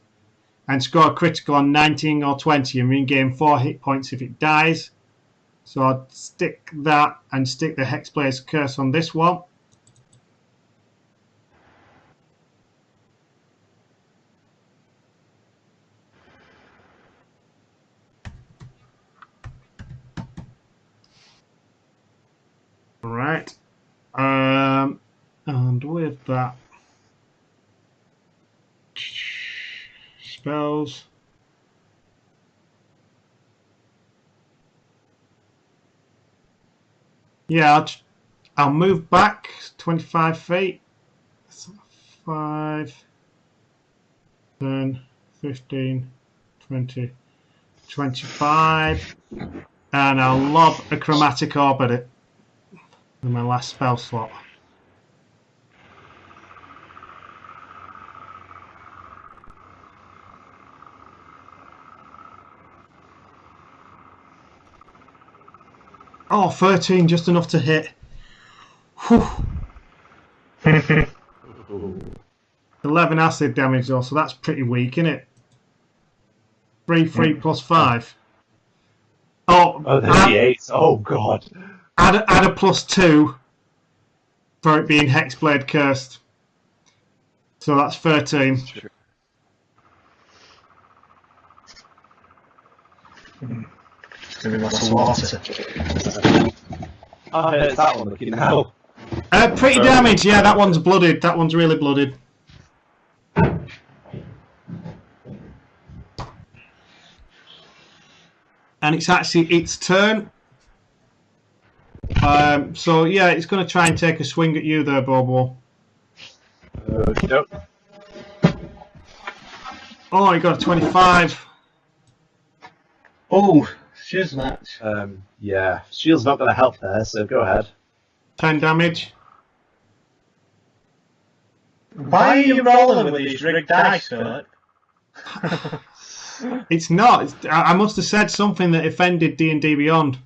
and score a critical on 19 or 20 and regain 4 hit points if it dies. So I'd stick that and stick the Hexblade's Curse on this one. Right. And with that, spells. Yeah, I'll move back 25 feet. 5, 10, 15, 20, 25. And I'll lob a chromatic orb at it in my last spell slot. Oh, 13, just enough to hit. Whew. 11 acid damage though, so that's pretty weak, isn't it? 3 plus 5. Oh, the D8. Oh, God. add a +2 for it being Hexblade cursed. So that's 13. Lots of water. Oh, it's that one looking now. Pretty damage, yeah, that one's blooded. That one's really blooded. And it's actually its turn. So yeah, it's going to try and take a swing at you there, Bobo. Nope. Oh, he got a 25. Oh, shiz match. Yeah, shield's not going to help there, so go ahead. 10 damage. Why are you rolling with these rigged dice, Philip? It's not. I must have said something that offended D&D Beyond.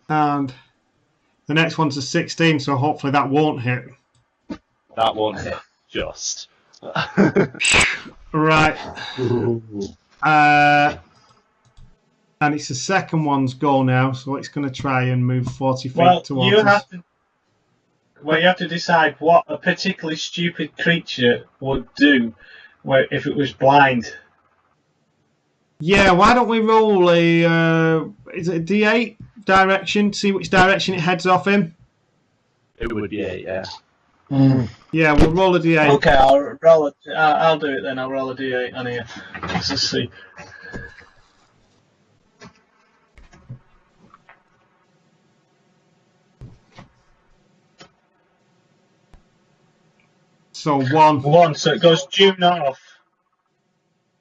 And the next one's a 16, so hopefully that won't hit. That won't hit. Just. Right. And it's the second one's goal now, so it's going to try and move 40 feet towards us. You have to decide what a particularly stupid creature would do if it was blind. Yeah, why don't we roll a... is it a D8 direction? See which direction it heads off in? It would be 8, yeah. Yeah, we'll roll a D8. Okay, I'll do it then. I'll roll a D8 on here. Let's just see. So 1. 1, so it goes due north.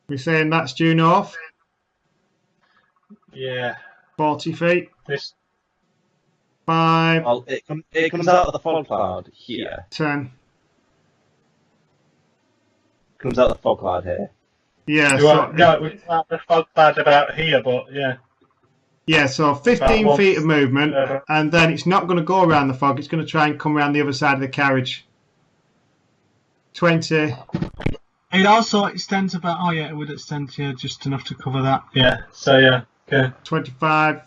We're saying that's due north. Yeah. 40 feet. This. 5, Well, it comes out of the fog cloud here. 10. Comes out of the fog cloud here. Yeah, No, we've got the fog cloud about here, but yeah. Yeah, so 15 About feet of movement, one- and then it's not going to go around the fog. It's going to try and come around the other side of the carriage. 20. It also extends about. Oh yeah, it would extend here just enough to cover that. Yeah. So yeah. Okay. 25,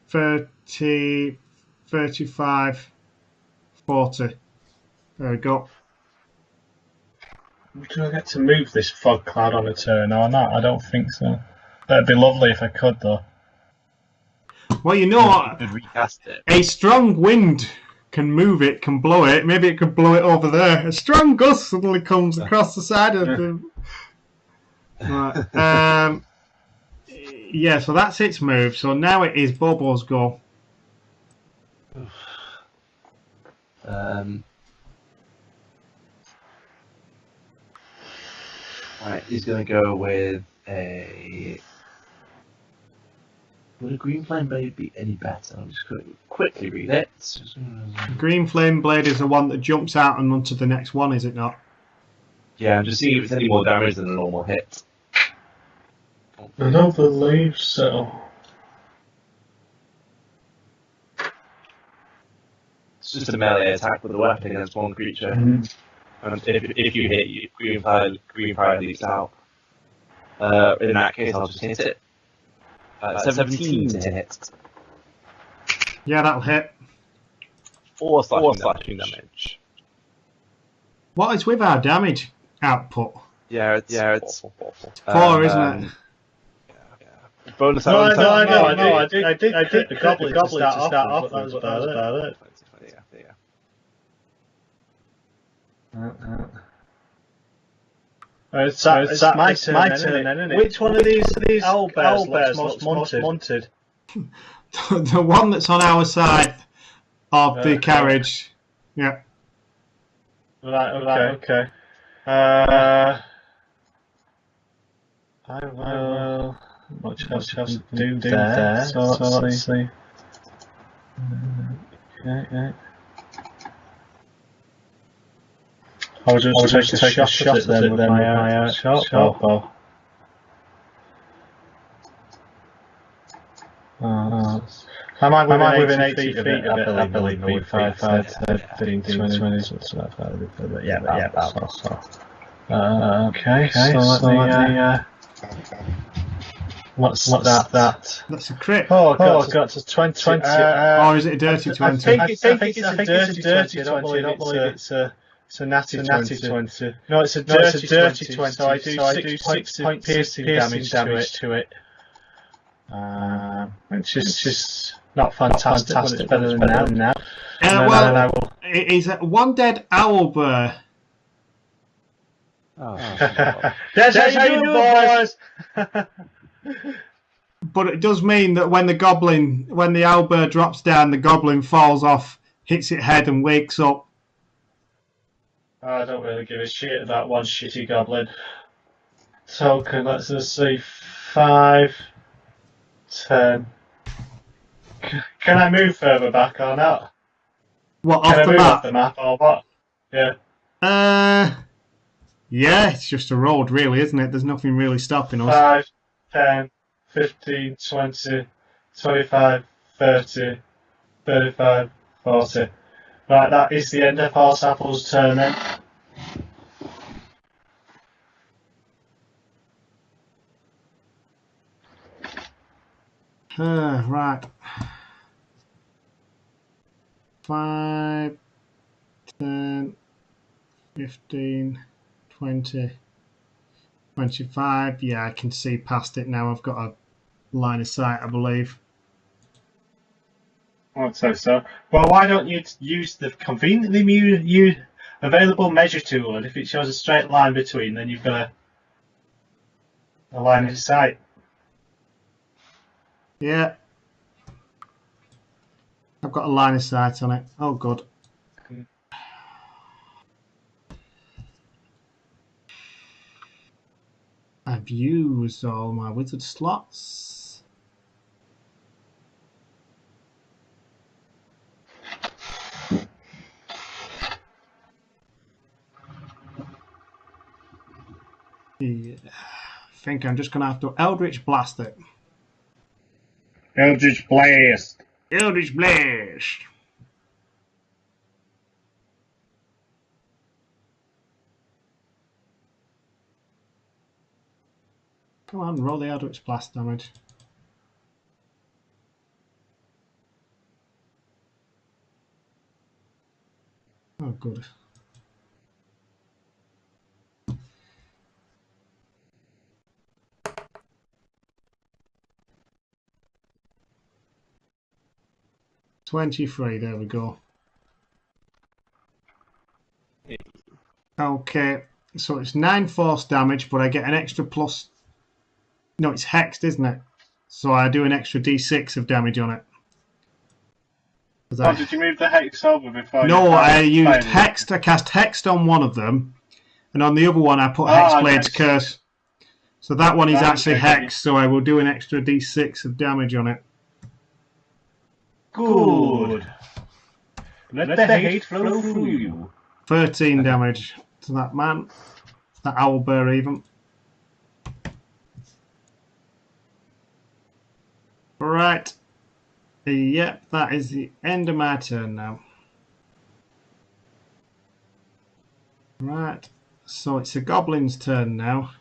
30, 35, 40. There we go. Do I get to move this fog cloud on a turn or not? I don't think so. That'd be lovely if I could, though. Well, you know what? You could recast it. A strong wind can move it, can blow it. Maybe it could blow it over there. A strong gust suddenly comes across the side of the... Right. Yeah, so that's its move. So now it is Bobo's go. Right, he's going to go with a... Would a green flame blade be any better? I'm just going to quickly read it. Green flame blade is the one that jumps out and onto the next one, is it not? Yeah, I'm just seeing if it's any more damage than a normal hit. I don't believe so. It's just a melee attack with a weapon against one creature. Mhm. And if you hit, green fire leaps out. In that case, I'll just hit it. 17 to hit. Yeah, that'll hit. 4 slashing damage. What is with our damage output? Yeah, it's 4, isn't it? Bonus No, action. I did the goblin to start off with, that was about it. It's my turn then, isn't it? Which one of these owl bears looks most wanted? The one that's on our side of the carriage. Yeah. Right, okay. I will... Much else to do there, so let's see. Okay. I was just take a shot at it then with my short bow. Am I within 80 feet of it? I believe with 5, 15, 20, something like that. Yeah, that's all. Okay, so let me... What's that? That's a crit. Oh, I got to 20. Or is it a dirty 20? I think it's a dirty 20. I don't believe it's a natty 20. No, it's a dirty 20. So I do 6 points piercing damage to it. Which is just not fantastic, but it's better than now. Well, it is one dead owl bear. That's how you do it, boys! But it does mean that when the owlbear drops down, the goblin falls off, hits its head, and wakes up. I don't really give a shit about one shitty goblin. Token, let's just see. 5, 10. Can I move further back or not? What, Can I off the move map? off the map or what? Yeah. Yeah, it's just a road, really, isn't it? There's nothing really stopping us. 5, 10, 15, 20, 25, 30, 35, 40. Right, that is the end of Horse Apple's turn then. Right. 5, 10, 15, 20, 25. Yeah, I can see past it now. I've got a line of sight, I believe. I would say so. Well, why don't you use the conveniently available measure tool, and if it shows a straight line between, then you've got a line of sight. Yeah. I've got a line of sight on it. Oh, good. I've used all my wizard slots. Yeah. I think I'm just going to have to Eldritch Blast it. Eldritch Blast. Eldritch Blast. Come on, roll the Eldritch Blast damage. Oh, good. $23, there we go. Okay, so it's 9 force damage, but I get an extra plus. No, it's hexed, isn't it? So I do an extra d6 of damage on it. Oh, did you move the hex over before? No, I used hexed. hexed. I cast hexed on one of them, and on the other one I put Hexblade's Curse. So that one is actually hexed, so I will do an extra d6 of damage on it. Good. Let the hate flow through you. 13 damage to that man. That owlbear even. Right. Yep, that is the end of my turn now. Right. So it's the goblin's turn now.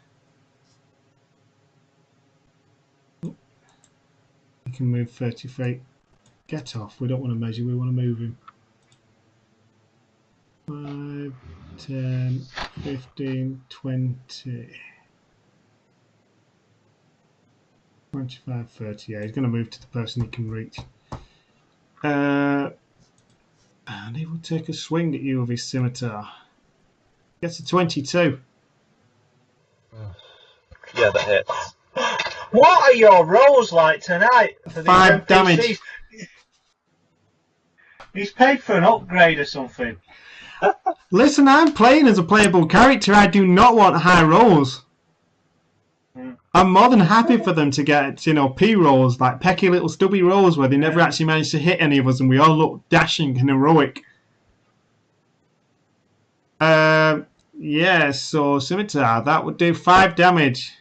You can move 30 feet. Get off. We don't want to measure, we want to move him. 5, 10, 15, 20, 25, 30. Yeah, he's going to move to the person he can reach. And he will take a swing at you with his scimitar. Gets a 22. Yeah, that hits. What are your rolls like tonight? For these 5 NPCs? damage. He's paid for an upgrade or something. Listen, I'm playing as a playable character. I do not want high rolls. I'm more than happy for them to get, P rolls, like pecky little stubby rolls where they never actually managed to hit any of us and we all look dashing and heroic. Yeah, so scimitar, that would do 5 damage.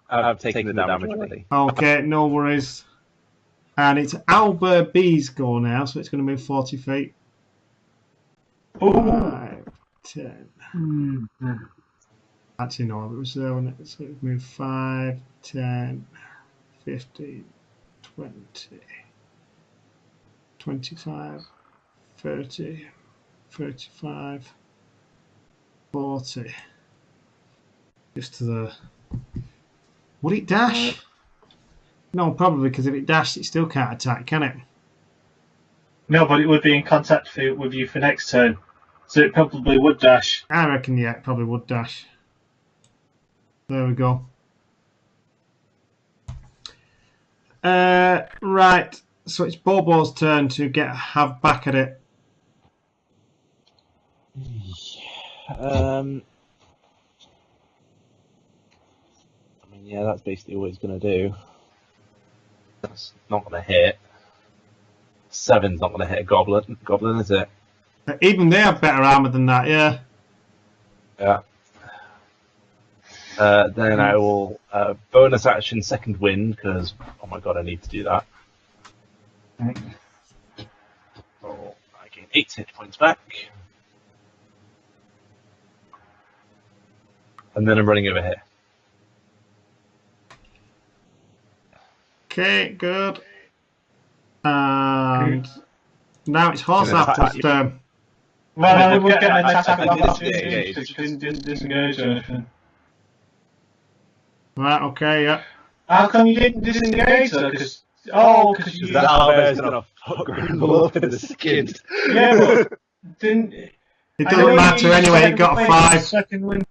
I've taken the damage already. Okay, no worries. And it's Albert B's go now, so it's going to move 40 feet. 5, 10. Actually, no, it was there when it, so it moved 5, 10, 15, 20, 25, 30, 35, 40. Just to the. Would it dash? No, probably, because if it dashed, it still can't attack, can it? No, but it would be in contact with you for next turn. So it probably would dash. I reckon, yeah, it probably would dash. There we go. Right, so it's Bobo's turn to have back at it. I mean, yeah, that's basically what he's going to do. That's not going to hit. 7's not going to hit a goblin, is it? Even they have better armor than that, yeah. Yeah. Then I will bonus action second wind because oh my god, I need to do that. Oh, I gain 8 hit points back, and then I'm running over here. Okay, good. And now it's Horse Apple's turn. Well, we'll get an attack I of didn't opportunity because you didn't disengage or anything. Right, okay, yeah. How come you didn't disengage though? Because you. That owlbear's gonna fuck Grimble up in the skin. Yeah, but didn't. It doesn't matter anyway, it got a 5. Second win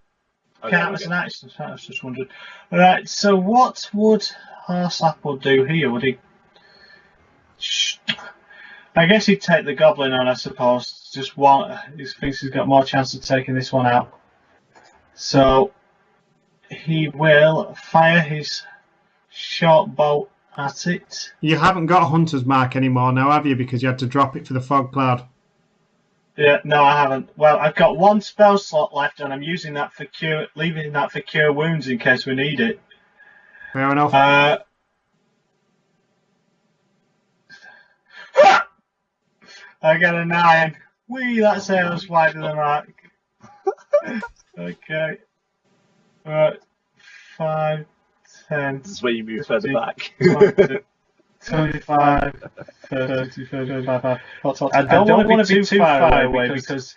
count as an action. I was just wondering. Alright, so what would Horse Apple do here? Would he. I guess he'd take the goblin on, I suppose. Just one. He thinks he's got more chance of taking this one out. So he will fire his short bolt at it. You haven't got a hunter's mark anymore now, have you? Because you had to drop it for the fog cloud. Yeah, no, I haven't. Well, I've got one spell slot left, and I'm using that for leaving that for cure wounds in case we need it. Fair enough. I got a 9. Whee, that sails wide of the mark. Okay. Right. 5, 10. This is where you move further back. 25, 30, 35. I don't want to be too far away because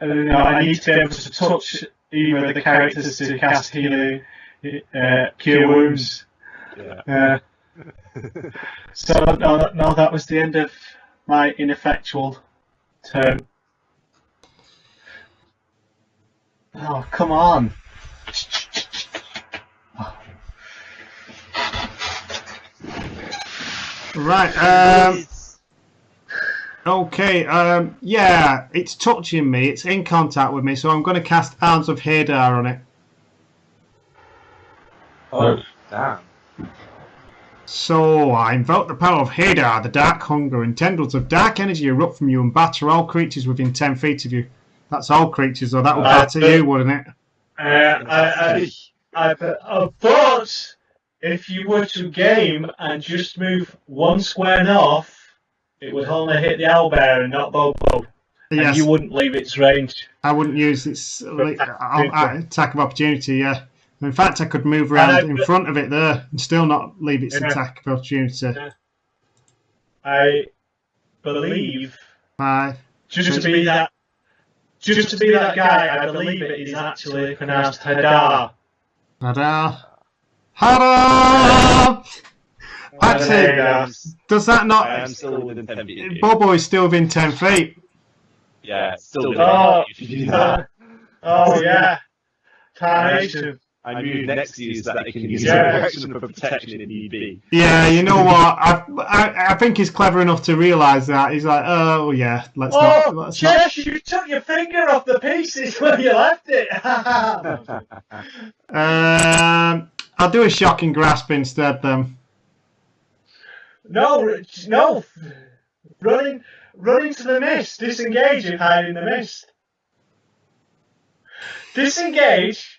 I need to be able to touch either of the characters to cast healing, cure wounds. Yeah. So no, that was the end of my ineffectual turn. Oh, come on. Right. Okay. Yeah, it's touching me. It's in contact with me, so I'm going to cast Arms of Hadar on it. Oh, damn. So I invoke the power of Hadar, the Dark Hunger, and tendrils of dark energy erupt from you and batter all creatures within 10 feet of you. That's all creatures, so that would batter you, wouldn't it? But if you were to game and just move one square north, it would only hit the owlbear and not Bobo. And Yes. you wouldn't leave its range. I wouldn't use its attack of opportunity, yeah. In fact, I could move around in front of it there and still not leave its attack of opportunity. I believe 5. just to be that guy, I believe it is actually pronounced Hadar. Hadar. Hadar! Actually, does that I not... am still within 10 feet of you. Bobo is still within 10 feet. Yeah, still within 10 Oh, feet if you do that. Oh yeah, tarnation. I move next to you so that I can use Yeah. your action for protection if need be. Yeah, you know what? I think he's clever enough to realise that. He's like, oh yeah, let's not. Jess, you took your finger off the pieces where you left it. I'll do a shocking grasp instead then. No, running to the mist. Disengage and hide in the mist. Disengage.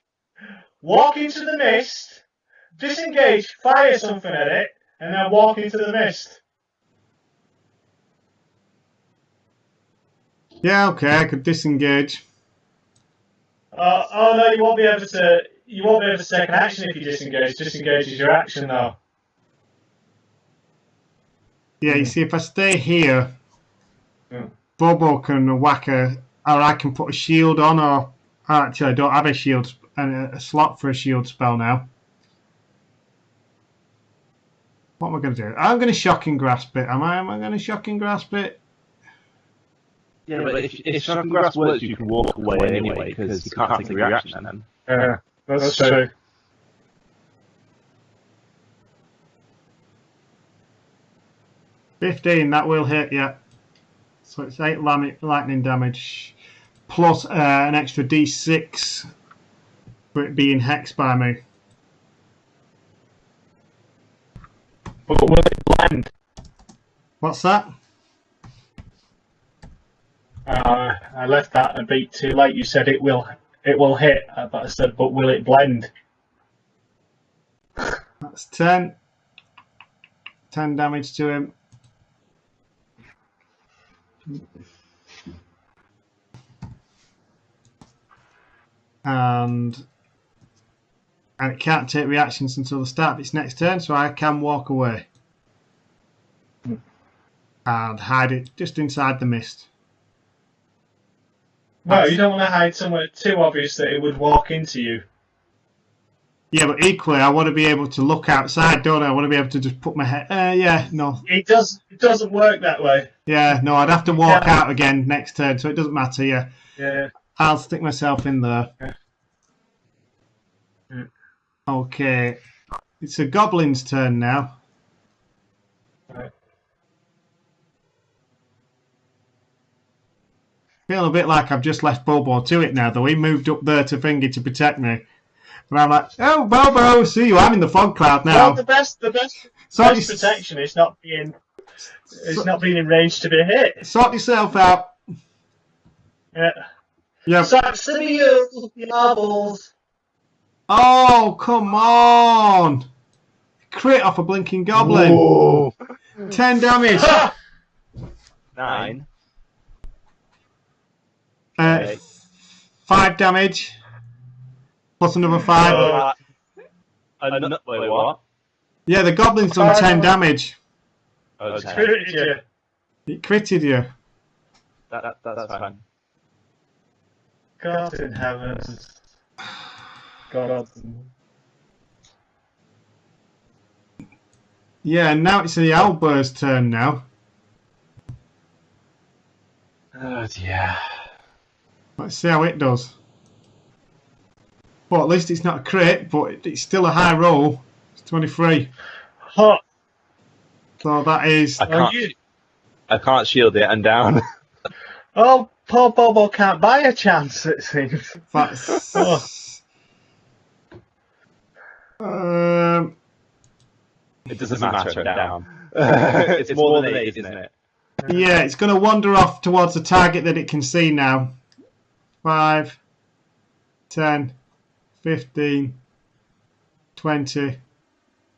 Walk into the mist. Disengage. Fire something at it, and then walk into the mist. Yeah, okay, I could disengage. Oh no, you won't be able to. You won't be able to take an action if you disengage. Disengage is your action though. Yeah, you see, if I stay here, Yeah. Bobo can whack or I can put a shield on, or actually I don't have a shield and a slot for a shield spell now. What am I going to do? I'm going to shocking grasp it. Am I going to shocking grasp it? Yeah, but if shocking grasp works, you can walk away anyway, because you can't take a reaction then. Yeah, that's true. $15, that will hit, yeah. So it's 8 lightning damage, plus an extra D6 for it being hexed by me. But will it blend? What's that? I left that a beat too late. You said it will hit, but I said, but will it blend? That's 10. 10 damage to him. And it can't take reactions until the start of its next turn, so I can walk away and hide it just inside the mist. No, you don't want to hide somewhere too obvious that it would walk into you. Yeah, but equally, I want to be able to look outside, don't I? I want to be able to just put my head. Yeah, no. It doesn't work that way. Yeah, no, I'd have to walk out again next turn, so it doesn't matter. Yeah, Yeah. I'll stick myself in there. Yeah. Okay, it's a goblin's turn now. Right. Feel a bit like I've just left Bobo to it now, though. He moved up there to Finger to protect me. And I'm like, oh, Bobo, see you. I'm in the fog cloud now. Well, the best Sort, protection is not being in range to be hit. sort yourself out. Yeah. Yeah. Saxony, you marbles. Oh, come on. Crit off a blinking goblin. Whoa. 10 damage. 9. 5 damage. Plus another 5. Wait, what? Yeah, the goblin's done 10 damage. Okay. Critted you. It critted you. That's fine. God in heavens. God. Yeah, and now it's the Owlbear's turn now. Oh dear. Let's see how it does. Well, at least it's not a crit, but it's still a high roll. It's 23. Hot. So that is... I can't shield it. I'm down. Oh, poor Bobo can't buy a chance, it seems. That's... It doesn't matter. I'm down. It's more than 8, isn't it? yeah, it's going to wander off towards the target that it can see now. 5, 10, 15, 20,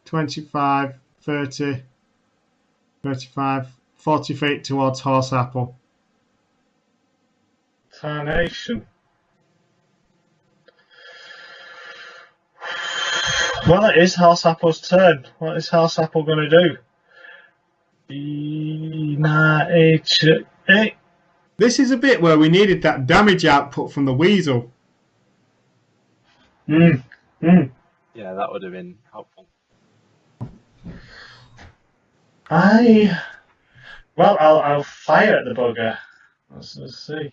25, 30, 35, 40 feet towards Horse Apple. Tarnation. Well, it is Horse Apple's turn. What is Horse Apple going to do? This is a bit where we needed that damage output from the Weasel. Yeah, that would have been helpful. I'll fire at the bugger. Let's see.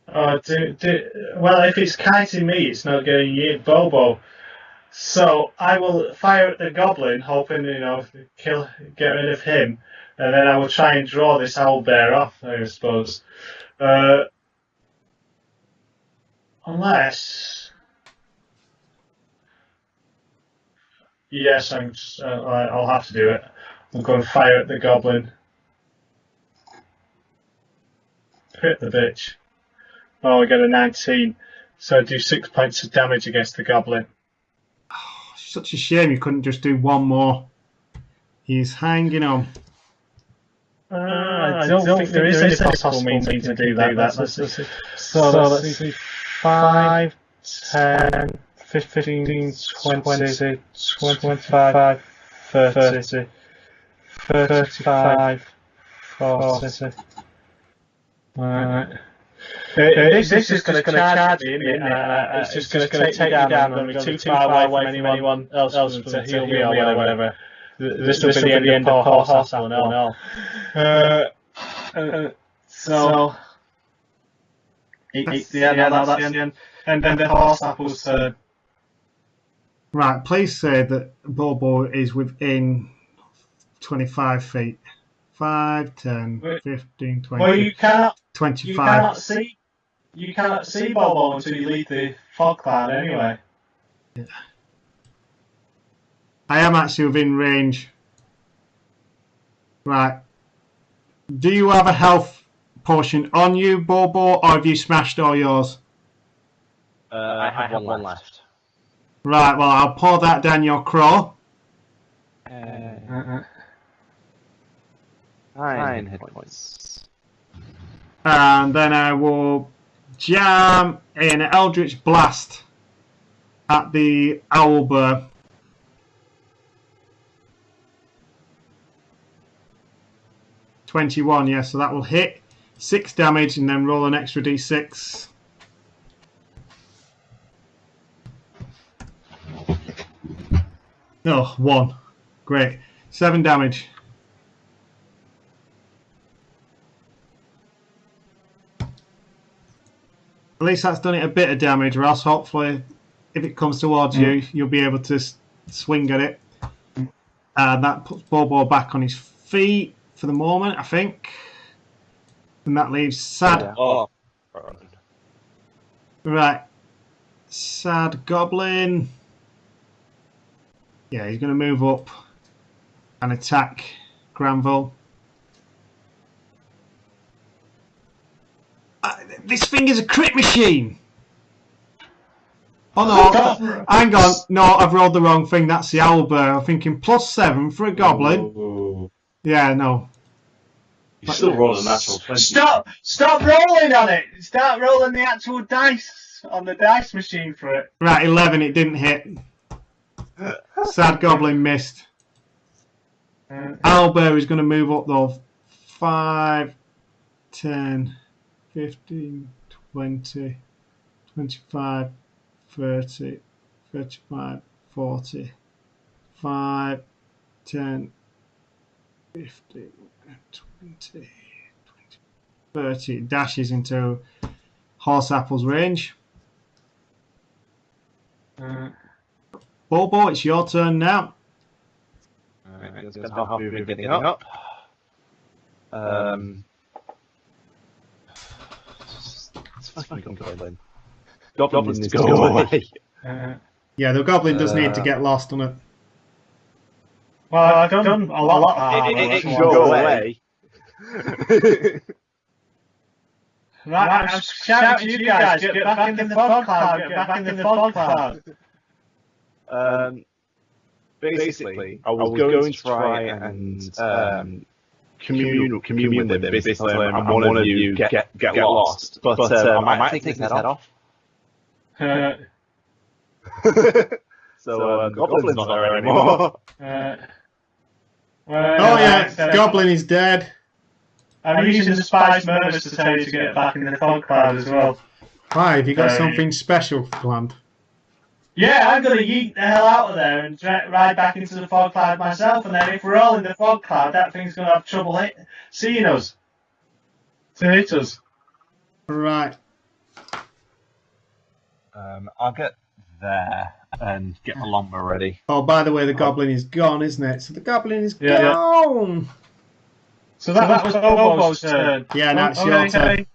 Oh, well, if it's kiting me, it's not getting you, Bobo. So I will fire at the goblin, hoping get rid of him, and then I will try and draw this owlbear off, I suppose. Unless, yes, I'll have to do it. I'll go and fire at the goblin. Hit the bitch. Oh, I get a 19. So I do 6 points of damage against the goblin. Such a shame you couldn't just do one more. He's hanging on. I don't think there is any possible means to do that. Let's see. So let's see. 5, 10, 15, 20, 25, 30, 35, 40. Alright. This is going to charge me, isn't it? It's just going to take me down. I'm going to be too far away from anyone else to heal me or whatever. This will be the end of Horse Apple and all. So, that's the end. And then the Horse Apple's turn. Right, please say that Bobo is within 25 feet. 5, 10, 15, 20, well, you cannot 25. You cannot see Bobo until you leave the fog cloud anyway. Yeah. I am actually within range. Right. Do you have a health potion on you, Bobo, or have you smashed all yours? I have one left. Right, well, I'll pour that down your craw. 9 hit points. And then I will jam an Eldritch Blast at the Owlbear. $21, yeah, so that will hit. 6 damage and then roll an extra d6. Oh, 1. Great. 7 damage. At least that's done it a bit of damage, Ross. Hopefully, if it comes towards you, you'll be able to swing at it. And that puts Bobo back on his feet for the moment, I think. And that leaves Sad. Oh. Right. Sad Goblin. Yeah, he's going to move up and attack Granville. This thing is a crit machine. Oh no, hang on. No, I've rolled the wrong thing. That's the owlbear. I'm thinking +7 for a goblin. Ooh. Yeah, no. You still roll a natural 20. Stop rolling on it. Start rolling the actual dice on the dice machine for it. Right, 11, it didn't hit. Sad Goblin missed. Owlbear is going to move up though. 5, 10, 15, 20, 25, 30, 35, 40, 5, 10, 15, 20, 30. Dashes into Horseapple's range. Bobo, it's your turn now. Alright, let's spend half movement getting up. It's fucking goblin. Goblin needs to go away. Yeah, the goblin does need to get lost on it. Well, I've done a lot. It can go away. Right, I'm shouting to you guys, get back in the fog cloud, get back in the fog cloud. Basically, I was going to try and commune with him, basically, and one of you get lost, but I might take his head off. So Goblin's not there anymore. Goblin is dead. I'm using the spice murders to tell you to get back in the fog cloud as well. Why, have you got something special planned? Yeah, I'm going to yeet the hell out of there and ride back into the fog cloud myself, and then if we're all in the fog cloud, that thing's going to have trouble seeing us. To hit us. Right. I'll get there and get my longbow ready. Oh, by the way, the goblin is gone, isn't it? So the goblin is gone! So that was Bobo's turn. Yeah, now it's your turn.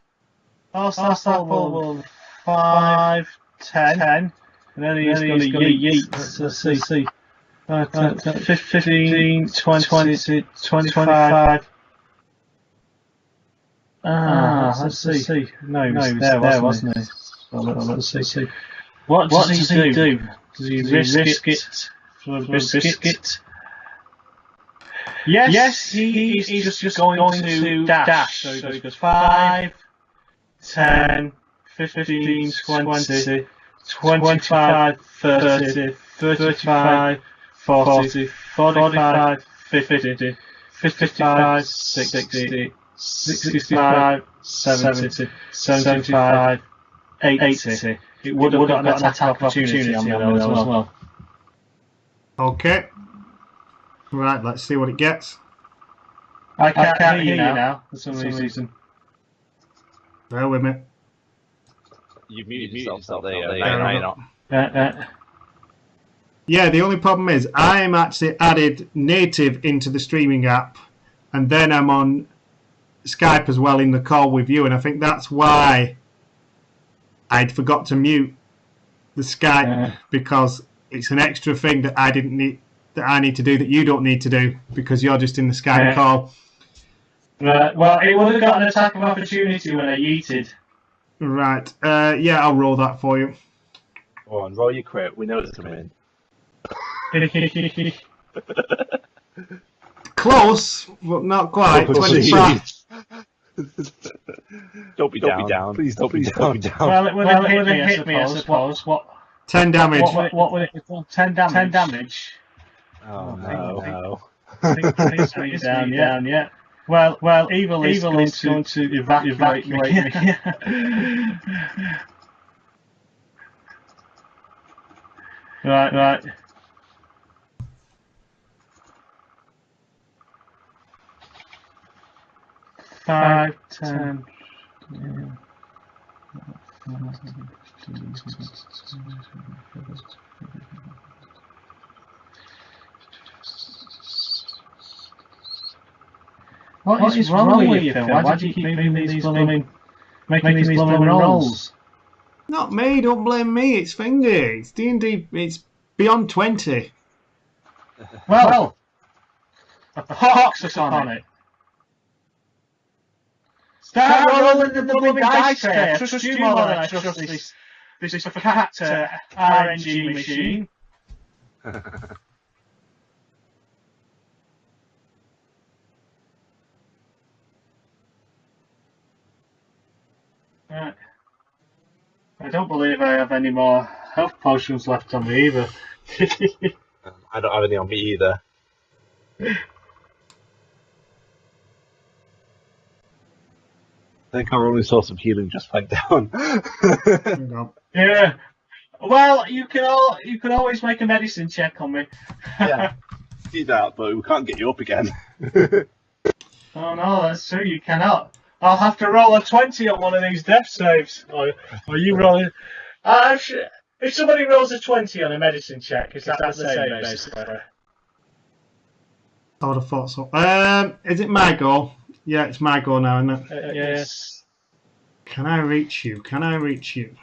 Horseapple will 5, 10, and then he's going to yeet. Let's see. 15, 20, 25. Let's see. No, he was there, wasn't he? Well, let's see. What does he do? Does he risk it for a biscuit? Yes, he's just going to dash. So he goes 5, 10, 15, 20, 25, 30, 35, 40, 45, 50, 55, 60, 65, 70, 75, 80. It would have got an attack opportunity on those as well. Okay. Right, let's see what it gets. I can't hear you now for some reason. Bear with me. You've muted yourself there, you're not. Yeah, the only problem is I'm actually added native into the streaming app, and then I'm on Skype as well in the call with you, and I think that's why I'd forgot to mute the Skype, because it's an extra thing that I need to do that you don't need to do because you're just in the Skype call. Right. Well, it would have got an attack of opportunity when I yeeted. Right. Yeah, I'll roll that for you. Go on, roll your crit. We know it's coming in. Close, but not quite. 25. Don't be down. Please don't be down. Well, it would have hit me, I suppose. What? 10 damage. What would it be? 10 damage. 10 damage. Oh no. I think it's down, yeah. Well, evil is going to evacuate me. Right. Five, 10. What is wrong with you, Phil? Why do you keep making these blooming rolls? Not me, don't blame me, it's Fingy. It's D&D, it's beyond 20. Well, a pox upon it. Start rolling the blooming dice tray. I trust you more than I trust this cat RNG machine. Right. I don't believe I have any more health potions left on me either. I don't have any on me either. I think our only source of healing just went down. Yeah. Well, you can always make a medicine check on me. Yeah. Do that, but we can't get you up again. Oh no, that's true. You cannot. I'll have to roll a 20 on one of these death saves. Or you roll. If somebody rolls a 20 on a medicine check, is that the same basically? I would have thought so. Is it my go? Yeah, it's my go now, isn't it? Yes. Can I reach you? Can I reach you?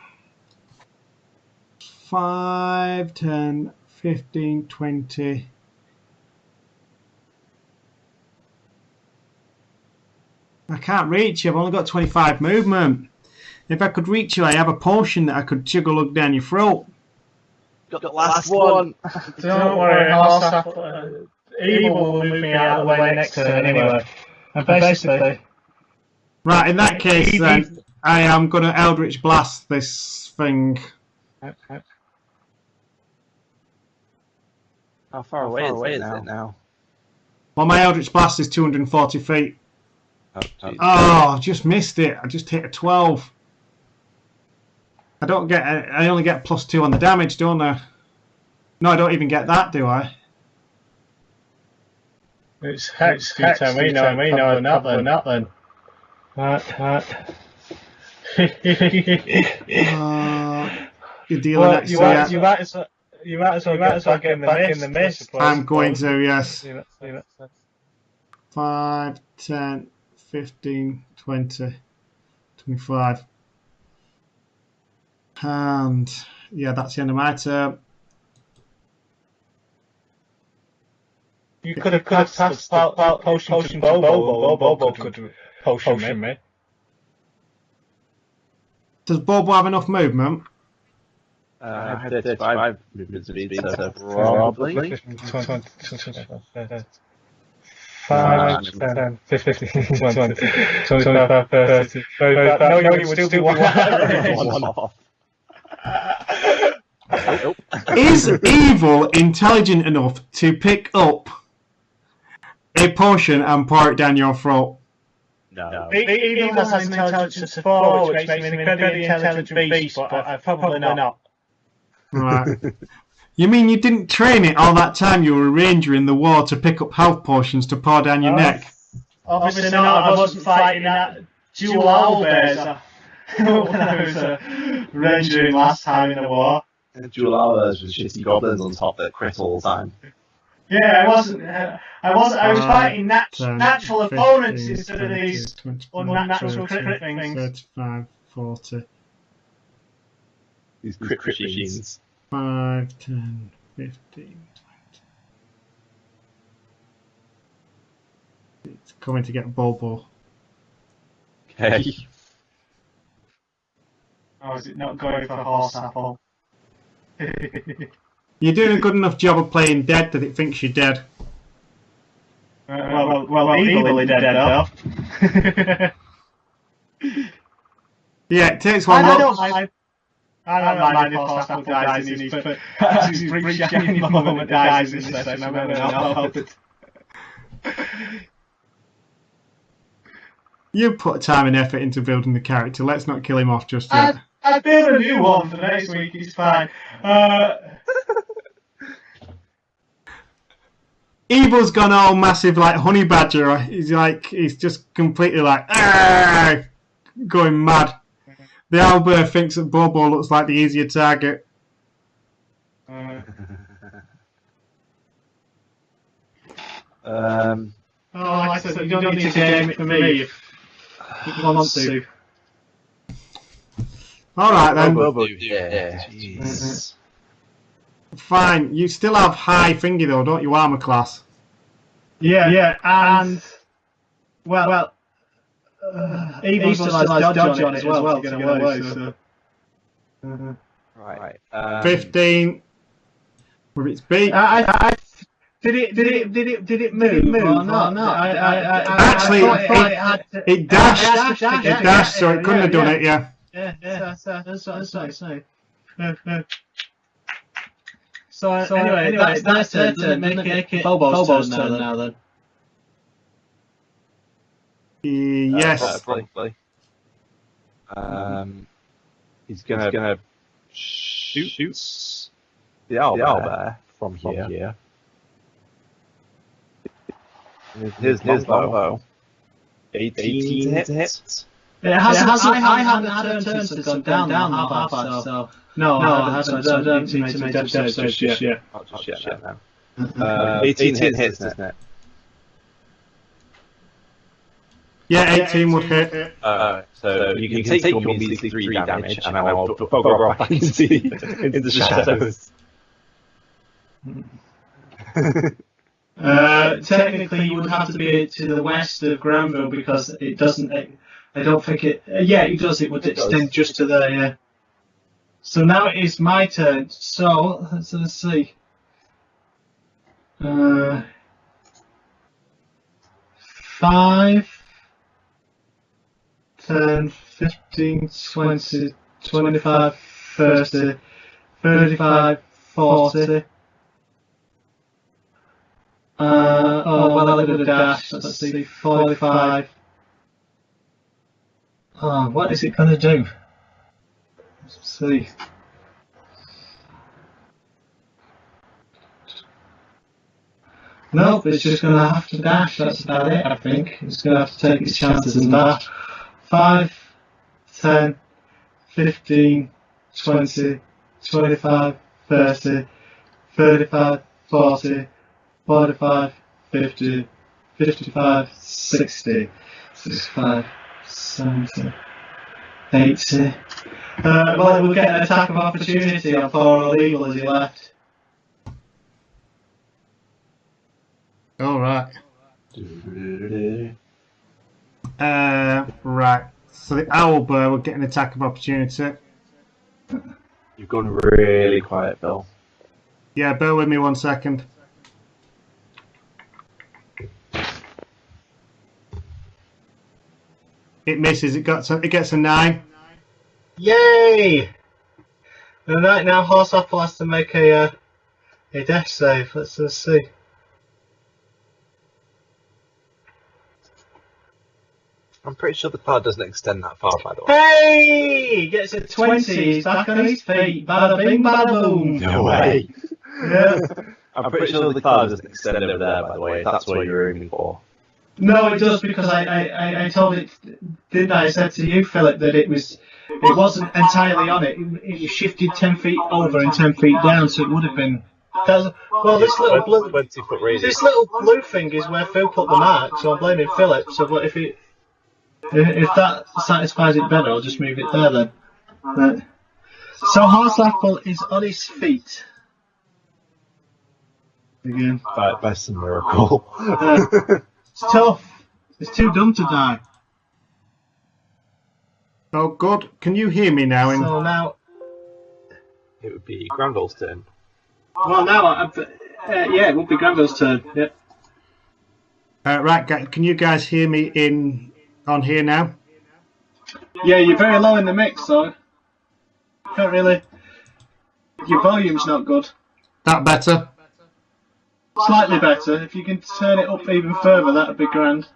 5, 10, 15, 20. I can't reach you. I've only got 25 movement. If I could reach you, I have a potion that I could chug down your throat. Got the last one. Don't worry, Evil will move me out of the way next turn anyway. And basically... Right, in that case, then, I am going to Eldritch Blast this thing. How far away is it now? Well, my Eldritch Blast is 240 feet. Oh, I just missed it. I just hit a 12. I only get +2 on the damage, don't I? No, I don't even get that, do I? It's hex. We know not then. Right. You're dealing XP. You might as well get back in the mist. I'm going to, yes. 5, 10, 15, 20, 25. And, yeah, that's the end of my turn. You could have passed the potion to Bobo. Bobo could potion me. Does Bobo have enough movement? I have 35 movement speed, so probably. 5, 10, 15, 20, 25, 30. No, you would still be one off. Is Evil intelligent enough to pick up a potion and pour it down your throat? No. Evil has an intelligence of 4, which makes him an incredibly intelligent beast, but probably not. Right. You mean you didn't train it all that time you were a ranger in the war to pick up health potions to pour down your neck? Obviously not. I wasn't fighting that dual owlbears when I was a ranger last time in the war. Dual hours with shitty goblins on top that crit all the time. Yeah, I was fighting natural opponents instead of these unnatural crit things. 35, 40. These crit machines. 5, 10, 15, 20. It's coming to get Bobo. Okay. Oh, is it not going for horse apple? You're doing a good enough job of playing dead that it thinks you're dead. Well, evilly dead though. Yeah, it takes one look. I don't mind if horse apple dies in his brief shining moment dies in this session. I'll help it. You put time and effort into building the character. Let's not kill him off just yet. I build a new one for next week. It's fine. Evil's gone all massive like honey badger. He's just completely like going mad. The owlbear thinks that Bobo looks like the easier target. I said you don't need to game it for me if you want to. All right then. Bobo, yeah. Jeez. Fine. You still have high thingy though, don't you, armor class? Yeah, and well, Evil still has dodge on it as well to get away. So. Right. 15. With its beak. Did it move or not? Actually, it dashed. It It dashed, so it couldn't have done it. Yeah. Yeah, that's what I say. So anyway, that's their turn. Make it Bobo's turn now then. Yes. Probably. He's gonna shoot the owlbear from here. His longbow. 18 to hit. I haven't had a turn since I've gone down that far, so... No, I haven't. I don't need to make a death save just yet. Not just yet now. 18 hits, isn't it? Yeah, 18 would hit. So you can take your measly 3 damage, and then I'll bugger off back into the shadows. Technically, you would have to be to the west of Granville because it doesn't. I don't think it. Yeah, it does. It would extend just to there. Yeah. So now it is my turn. So let's see. 5, 10, 15, 20, 25, 30, 35, 40. Well, I did a dash. Let's see, 45. Oh, what is it going to do? Let's see. Nope, it's just going to have to dash. That's about it, I think. It's going to have to take its chances and dash. 5, 10, 15, 20, 25, 30, 35, 40, 45, 50, 55, 60, 65, 70, 80. Well, it will get an attack of opportunity on poor Illegal as he left. Alright. Right. So the owlbear will get an attack of opportunity. You've gone really quiet, Bill. Yeah, bear with me 1 second. It misses. It gets a 9. Yay! And right now, Horseapple has to make a death save. Let's see. I'm pretty sure the cloud doesn't extend that far, by the way. Hey! He gets a 20. He's back on his feet. Bada bing, bada boom. No way. Yeah. I'm pretty sure the cloud doesn't extend over there, by the way, if that's what you're aiming for. No, it does because I told it, didn't I? I said to you, Philip, that it wasn't entirely on it. It was shifted 10 feet over and 10 feet down, so it would have been. Well, this little blue, 20-foot radius. this little blue thing is where Phil put the mark, so I'm blaming Philip. So, but if that satisfies it better, I'll just move it there then. Right. So Horseapple is on his feet again. By some miracle. It's tough. It's too dumb to die. Oh, good. Can you hear me now? So now, It would be Granville's turn. well, now, yeah, it would be Granville's turn. Yep. Right, can you guys hear me on here now? Yeah, you're very low in the mix, so can't really. Your volume's not good. That better? Slightly better. If you can turn it up even further, that'd be grand.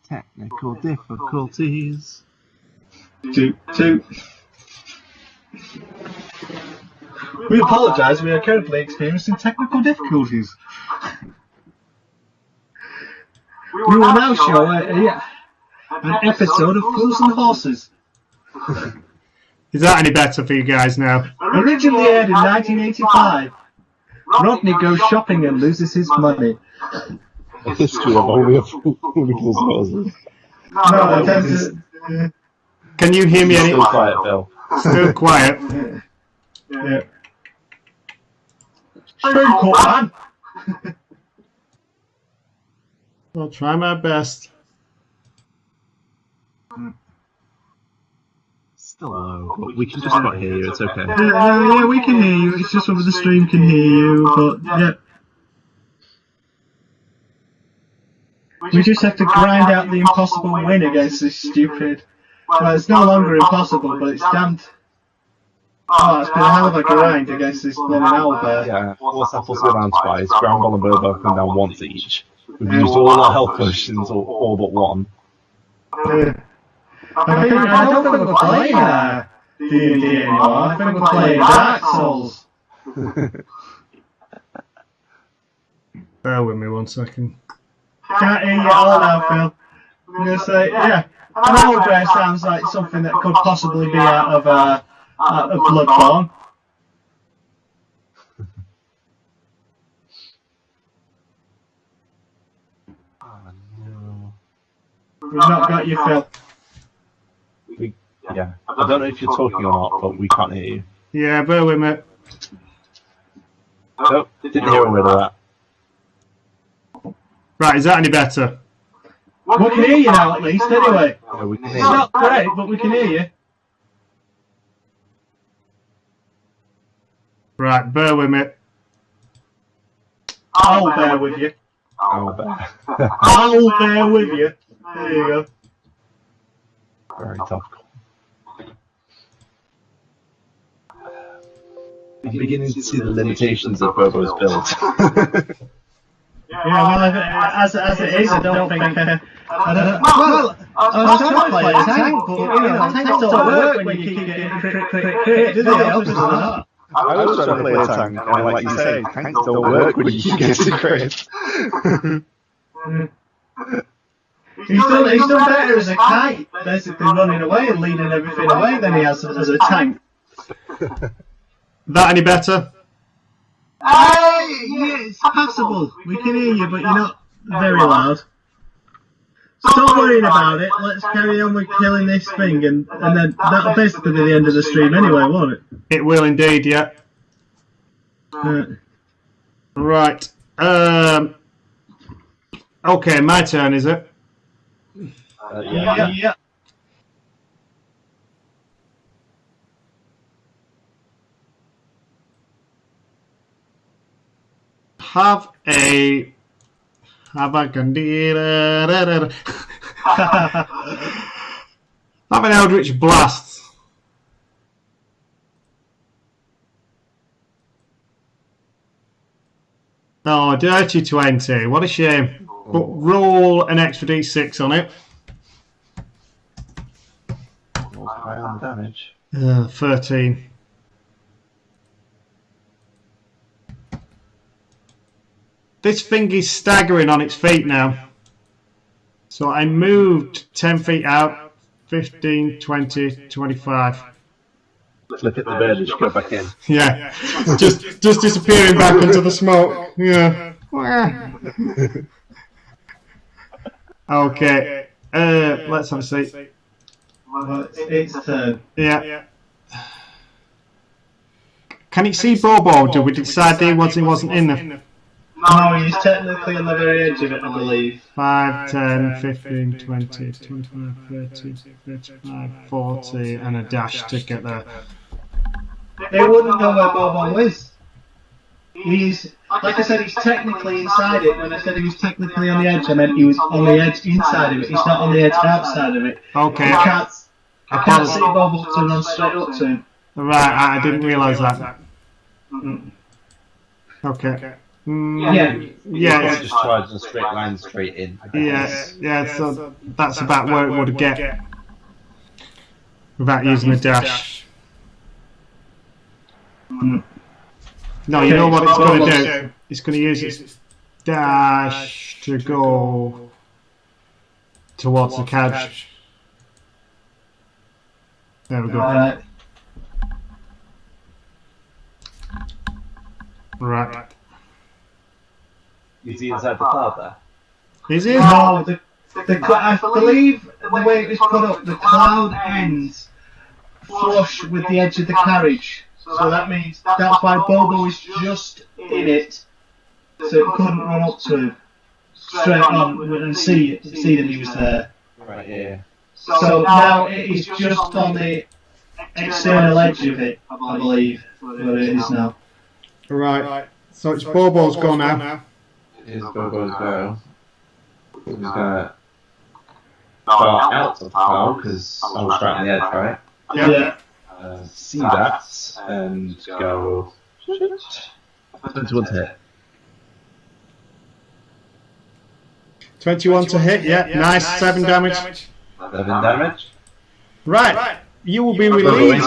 Technical difficulties. Two. We apologise, we are currently experiencing technical difficulties. We will now show an episode of Fools and Horses. Is that any better for you guys now? Originally aired in 1985, Rodney goes shopping and loses his money. A history of only a fool kills horses. No, it tends to... Can you hear me? Still quiet, Bill. Still quiet. Yeah. Stream caught, man! I'll try my best. Still low, but we can just not hear you. It's okay. Yeah, we can hear you. It's just whether the stream can hear you, but yeah. We just have to grind out the impossible win against this stupid... Well, it's no longer impossible, but it's damned... Oh, it's been a hell of a grind against this blooming owlbear. Yeah, Force Apple's gone down twice, Ground Ball and Bobo have gone down once each. We've used all our health potions, all but one. I don't think we're playing D&D anymore. I think we're playing Dark Souls. Bear with me 1 second. Can't hear you all now, Phil. I'm going to say, yeah, an owlbear sounds like something that could possibly be out of Bloodborne. Oh no. We've not got you, Phil. Yeah, I don't know if you're talking or not, but we can't hear you. Yeah, bear with me. Nope, didn't hear a word of that. Right, is that any better? We can hear you now, at least, anyway. Yeah, we can It's hear you. not great, but we can hear you. Right, bear with me. I'll bear with you. Oh, bear. I'll bear with you. There you go. Very tough. I'm beginning to see the limitations of Bobo's build. Yeah, well, as it is, I don't think... I don't, well, I was trying to play a tank, but, you know, tanks don't work when you keep getting crit, do they? Opposite of that. I was trying to play a tank, and like you say, tanks don't work when you keep getting crit. He's done better as a kite, basically running away and leading everything away than he has as a tank. That any better? Yeah, it's passable. We can hear you, but you're not very loud. Stop worrying about it. Let's carry on with killing this thing, and then that'll basically be the end of the stream anyway, won't it? It will indeed, yeah. Right. Okay, my turn, is it? Yeah. Have a Have an Eldritch Blast. Oh, dirty 20. What a shame. But roll an extra d6 on it. Rolls high on the damage. 13. This thing is staggering on its feet now. So I moved 10 feet out, 15, 20, 25. Flip it the bird and just go back in. Yeah, just disappearing back into the smoke. Yeah. Okay. Let's have a seat. Well, it's turn. Yeah. Can it see Bobo? Did we decide he wasn't in there? No, he's technically on the very edge of it, I believe. 5, 10, 15, 20, 25, 30, 35, 40, and a dash to get there. They wouldn't know where Bobo is. He's, like I said, he's technically inside it. When I said he was technically on the edge, I meant he was on the edge inside of it. He's not on the edge outside of it. Okay. I can't see Bobo to run straight up to him. Right, I didn't realise that. Okay. Yeah. Yeah, Just charge in a straight line straight in. yeah, so that's about where it would get without using a dash. No, you know what it's going to do? It's going to use its dash to go towards the couch. There we go. Right. Is he inside the cloud there? Is he? No, I believe the way it was put up, the cloud ends flush with the edge of the carriage. So that means that's why Bobo is just in it, so it couldn't run up to him straight on and see that he was there. Right here. So now it is just on the external edge of it, I believe, where it is now. Right. So it's Bobo's go now. Here's Bobo's go. He's gonna start out of the cloud because I was right on the edge, right? Yeah. See that and go. 21 to hit. 21 to hit, yeah. Nice, 7 damage. 7 damage. Right. You will be Bobo relieved.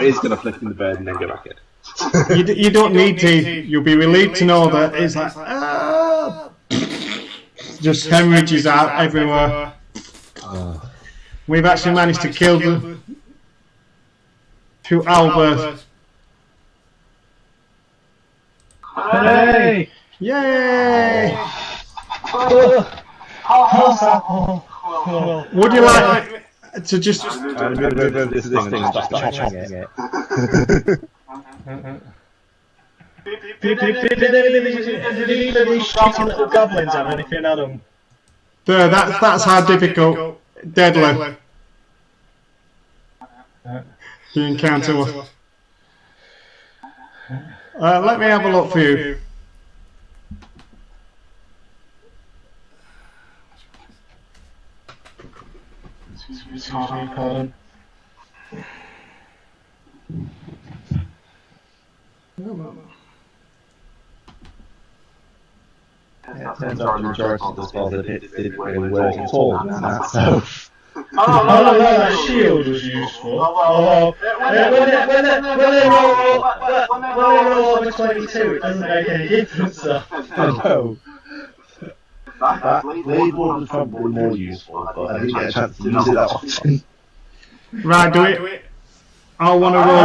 is gonna flip in the bed and then go back in. You don't need to. You'll be relieved to know that it's like just hemorrhages out everywhere. We've actually managed to kill the to Albert. Hey! Yay! Horse apple. Would you like to just? This thing and start chopping it. Did these shitty little goblins have anything on them? There, that's how difficult, deadly the encounter was. Let me have a look for you. Excuse me, pardon. Yeah, it turns out the majority of the spells that hit did really work at all in that, so... Oh, no, that shield was useful. Although, when they roll over 22, it doesn't make any difference, though. I know. That blade one was probably more useful, but I didn't get a chance to use it that often. Right, do it. I want to roll.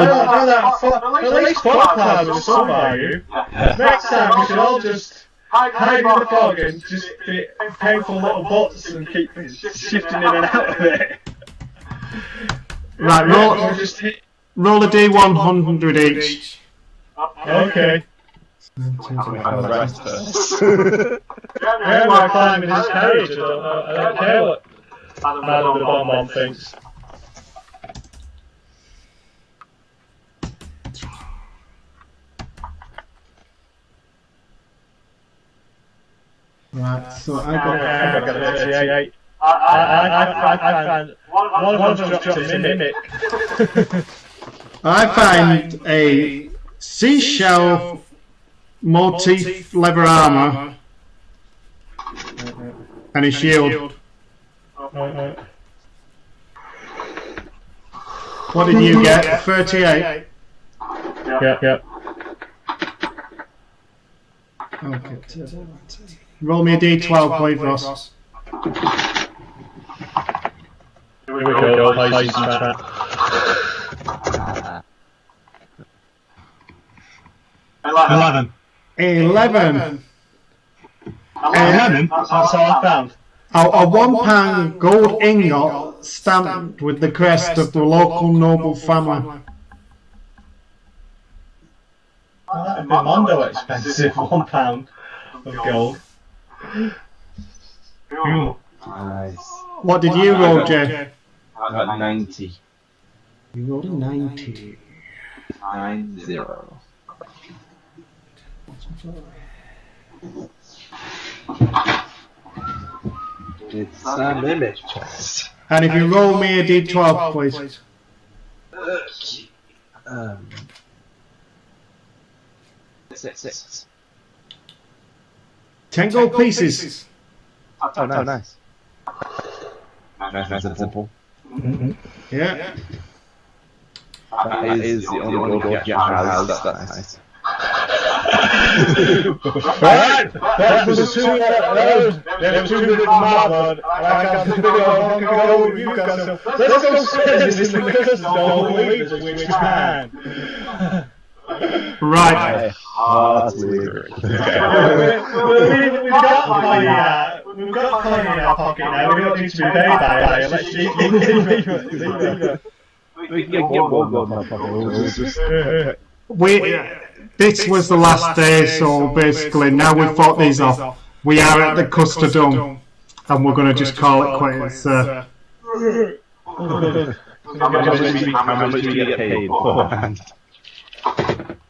At least fog clouds with some value. Next time we should all just hide in the fog and just be painful little butts and keep shifting in and out of it. Right, roll a D100 each. Okay. The rest first. Yeah, we're climbing his carriage. I don't care what Madam the Bonbon thinks. Right, so I I got. got a 38. I found one of them dropped a mimic. I find a seashell motif leather armor and a shield. What did you get? 38. Yep. Okay. Roll me a D12, please, Ross. Here we go, place trap. 11. 11. That's all I found. A £1 gold ingot stamped with the crest of the local noble family. That'd be mondo expensive, £1 of gold. Nice. What did you roll, Jay? I got 90. You rolled a 90. 90. It's a mimic chest. And if you roll me a D12, please. Six. 10 gold pieces. Oh, no, nice. Nice and simple. Yeah. That is the only gold Jack has. That's nice. Right! That was two big mad, and I got the big old gold you got, so let's go spend this because don't believe it, we can. Right. That's weird. We're we've got coin in our pocket now. We don't need to be paid by it. Let's leave it. We can get one more pocket. This was the last day, so basically now we've fought these off. We are at the custard dome, and we're going to just call it quits. How much do you get paid beforehand?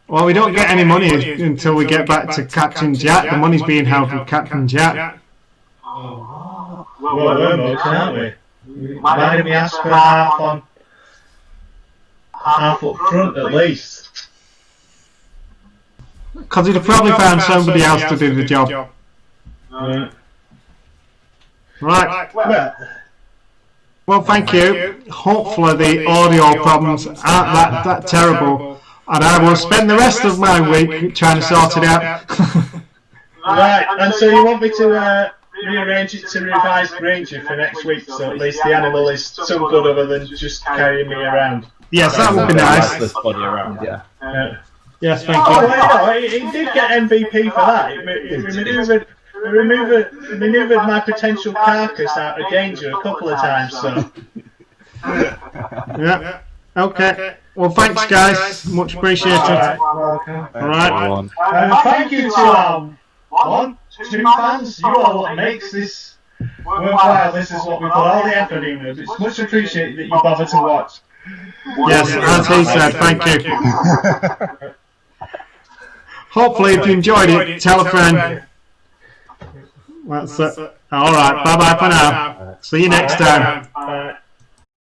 Well, we don't get any money until we get back to Captain Jack. The money's being held with Captain Jack. Well, we're much, aren't we? Why didn't we ask for half up front at least? Because he'd have probably found somebody else to do the job. Right. Well, thank you. Hopefully the audio problems aren't that terrible. And I will spend the rest of my week trying to sort it out. Right, and so you want me to rearrange it to revised Ranger for next week, so at least the animal is some good other than just carrying me around? Yes, that would be nice. This body around, yeah. Yes, thank Oh, you. well, he did get MVP for that. He manoeuvred my potential carcass out of danger a couple of times, so... Yeah. Okay. Well, thanks, guys. Much appreciated. Alright. Thank you to our 1, 2 fans. You are what makes this worthwhile. This is what we put all the effort in. It's much appreciated that you bother to watch. Yes, as he said, thank you. Hopefully, if you enjoyed it, tell a friend. That's it. Alright, bye bye for now. See you next time.